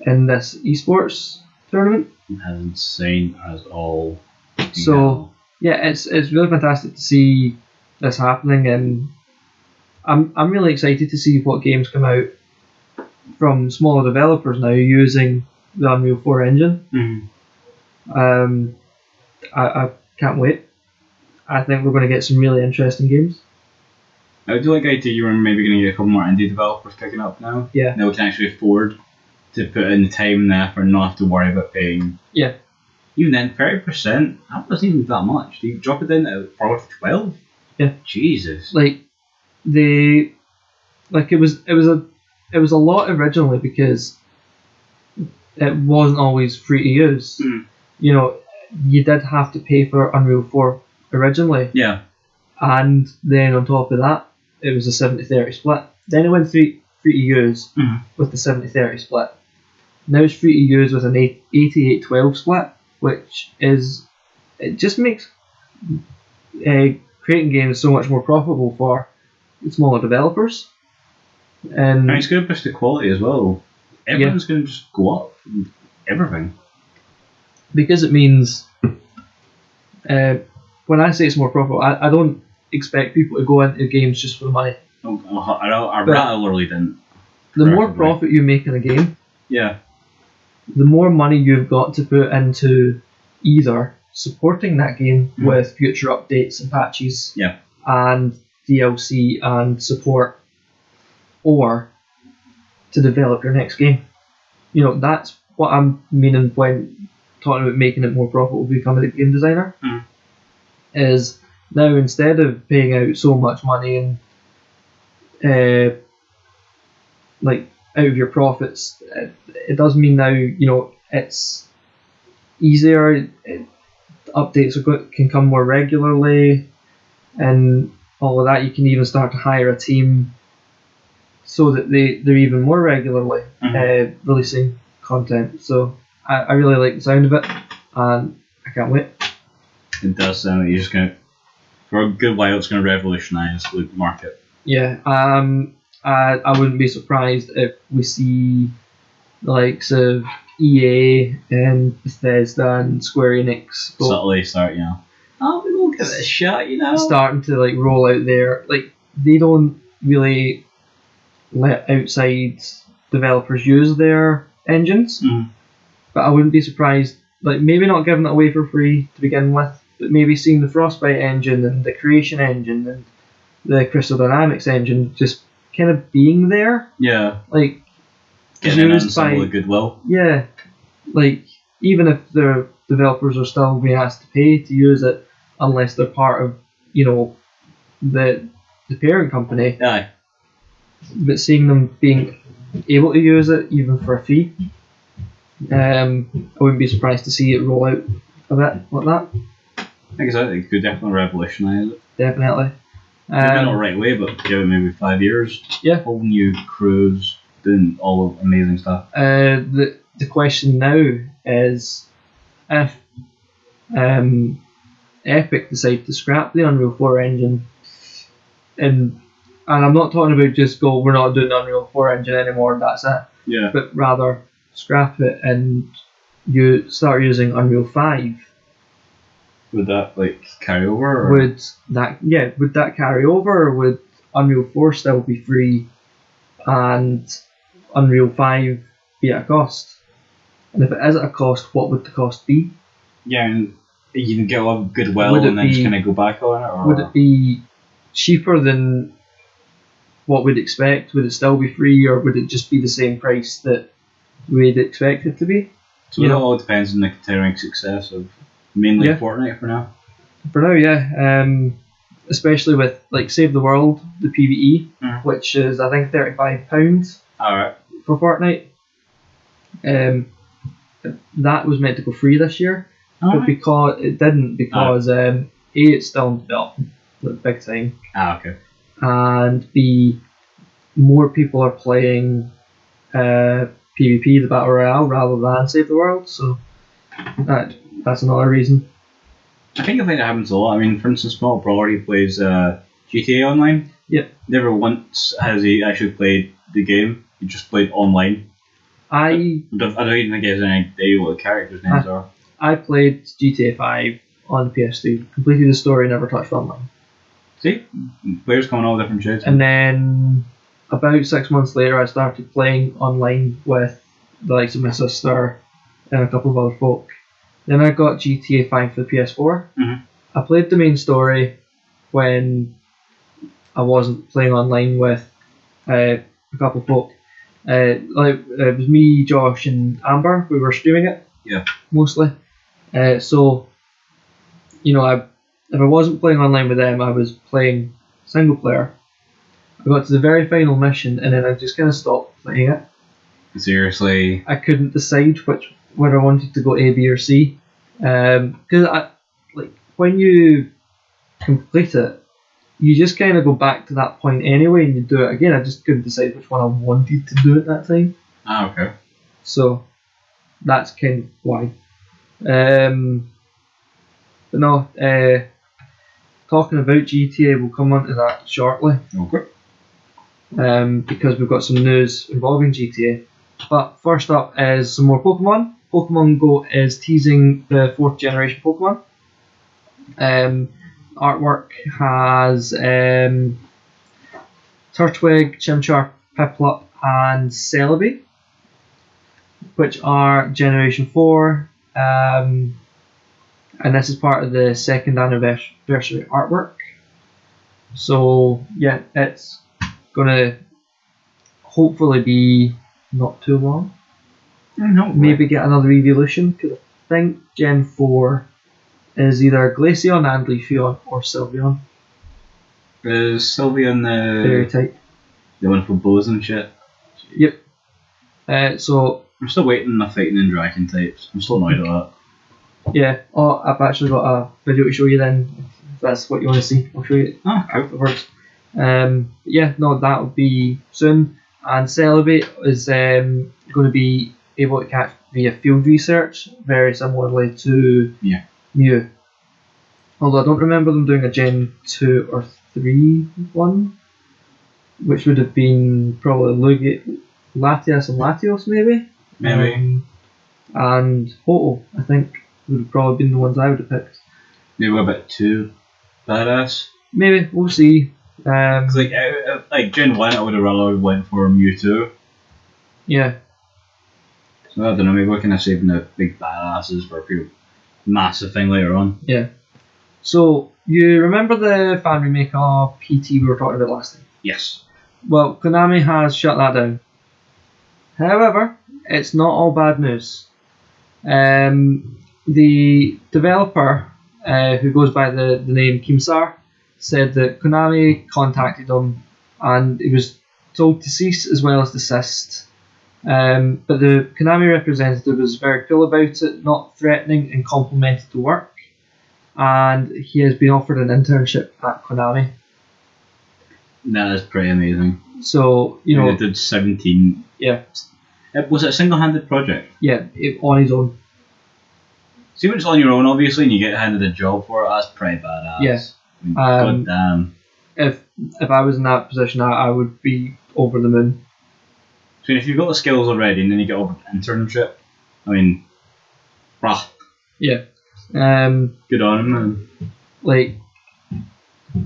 in this esports tournament. As insane as all. So yeah, it's really fantastic to see this happening, and I'm really excited to see what games come out from smaller developers now using the Unreal 4 engine. I can't wait. I think we're going to get some really interesting games. I do like the idea you were maybe going to get a couple more indie developers kicking up now. Yeah. Now we can actually afford to put in the time and the effort and not have to worry about paying. Yeah. Even then, 30%, that wasn't even that much. Do you drop it down to 12? Yeah. Jesus. Like it was a lot originally because it wasn't always free to use. You know, you did have to pay for Unreal 4 originally. Yeah. And then on top of that, it was a 70-30 split. Then it went free to use with the 70-30 split. Now it's free to use with an 88-12 split, which it just makes creating games so much more profitable for smaller developers. And it's going to push the quality as well. Everyone's going to just go up. Everything. Because it means, when I say it's more profitable, I don't expect people to go into games just for the money. I literally didn't. The more profit you make in a game, yeah, the more money you've got to put into either supporting that game with future updates and patches, and DLC and support, or to develop your next game. You know, that's what I'm meaning when talking about making it more profitable becoming a game designer. Is now instead of paying out so much money and like out of your profits, it does mean now, you know, it's easier. Updates can come more regularly, and all of that. You can even start to hire a team so that they're even more regularly releasing content. So I really like the sound of it, and I can't wait. It does sound like you're just going to, for a good while, it's going to revolutionise the market. Yeah, I wouldn't be surprised if we see the likes of EA and Bethesda and Square Enix subtly start, you know, we won't give it a shot, you know, starting to like roll out there. Like, they don't really let outside developers use their engines, but I wouldn't be surprised, like, maybe not giving it away for free to begin with, but maybe seeing the Frostbite engine and the Creation engine and the Crystal Dynamics engine just kind of being there. Yeah. Like, getting in some of the goodwill. Yeah. Like, even if the developers are still being asked to pay to use it, unless they're part of, you know, the parent company. Aye. But seeing them being able to use it, even for a fee, I wouldn't be surprised to see it roll out a bit like that. I think it could definitely revolutionise it. Definitely. Maybe not the right way, but give it maybe 5 years. Yeah. Whole new crews doing all of amazing stuff. The question now is if Epic decide to scrap the Unreal 4 engine, and I'm not talking about just we're not doing the Unreal 4 engine anymore, that's it. Yeah. But rather scrap it and you start using Unreal 5, Would that like carry over? Or? would that carry over, or would Unreal 4 still be free and Unreal 5 be at a cost? And if it is at a cost, what would the cost be? Yeah, and you can get a lot of goodwill Would it and then just be- kind of go back on it? Or? Would it be cheaper than what we'd expect? Would it still be free, or would it just be the same price that we'd expect it to be? So it all depends on the continuing success of mainly Yeah. Fortnite for now. For now, yeah. Especially with like Save the World, the PvE, which is I think £35 Alright. for Fortnite. That was meant to go free this year, but because it didn't, because A, it's still in development, like, big time, Okay. and B, more people are playing PvP, the Battle Royale, rather than Save the World, so that's another reason. I think that happens a lot. I mean, for instance, Small Brawler, he plays GTA Online. Yep. Never once has he actually played the game. He just played online. I don't even think he has any idea what the characters' names are. I played GTA 5 on the PS3, completed the story, never touched online. See? Players come in all different shades. And then about 6 months later, I started playing online with the likes of my sister and a couple of other folk. Then I got GTA 5 for the PS4. I played the main story when I wasn't playing online with a couple of folk. It was me, Josh, and Amber. We were streaming it. Yeah. Mostly. So, if I wasn't playing online with them, I was playing single player. I got to the very final mission, and then I just kind of stopped playing it. Seriously? I couldn't decide whether I wanted to go A, B, or C. Because when you complete it, you just kind of go back to that point anyway, and you do it again. I just couldn't decide which one I wanted to do at that time. Okay. So that's kind of why. But no, talking about GTA, we'll come on to that shortly. Okay. Because we've got some news involving GTA. But first up is some more Pokemon. Pokemon Go is teasing the 4th generation Pokemon. Artwork has Turtwig, Chimchar, Piplup, and Celebi, which are Generation 4. And this is part of the 2nd anniversary artwork. So, yeah, it's going to hopefully be not too long. Maybe get another evolution, because I think Gen 4 is either Glaceon and Leafeon or Sylveon. Is Sylveon Fairy type. the one for bows and shit? Yep. So I'm still waiting on the fighting and dragon types. I'm still annoyed at that. yeah. Oh, I've actually got a video to show you then. If that's what you want to see, I'll show you afterwards. Yeah, no, that'll be soon. And Celebi is going to be able to catch via field research, very similarly to Mew. Although I don't remember them doing a Gen 2 or 3 one, which would have been probably Latias and Latios maybe. And Hoto, I think, would have probably been the ones I would have picked. Maybe a bit too badass. Maybe, we'll see. Cause like Gen 1 I would have rather went for Mewtwo. Yeah. So I don't know, maybe we're kind of saving the big badasses for a few massive thing later on. Yeah. So, you remember the fan remake of PT we were talking about last time? Yes. Well, Konami has shut that down. However, it's not all bad news. The developer, who goes by the name Keemstar, said that Konami contacted him and he was told to cease as well as desist. But the Konami representative was very cool about it, not threatening, and complimented the work. And he has been offered an internship at Konami. That is pretty amazing. So, They did 17. Yeah. Was it a single-handed project? Yeah, on his own. See, when it's on your own, obviously, and you get handed a job for it, that's pretty badass. Yes. I mean, God damn. If I was in that position, I would be over the moon. So if you've got the skills already and then you get over an internship, I mean, Rah. Yeah. Good on him, man. Like,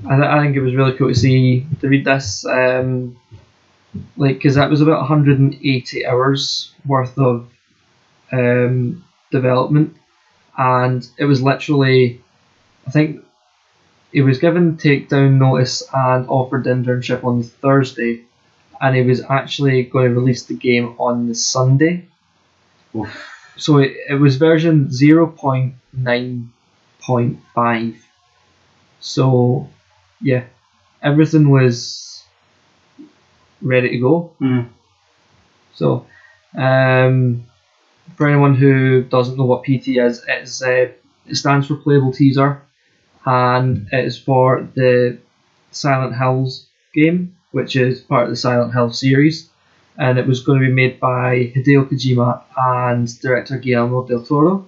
I think it was really cool to read this. Because that was about 180 hours worth of development, and it was literally, I think, he was given takedown notice and offered the internship on Thursday, and he was actually going to release the game on the Sunday. Oof. So it was version 0.9.5. So yeah, everything was ready to go. Mm. So for anyone who doesn't know what PT is, it stands for Playable Teaser, and it is for the Silent Hills game, which is part of the Silent Hill series, and it was going to be made by Hideo Kojima and director Guillermo del Toro,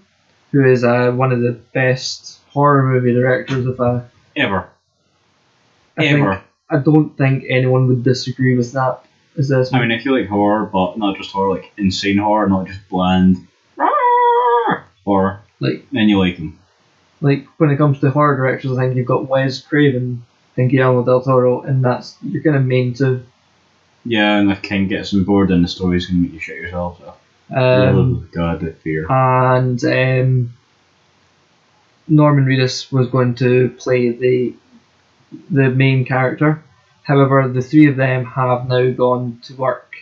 who is one of the best horror movie directors Ever. I don't think anyone would disagree with that. I mean, if you like horror, but not just horror, like insane horror, not just bland horror, then you like him. Like, when it comes to horror directors, I think you've got Wes Craven and Guillermo del Toro, and that's your kind of main two. Yeah, and if King gets on board, then the story's going to make you shit yourself. So. Oh, God, that fear. And Norman Reedus was going to play the main character. However, the three of them have now gone to work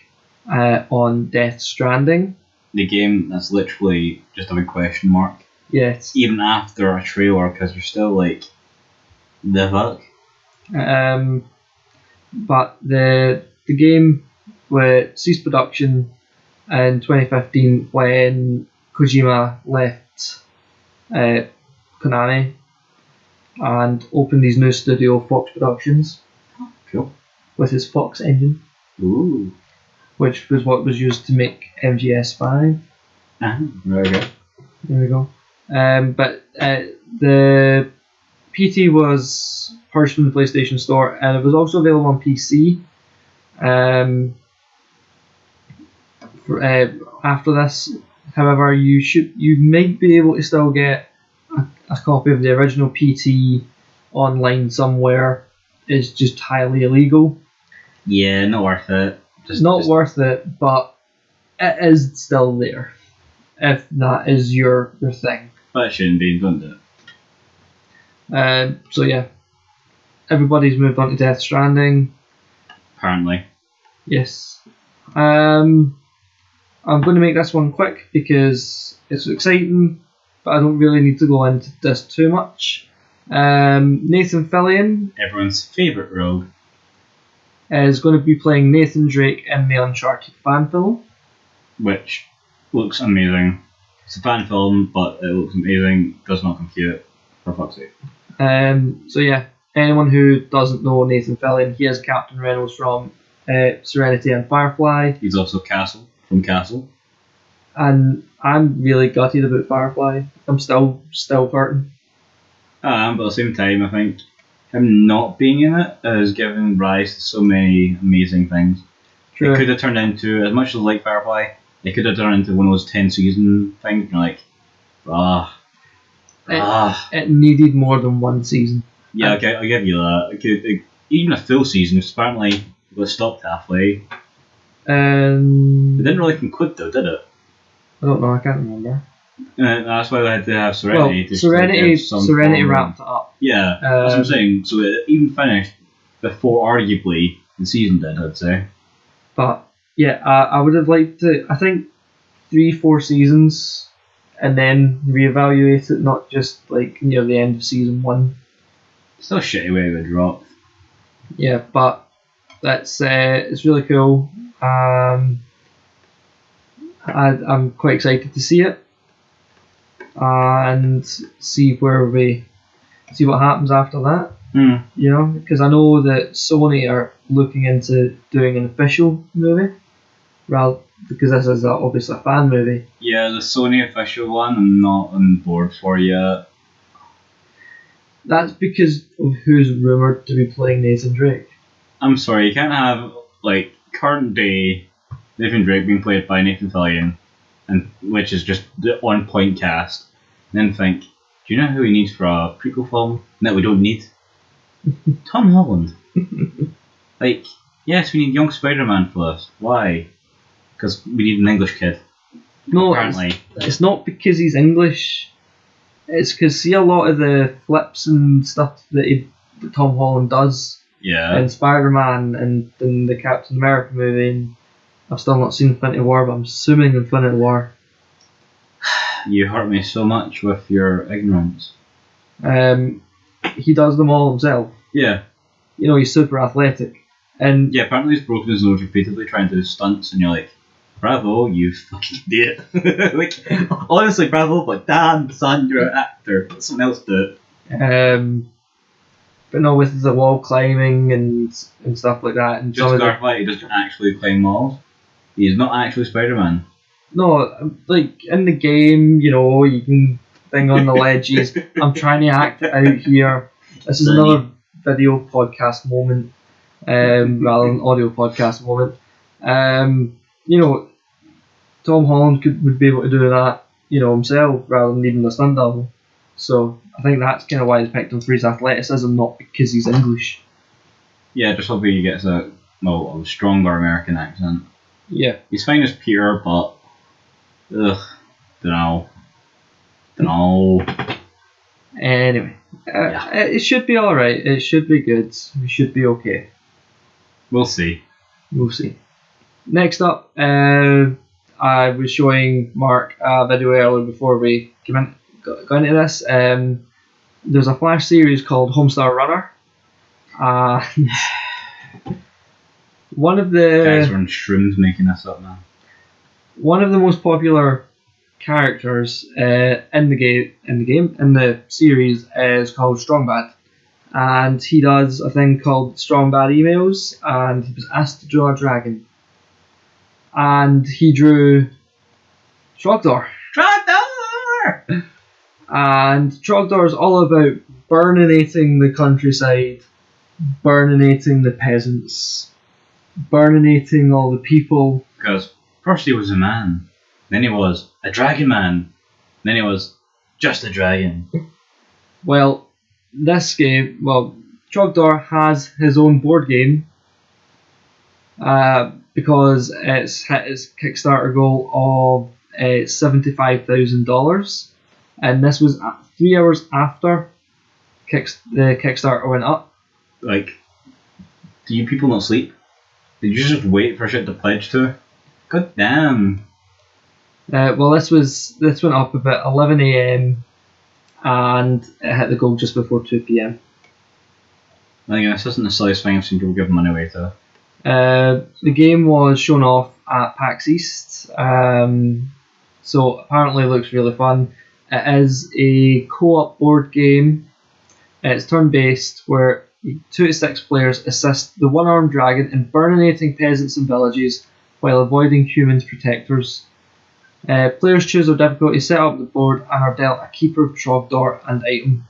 on Death Stranding. The game that's literally just a big question mark. Yes. Even after a trailer, because you're still like, the fuck? But the game ceased production in 2015 when Kojima left Konami and opened his new studio, Fox Productions. Cool. With his Fox engine. Ooh. Which was what was used to make MGS5. Very good. There we go. But the PT was purchased from the PlayStation Store, and it was also available on PC. After this, however, you might be able to still get a copy of the original PT online somewhere. It's just highly illegal. Yeah, not worth it. Not worth it, but it is still there. If that is your thing. But it shouldn't be, don't it? So yeah, everybody's moved on to Death Stranding. Apparently. Yes. I'm going to make this one quick because it's exciting, but I don't really need to go into this too much. Nathan Fillion, everyone's favourite rogue, is going to be playing Nathan Drake in the Uncharted fan film, which looks amazing. It's a fan film, but it looks amazing. Does not compute, for fuck's sake. So yeah, anyone who doesn't know Nathan Fillion, he is Captain Reynolds from Serenity and Firefly. He's also Castle from Castle. And I'm really gutted about Firefly. I'm still hurting. But at the same time, I think him not being in it has given rise to so many amazing things. True. It could have turned into, as much as like Firefly, it could have turned into one of those 10 season things. You're like, It needed more than one season. Yeah, okay, I'll give you that. Even a full season, apparently it was stopped halfway. It didn't really conclude though, did it? I don't know, I can't remember. That's why they had to have Serenity. Well, Serenity wrapped it up. Yeah, that's what I'm saying. So it even finished before, arguably, the season did, I'd say. But, yeah, I would have liked to, I think, 3-4 seasons, and then reevaluate it, not just, like, near the end of season 1. Still a shitty way to drop. Yeah, but that's it's really cool. I'm quite excited to see it and see what happens after that. You know, because I know that Sony are looking into doing an official movie, because this is obviously a fan movie. Yeah, the Sony official one, I'm not on board for yet. That's because of who's rumoured to be playing Nathan Drake. I'm sorry, you can't have, like, current day Nathan Drake being played by Nathan Fillion and which is just the on-point cast, and then think, do you know who we need for a prequel film that we don't need? Tom Holland. Like, yes, we need young Spider-Man for this. Why? Because we need an English kid. No, apparently. it's not because he's English. It's because see a lot of the flips and stuff that Tom Holland does in Spider-Man and in the Captain America movie. And I've still not seen Infinity War, but I'm assuming Infinity War. You hurt me so much with your ignorance. He does them all himself. Yeah. You know, he's super athletic. And yeah, apparently he's broken his nose repeatedly trying to do stunts, and you're like, bravo, you fucking idiot. Like, honestly, bravo, but damn, son, you're an actor. Let someone else do it. But no, with the wall climbing and stuff like that. And just clarify, he doesn't actually climb walls. He's not actually Spider-Man. No, like, in the game, you know, you can thing on the ledges. I'm trying to act it out here. This is another video podcast moment, rather than audio podcast moment. You know, Tom Holland would be able to do that, you know, himself rather than needing a stunt double. So I think that's kind of why they picked him for his athleticism, not because he's English. Yeah, just hope he gets a stronger American accent. Yeah, he's fine as Peter, but dunno. Anyway, it should be alright. It should be good. We should be okay. We'll see. Next up, I was showing Mark a video earlier before we got into this. There's a Flash series called Homestar Runner. One of the guys are on shrooms making this up, man. One of the most popular characters in the series is called Strong Bad, and he does a thing called Strong Bad Emails, and he was asked to draw a dragon, and he drew Trogdor. And Trogdor is all about burninating the countryside, burninating the peasants, burninating all the people. Because first he was a man, then he was a dragon man, then he was just a dragon. Well, this game, Trogdor has his own board game because it's hit its Kickstarter goal of $75,000, and this was 3 hours after the Kickstarter went up. Like, do you people not sleep? Did you just wait for shit to pledge to? God damn. Well, this went up about 11 AM and it hit the goal just before 2 PM. I think this isn't the silliest thing I've seen people give money away to. The game was shown off at PAX East, so apparently it looks really fun. It is a co-op board game. It's turn-based, where 2 to 6 players assist the one-armed dragon in burninating peasants and villages while avoiding humans' protectors. Players choose their difficulty, set up the board, and are dealt a keeper of Trogdor and item,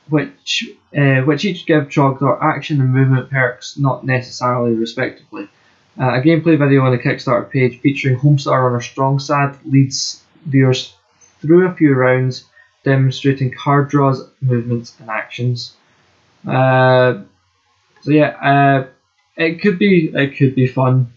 which each give Trogdor action and movement perks, not necessarily respectively. A gameplay video on the Kickstarter page featuring Homestar Runner Strongsad leads viewers through a few rounds, demonstrating card draws, movements, and actions. It could be fun.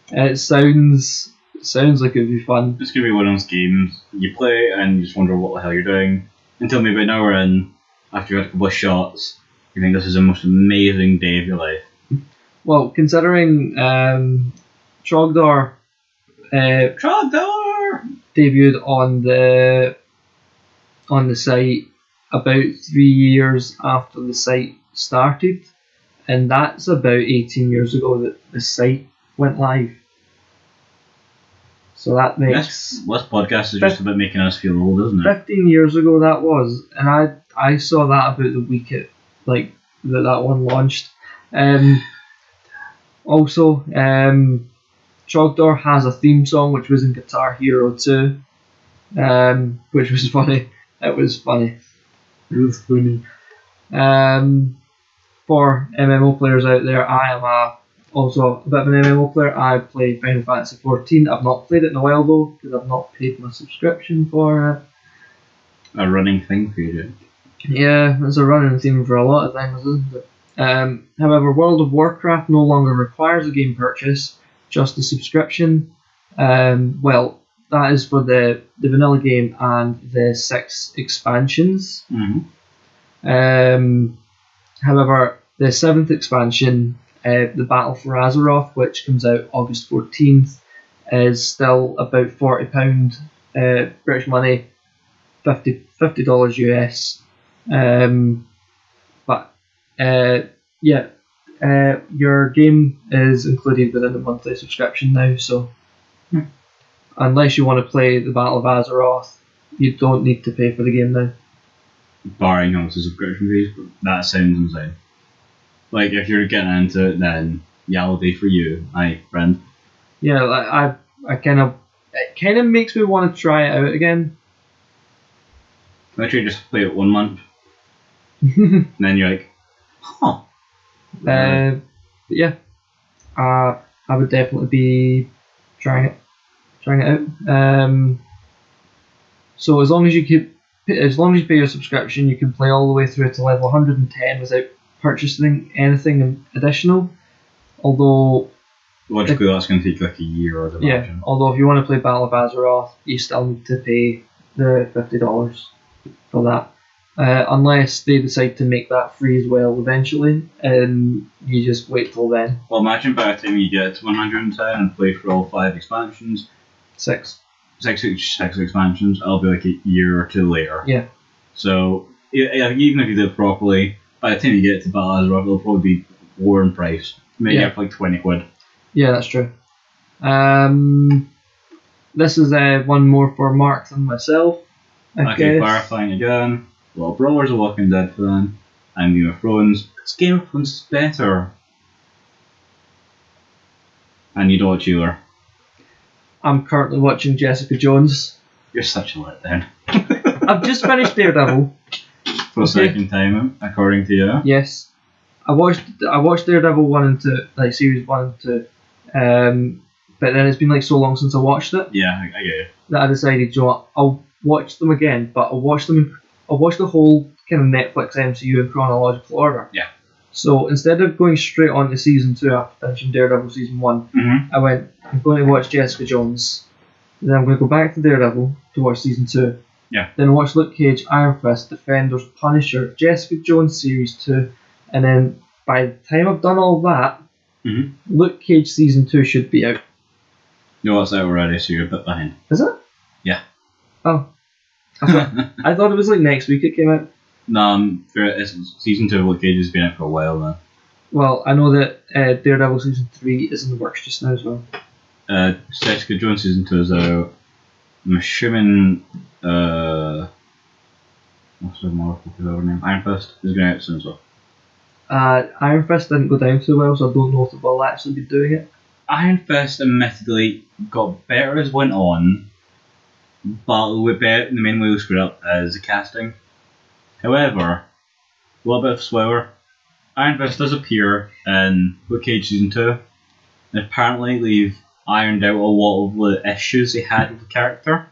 It sounds like it would be fun. It's gonna be one of those games you play and you just wonder what the hell you're doing until maybe an hour in, after you had a couple of shots, you think this is the most amazing day of your life. Well, considering Trogdor debuted on the site about 3 years after the site started, and that's about 18 years ago that the site went live. So that makes... This podcast is just about making us feel old, isn't it? 15 years ago that was, and I saw that about the week that one launched. Also, Trogdor has a theme song which was in Guitar Hero 2, which was funny. It was funny. For MMO players out there, I am a also a bit of an MMO player. I play Final Fantasy 14. I've not played it in a while though, because I've not paid my subscription for it. A running thing for you, dude. Yeah, it's a running theme for a lot of things, isn't it? However, World of Warcraft no longer requires a game purchase, just a subscription. Well, that is for the vanilla game and the 6 expansions. Mm-hmm. However, the 7th expansion, the Battle for Azeroth, which comes out August 14th, is still about £40 British money, $50 US. But your game is included within the monthly subscription now, so unless you want to play the Battle of Azeroth, you don't need to pay for the game now. Barring obviously subscription fees, but that sounds insane. Like, if you're getting into it, then I'll do for you, my friend. Yeah, like, I kind of, it kind of makes me want to try it out again. Literally just play it 1 month, and then you're like, huh. But yeah, I would definitely be trying it out. So as long as you pay your subscription, you can play all the way through to level 110 without purchasing anything additional. Although logically that's going to take like a year or the yeah. Although if you want to play Battle of Azeroth, you still need to pay the $50 for that. Unless they decide to make that free as well eventually, and you just wait till then. Well, imagine by the time you get to 110 and play for all 5 expansions, 6 expansions, it'll be like a year or 2 later. Yeah. So even if you do it properly, by the time you get to Battle Azeroth, it'll probably be lower in price. Maybe up like 20 quid. Yeah, that's true. This is one more for Mark than myself. I guess. Clarifying again. Well, Brawler's a Walking Dead fan. I'm Game of Thrones. Because Game of Thrones is better. And you don't watch either. I'm currently watching Jessica Jones. You're such a letdown. I've just finished Daredevil. For the second time, according to you. Yes. I watched Daredevil 1 and 2, like series 1 and 2. But then it's been like so long since I watched it. Yeah, I get you. That I decided, you know what, I'll watch them again, but I'll watch the whole kind of Netflix MCU in chronological order. Yeah. So instead of going straight on to season 2 after finishing Daredevil season 1, I went, I'm going to watch Jessica Jones. Then I'm going to go back to Daredevil to watch season 2. Yeah. Then watch Luke Cage, Iron Fist, Defenders, Punisher, Jessica Jones series 2, and then by the time I've done all that, Luke Cage season 2 should be out. No, it's out already, so you're a bit behind. Is it? Yeah. Oh. I thought it was like next week it came out. No, season 2 of Luke Cage has been out for a while now. Well, I know that Daredevil season 3 is in the works just now as well. Jessica Jones season 2 is out. I'm assuming what's the more popular name? Iron Fist is going out soon as well. Iron Fist didn't go down too well, so I don't know if it will actually be doing it. Iron Fist admittedly got better as went on, but the main way we screwed up is the casting. However, a little bit of spoiler, Iron Fist does appear in Luke Cage season 2, and apparently they've ironed out a lot of the issues they had with the character.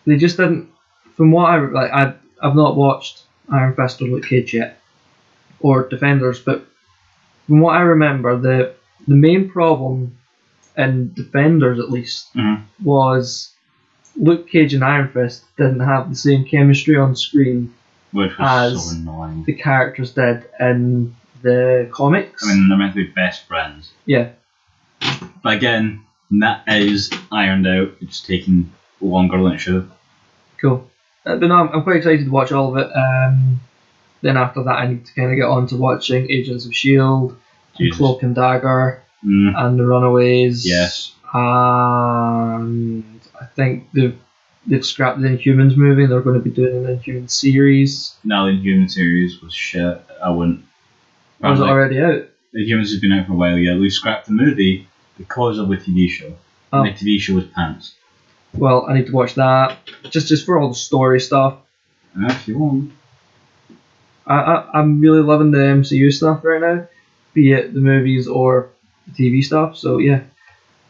They just didn't. From what I've not watched Iron Fist or Luke Cage yet, or Defenders, but from what I remember, the main problem in Defenders at least was Luke Cage and Iron Fist didn't have the same chemistry on screen, which was so annoying. The characters did in the comics. I mean, they're meant to be best friends. Yeah. But again, that is ironed out. It's taking longer than it should have. Cool. But no, I'm quite excited to watch all of it. Then after that, I need to kind of get on to watching Agents of S.H.I.E.L.D., and Cloak and Dagger, and The Runaways. Yes. And I think they've scrapped the Inhumans movie. They're going to be doing an Inhumans series. No, the Inhumans series was shit. I wouldn't. Was it already out? The Inhumans has been out for a while, yeah. We scrapped the movie because of the TV show. Oh. And the TV show was pants. Well, I need to watch that. Just for all the story stuff. If you want. I'm really loving the MCU stuff right now. Be it the movies or TV stuff. So yeah,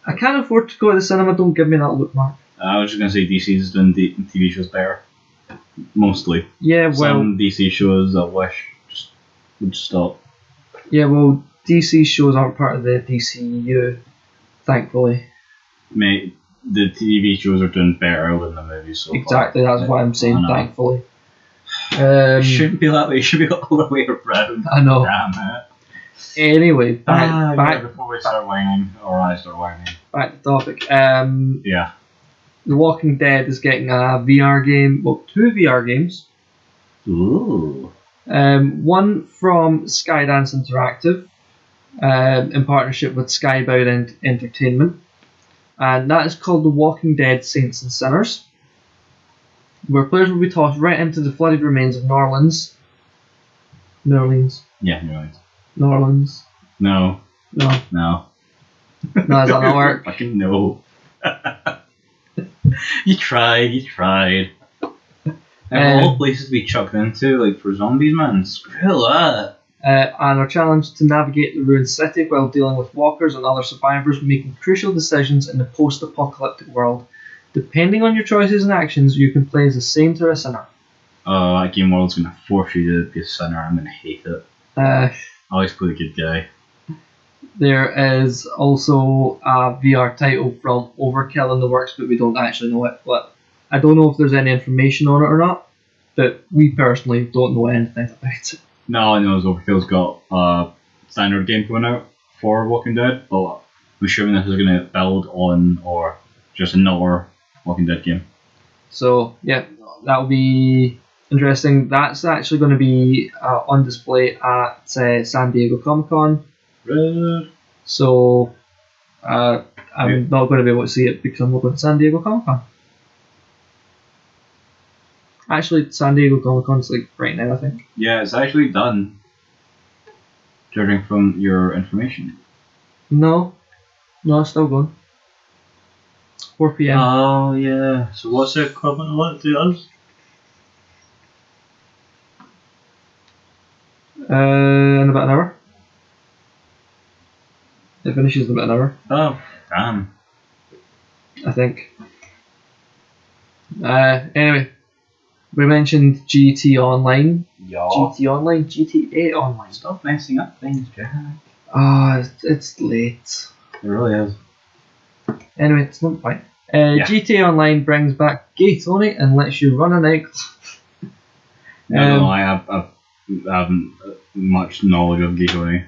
I can't afford to go to the cinema. Don't give me that look, Mark. I was just gonna say DC's doing TV shows better, mostly. Yeah, well, some DC shows I wish just would stop. Yeah, well, DC shows aren't part of the DCU, thankfully. Mate, the TV shows are doing better than the movies so Exactly, far. that's why I'm saying thankfully. It shouldn't be that way. It should be the other way around. I know. Damn it. Anyway, back before we start whining, or I start whining. Back to the topic. Yeah. The Walking Dead is getting a VR game. Well, 2 VR games. Ooh. One from Skydance Interactive, in partnership with Skybound Entertainment, and that is called The Walking Dead: Saints and Sinners, where players will be tossed right into the flooded remains of New Orleans. Yeah, New Orleans. New Orleans. No. No. No. No, does that not work? Fucking no. You tried. And all places to be chucked into, like for zombies, man. Screw that. And are challenged to navigate the ruined city while dealing with walkers and other survivors, making crucial decisions in the post-apocalyptic world. Depending on your choices and actions, you can play as a saint or a sinner. Oh, that game world's gonna force you to be a sinner. I'm gonna hate it. I always play the good guy. There is also a VR title from Overkill in the works, but we don't actually know it. But I don't know if there's any information on it or not, but we personally don't know anything about it. No, I know Overkill's got a standard game coming out for Walking Dead, but I'm assuming this is going to build on or just another Walking Dead game. So, yeah, that'll be interesting. That's actually going to be on display at San Diego Comic-Con. Red. So, I'm not going to be able to see it because I'm not going to San Diego Comic-Con. Actually, San Diego Comic-Con's like right now, I think. Yeah, it's actually done. Judging from your information. No, it's still going. 4 p.m. Oh, yeah. So what's the equivalent to us? In about an hour. It finishes in about an hour. Oh, damn. I think. Anyway, we mentioned GT Online. Yeah. GT Online, GTA Online. Stop messing up things, Jack. It's late. It really is. Anyway, it's not the point. GTA Online brings back Gay Tony and lets you run a nightclub. No, I haven't much knowledge of Gay Tony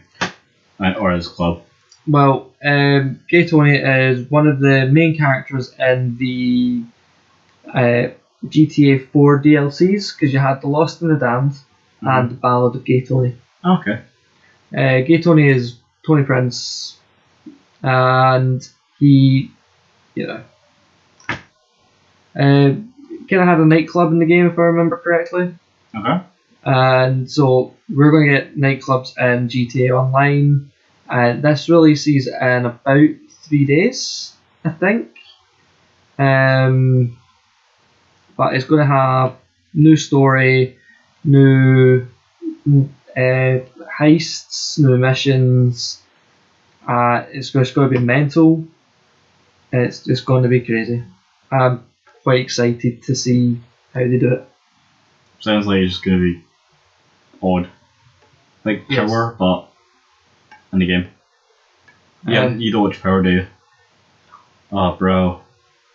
or his club. Well, Gay Tony is one of the main characters in the GTA 4 DLCs, because you had The Lost and the Damned and The Ballad of Gay Tony. Okay. Gay Tony is Tony Prince, and he, kind of had a nightclub in the game, if I remember correctly. Okay. And so we're going to get nightclubs in GTA Online. This releases in about 3 days, I think. But it's going to have new story, new heists, new missions. It's going to be mental. It's going to be crazy. I'm quite excited to see how they do it. Sounds like it's just going to be odd. Like Power, but in the game. Yeah, you don't watch Power, do you? Oh, bro.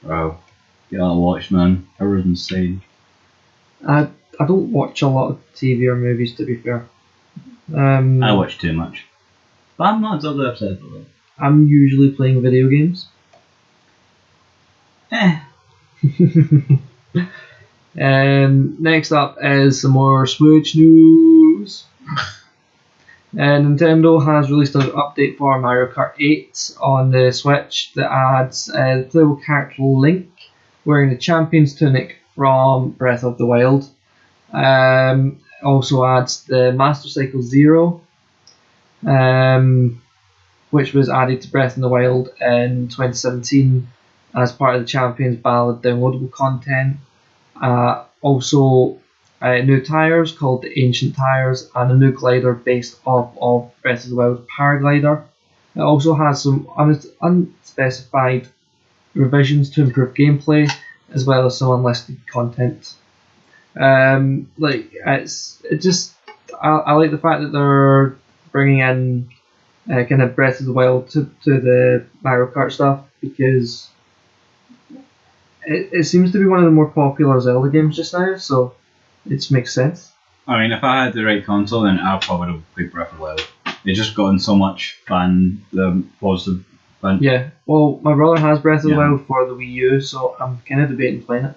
Get that watch, man. Power's insane. I don't watch a lot of TV or movies, to be fair. I watch too much. But I'm not totally upset about it. I'm usually playing video games. Next up is some more Switch news. Nintendo has released an update for Mario Kart 8 on the Switch that adds the playable character Link wearing the Champions Tunic from Breath of the Wild. Also adds the Master Cycle Zero, which was added to Breath of the Wild in 2017 as part of the Champions Ballad downloadable content. Also, new tyres called the Ancient Tyres, and a new glider based off of Breath of the Wild Paraglider. It also has some unspecified revisions to improve gameplay, as well as some unlisted content. I like the fact that they're bringing in kind of Breath of the Wild to the Mario Kart stuff, because it seems to be one of the more popular Zelda games just now, so it makes sense. I mean, if I had the right console, then I probably would have played Breath of the Wild. It's just gotten so much positive fun. Yeah, well, my brother has Breath of the Wild for the Wii U, so I'm kind of debating playing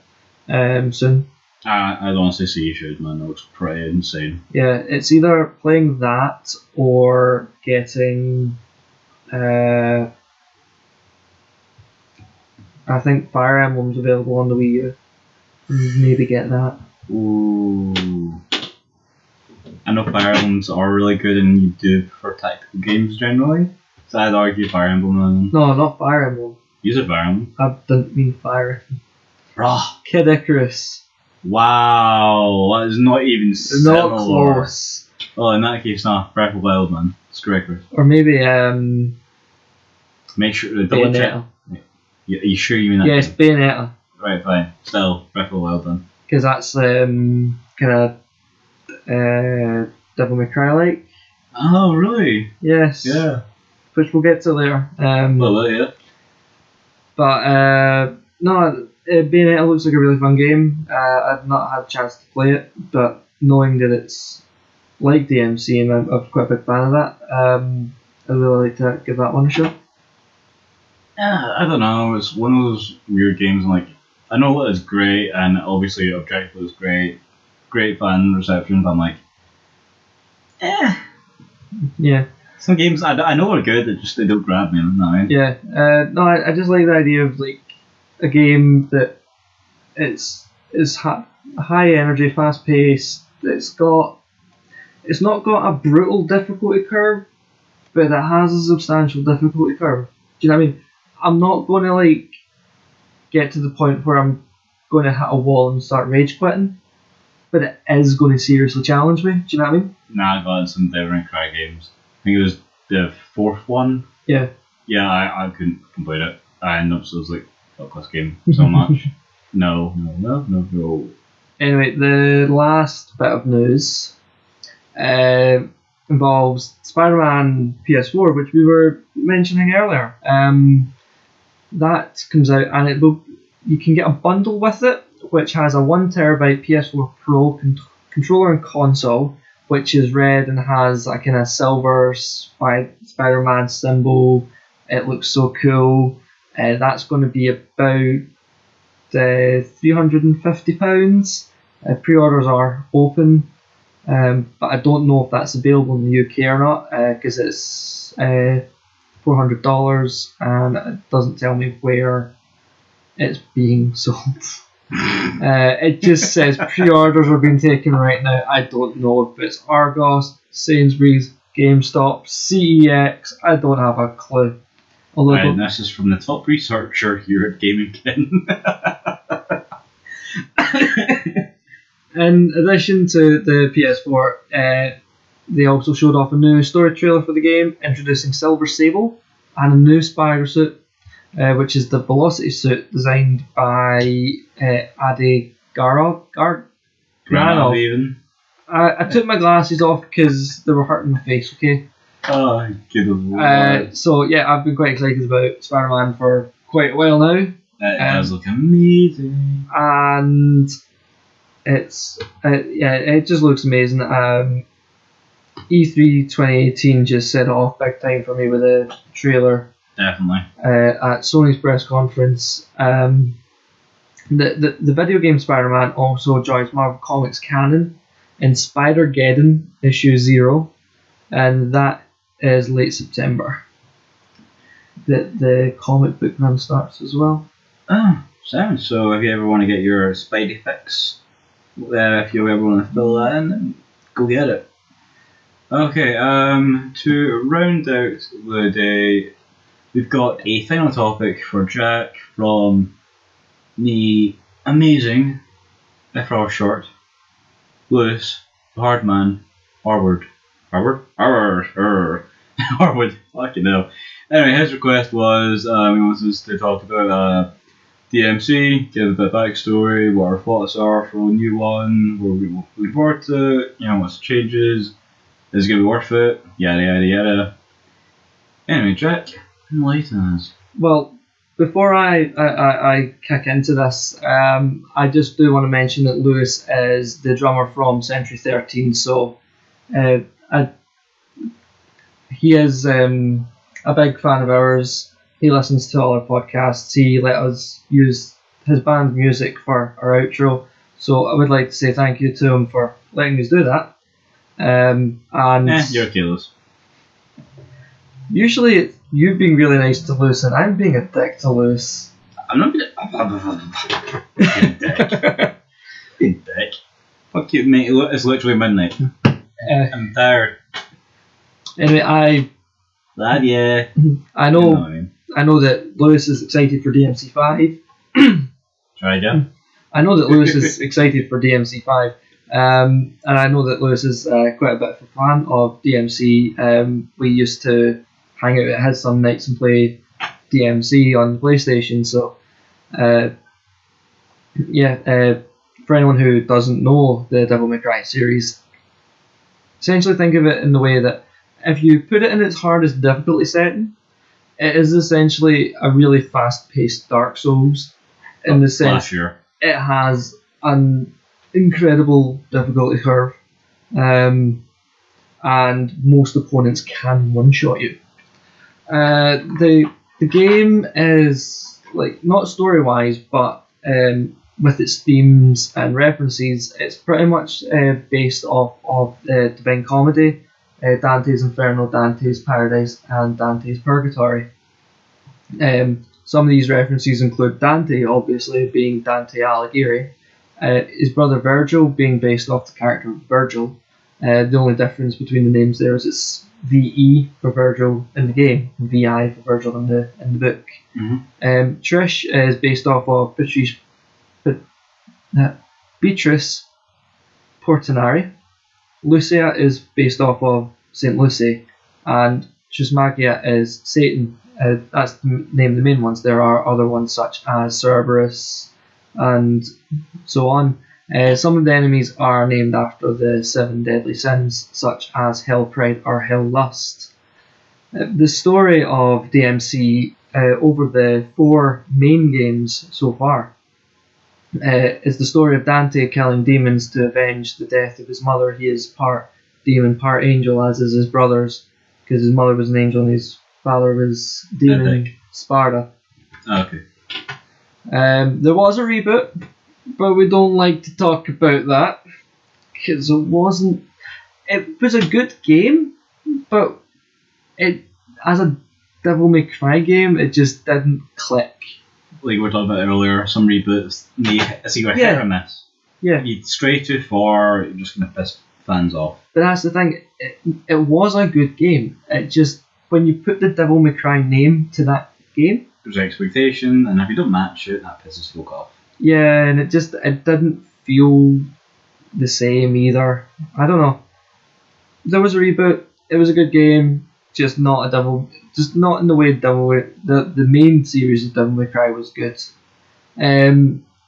it soon. I'd honestly say you should, man. It looks pretty insane. Yeah, it's either playing that or getting. I think Fire Emblem's available on the Wii U. Maybe get that. Ooh. I know Fire Emblems are really good, and you do prefer tactical games generally. So I'd argue Fire Emblem. No, not Fire Emblem. Use a Fire Emblem. I didn't mean Fire. Bruh. Kid Icarus. Wow, that is not even similar. Not close. Oh, in that case, nah. Breath of the Wild, man. Screw Icarus. Or maybe Make sure to double check. Are you sure you mean that? Yes, Bayonetta. Right, fine. Still, Breath of the Wild then. Because that's kind of Devil May Cry like. Oh, really? Yes. Yeah. Which we'll get to later. Well, yeah. But no, Bayonetta looks like a really fun game. I've not had a chance to play it, but knowing that it's like DMC and I'm quite a big fan of that, I'd really like to give that one a shot. Yeah, I don't know. It's one of those weird games. Like, I know it is great, and obviously objectively it's great fan reception. But I'm like, Yeah. Some games I know are good, they don't grab me. No. Yeah. No, I just like the idea of like a game that it's high energy, fast paced. It's not got a brutal difficulty curve, but it has a substantial difficulty curve. Do you know what I mean? I'm not going to like get to the point where I'm going to hit a wall and start rage quitting, but it is going to seriously challenge me. Do you know what I mean? Nah, I got in some Devil May Cry games. I think it was the fourth one. Yeah. Yeah, I couldn't complete it. I ended up was like, fuck this game so much. No. Anyway, the last bit of news involves Spider-Man PS4, which we were mentioning earlier. That comes out, and you can get a bundle with it, which has a 1TB PS4 Pro controller and console, which is red and has a kind of silver Spider-Man symbol. It looks so cool. That's going to be about £350. Pre-orders are open, but I don't know if that's available in the UK or not, because it's $400 and it doesn't tell me where it's being sold. It just says pre-orders are being taken right now. I don't know if it's Argos, Sainsbury's, GameStop, CEX. I don't have a clue. Right, this is from the top researcher here at Gaming Kin. In addition to the PS4, they also showed off a new story trailer for the game, introducing Silver Sable and a new Spyro suit, which is the Velocity suit designed by Adi Granov. Even. I took my glasses off because they were hurting my face, okay? Oh, good. So yeah, I've been quite excited about Spider-Man for quite a while now. It does look amazing. And it just looks amazing. E3 2018 just set it off big time for me with a trailer. Definitely. At Sony's press conference. The video game Spider-Man also joins Marvel Comics canon in Spider-Geddon issue 0, and that is late September. The comic book run starts as well. Oh, sounds. So if you ever want to get your Spidey fix, if you ever want to fill that in, then go get it. Okay, to round out the day, we've got a final topic for Jack from the amazing, if rather short, Lewis, the hard man, Harvard. Or would fucking hell. Anyway, his request was he wants us to talk about DMC, give a bit of backstory, what our thoughts are for a new one, what we looking forward to, what's the changes, is it going to be worth it, yada yada yada. Anyway, Jack, enlighten us. Well, before I kick into this, I just do want to mention that Lewis is the drummer from Century 13, so he is a big fan of ours. He listens to all our podcasts. He let us use his band's music for our outro, so I would like to say thank you to him for letting us do that. And you're careless. Usually it's you being really nice to Lewis and I'm being a dick to Lewis. I'm not being a dick. Being a dick. Fuck you, mate. It's literally midnight. I'm tired. Anyway, I know that Lewis is excited for DMC5. Try again. I know that Lewis is excited for DMC5. And I know that Lewis is quite a bit of a fan of DMC. We used to hang out at his some nights and play DMC on the PlayStation. So, for anyone who doesn't know the Devil May Cry series, essentially think of it in the way that if you put it in its hardest difficulty setting, it is essentially a really fast-paced Dark Souls in the sense it has an incredible difficulty curve, and most opponents can one-shot you. The game is not story-wise, but with its themes and references, it's pretty much based off of Divine Comedy, Dante's Inferno, Dante's Paradise, and Dante's Purgatory. Some of these references include Dante, obviously, being Dante Alighieri, his brother Virgil being based off the character of Virgil. The only difference between the names there is it's VE for Virgil in the game, and VI for Virgil in the book. Mm-hmm. Trish is based off of Beatrice Portinari. Lucia is based off of Saint Lucy, and Trismegia is Satan. That's the name of the main ones. There are other ones such as Cerberus and so on. Some of the enemies are named after the 7 deadly sins, such as Hell Pride or Hell Lust. The story of DMC over the 4 main games so far is the story of Dante killing demons to avenge the death of his mother. He is part demon, part angel, as is his brothers, because his mother was an angel and his father was demon Sparta. Okay. There was a reboot, but we don't like to talk about that because it was a good game, but it as a Devil May Cry game, it just didn't click. Like we were talking about earlier, some reboots may it's either hit or miss. Yeah. You stray too far, you're just gonna piss fans off. But that's the thing, it was a good game. It just, when you put the Devil May Cry name to that game, there's an expectation, and if you don't match it, that pisses folk off. Yeah, and it didn't feel the same either. I don't know. There was a reboot. It was a good game, just not in the way the main series of Devil May Cry was good.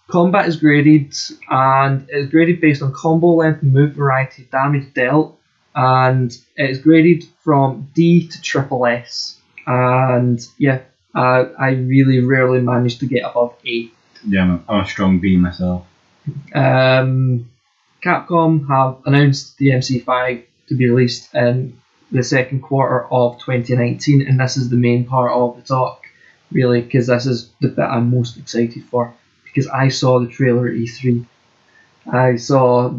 Combat is graded, and it's graded based on combo length, move variety, damage dealt, and it's graded from D to triple S. And yeah, I really rarely managed to get above A. Yeah, I'm a strong B myself. Capcom have announced DMC5 to be released in the second quarter of 2019, and this is the main part of the talk, really, because this is the bit I'm most excited for, because I saw the trailer at E3. I saw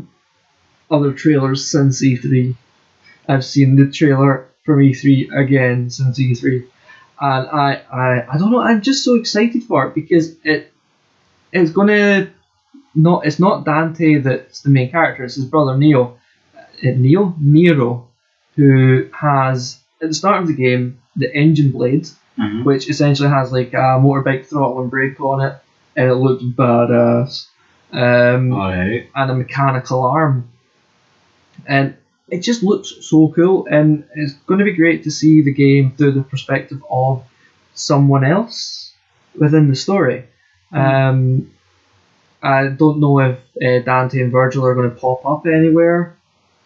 other trailers since E3. I've seen the trailer from E3 again since E3, and I don't know, I'm just so excited for it, because it's not Dante that's the main character, it's his brother Nero, who has, at the start of the game, the engine blade, mm-hmm. which essentially has like a motorbike throttle and brake on it, and it looks badass. And a mechanical arm. And it just looks so cool, and it's going to be great to see the game through the perspective of someone else within the story. I don't know if Dante and Virgil are going to pop up anywhere.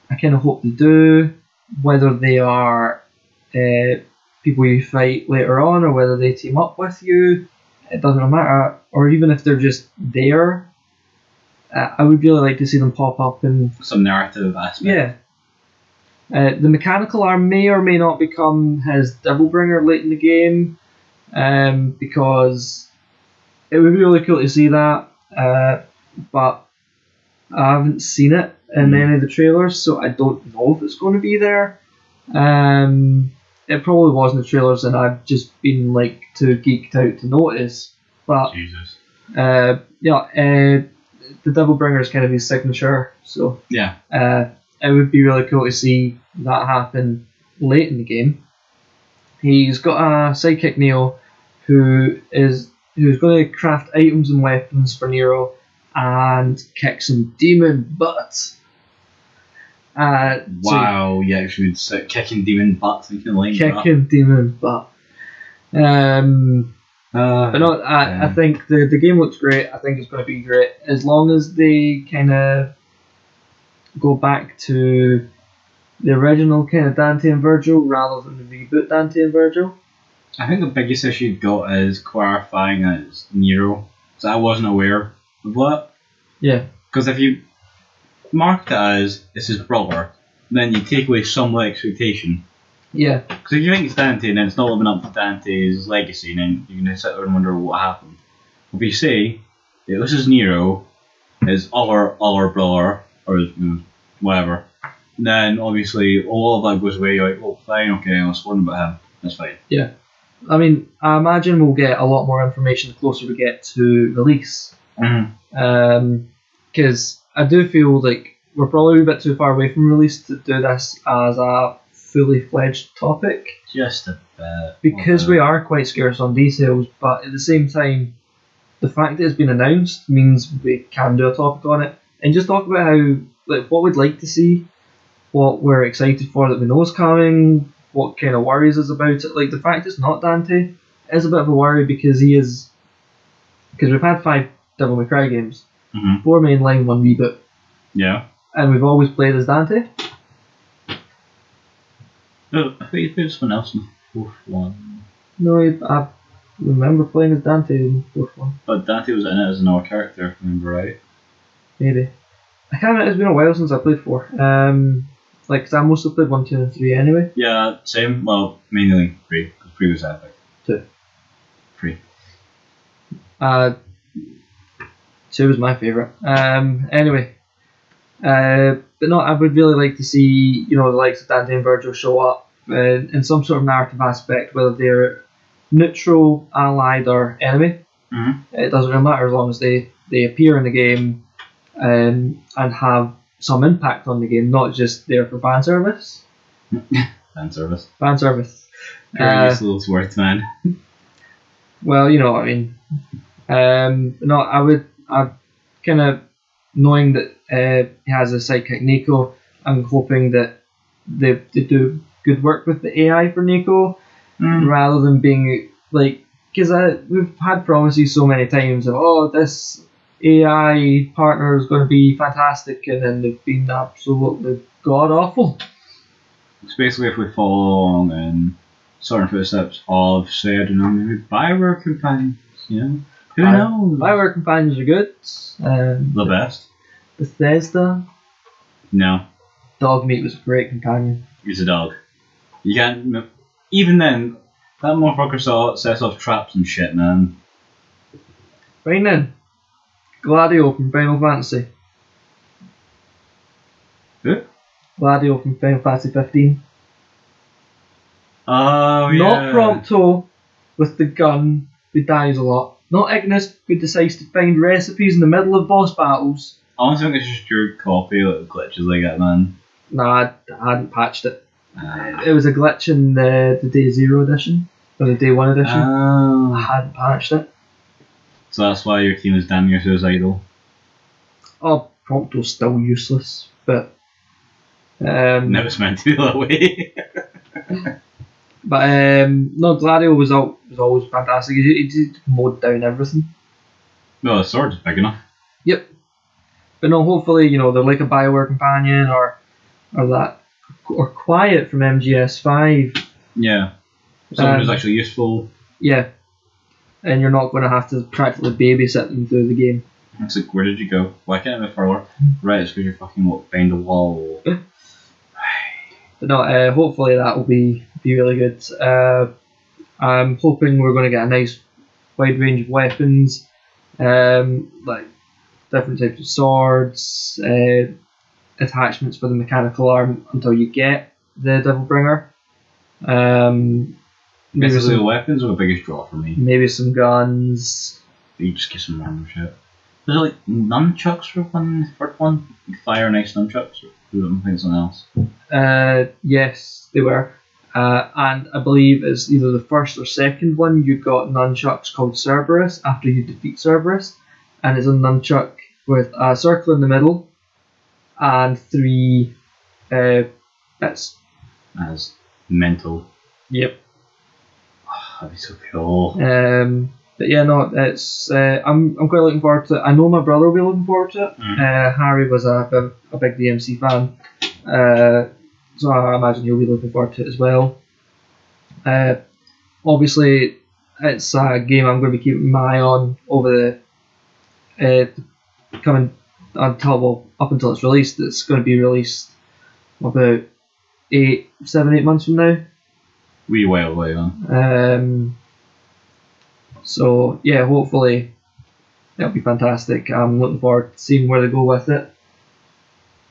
I kind of hope they do. Whether they are people you fight later on, or whether they team up with you, it doesn't matter. Or even if they're just there, I would really like to see them pop up and some narrative aspect. Yeah. The mechanical arm may or may not become his Devilbringer late in the game, because it would be really cool to see that. But I haven't seen it in any of the trailers, so I don't know if it's going to be there. It probably was in the trailers, and I've just been like too geeked out to notice. But Jesus. The Devilbringer is kind of his signature, so yeah, it would be really cool to see that happen late in the game. He's got a sidekick Neo, who's going to craft items and weapons for Nero and kick some demon butt. Wow, you actually would say kicking demon butts and kicking demon butt. But no, I think the game looks great. I think it's going to be great as long as they kind of go back to the original kind of Dante and Virgil rather than the reboot Dante and Virgil. I think the biggest issue you've got is clarifying that it's Nero. So I wasn't aware of that. Yeah. Because if you mark it as it's his brother, then you take away some expectation. Yeah. Because if you think it's Dante and then it's not living up to Dante's legacy, then you're going to sit there and wonder what happened. If you say, yeah, this is Nero, his other brother, or whatever, then obviously all of that goes away. You're like, oh, fine, okay, let's learn about him. That's fine. Yeah. I mean, I imagine we'll get a lot more information the closer we get to release. Because I do feel like we're probably a bit too far away from release to do this as a fully fledged topic. Just a bit. Because we are quite scarce on details, but at the same time, the fact that it's been announced means we can do a topic on it and just talk about how, like, what we'd like to see, what we're excited for that we know is coming, what kind of worries us about it. Like, the fact it's not Dante is a bit of a worry because because we've had 5 Devil May Cry games, 4 mainline, 1 reboot. Yeah. And we've always played as Dante. Oh, I think you played someone else in the 4th one. No, I remember playing as Dante in the 4th one. But Dante was in it as another character, if I remember right. Maybe. I can't remember, it's been a while since I played 4. Cause I mostly played 1, 2 and 3 anyway. Yeah, same. Well, mainly 3, because 3 was epic. 2. 3. 2 was my favourite. Anyway. But no, I would really like to see, the likes of Dante and Virgil show up in some sort of narrative aspect, whether they're neutral, allied, or enemy. It doesn't really matter as long as they appear in the game and have some impact on the game, not just there for fan service. Fan service. Fan service. Very those words, man. Well, you know what I mean. No, I'm kind of knowing that he has a sidekick Nico. I'm hoping that they do good work with the AI for Nico, rather than being like, because we've had promises so many times of this AI partner is going to be fantastic, and then they've been absolutely god awful. It's basically if we follow along in certain footsteps of, say, I don't know, maybe Bioware companions, Who knows? Bioware companions are good. The best. Bethesda. No. Dogmeat was a great companion. He's a dog. You can't. Even then, that motherfucker sets off traps and shit, man. Right then. Gladio from Final Fantasy. Who? Gladio from Final Fantasy 15. Oh, yeah. Not Prompto with the gun who dies a lot. Not Ignis who decides to find recipes in the middle of boss battles. I honestly think it's just your copy that glitches like that, man. Nah, I hadn't patched it. It was a glitch in the Day 0 edition, or the Day 1 edition. Oh. I hadn't patched it. So that's why your team is damn near suicidal. Oh, Prompto's still useless, but Never was meant to be that way. But no, Gladio was always fantastic. He just mowed down everything. Well, the sword's big enough. Yep. But no, hopefully, they're like a Bioware companion or Quiet from MGS5. Yeah. Something who's actually useful. Yeah. And you're not going to have to practically babysit them through the game. It's like, where did you go? Why can't I move forward? Right, it's because you're fucking behind a wall. But no, hopefully that will be really good. I'm hoping we're going to get a nice wide range of weapons, like different types of swords, attachments for the mechanical arm until you get the Devilbringer. Maybe the weapons are the biggest draw for me. Maybe some guns. You just get some random shit. Was there like nunchucks for the first one? Fire and ice nunchucks? Or something else? Yes, they were. And I believe it's either the first or second one you got nunchucks called Cerberus after you defeat Cerberus. And it's a nunchuck with a circle in the middle and 3 bits. As mental. Yep. Oh, that'd be so cool. But yeah, no, it's I'm quite looking forward to it. I know my brother will be looking forward to it. Harry was a big DMC fan, so I imagine he'll be looking forward to it as well. Obviously, it's a game I'm going to be keeping my eye on over the coming up until it's released. It's going to be released about 7-8 months from now. Wee while away on. So yeah, hopefully it'll be fantastic. I'm looking forward to seeing where they go with it.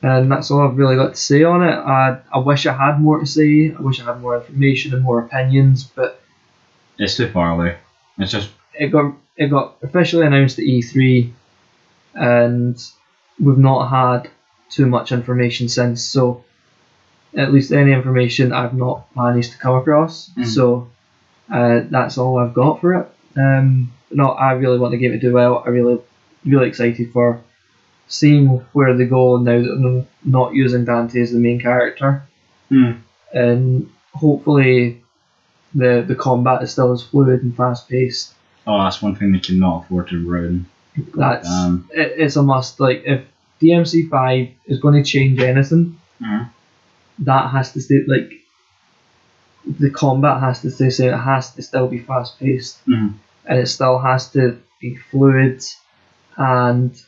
And that's all I've really got to say on it. I wish I had more to say. I wish I had more information and more opinions, but it's too far away. It's just it got officially announced at E3, and we've not had too much information since. So at least any information I've not managed to come across. So that's all I've got for it. No, I really want the game to do well. I'm really excited for seeing where they go now that they're not using Dante as the main character. And hopefully the combat is still as fluid and fast paced. Oh, that's one thing they cannot afford to ruin. It's a must. Like, if DMC5 is going to change anything, that has to stay, like, the combat has to stay the same. It has to still be fast paced, and it still has to be fluid and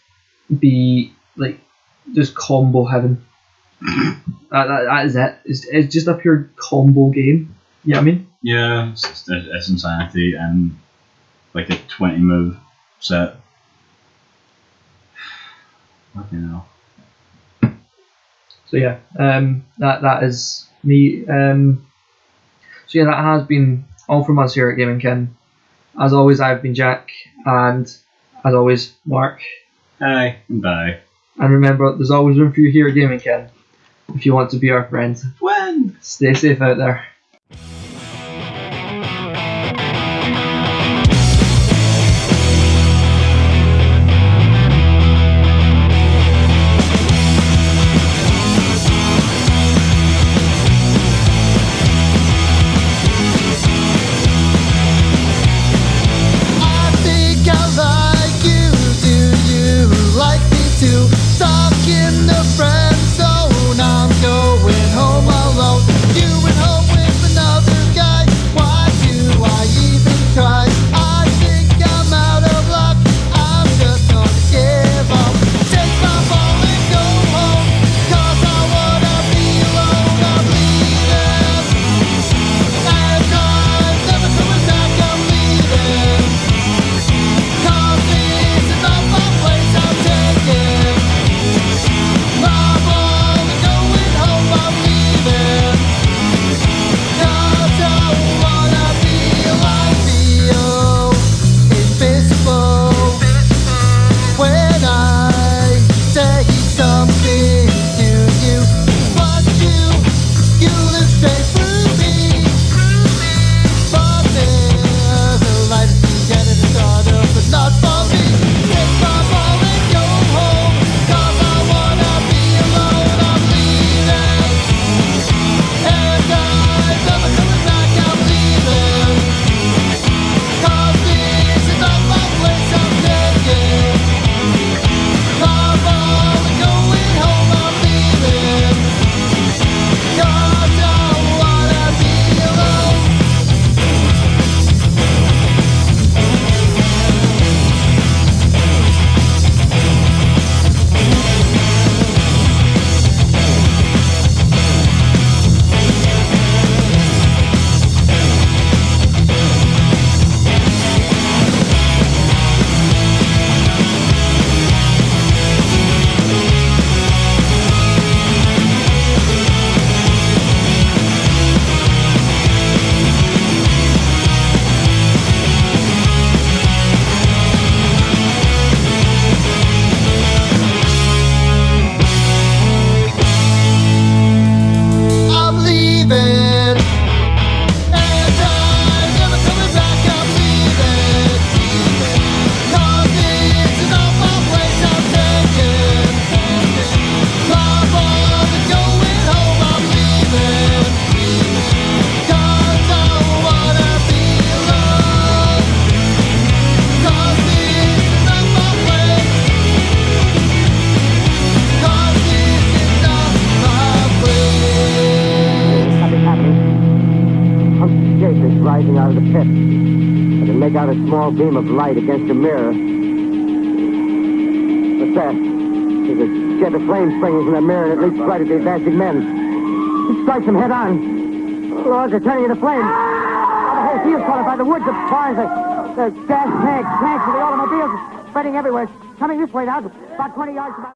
be like just combo heaven. That is it. It's just a pure combo game. You know what I mean? Yeah, it's insanity and like a 20 move set. What do you know? So yeah, that is me. So yeah, that has been all from us here at Gaming Kin. As always, I've been Jack, and as always, Mark. Hi, bye. And remember, there's always room for you here at Gaming Kin if you want to be our friend. When? Stay safe out there. Stuck in the friend zone, I'm going home alone. You went home with of the pit. I can make out a small beam of light against a mirror. What's that? There's a jet of flame springing from the mirror and it leaps right at the advancing men. It strikes them head on. Logs are turning into flame. The whole field's caught up by the woods, the barns, the gas tanks, tanks of the automobiles spreading everywhere. Coming this way now, about 20 yards from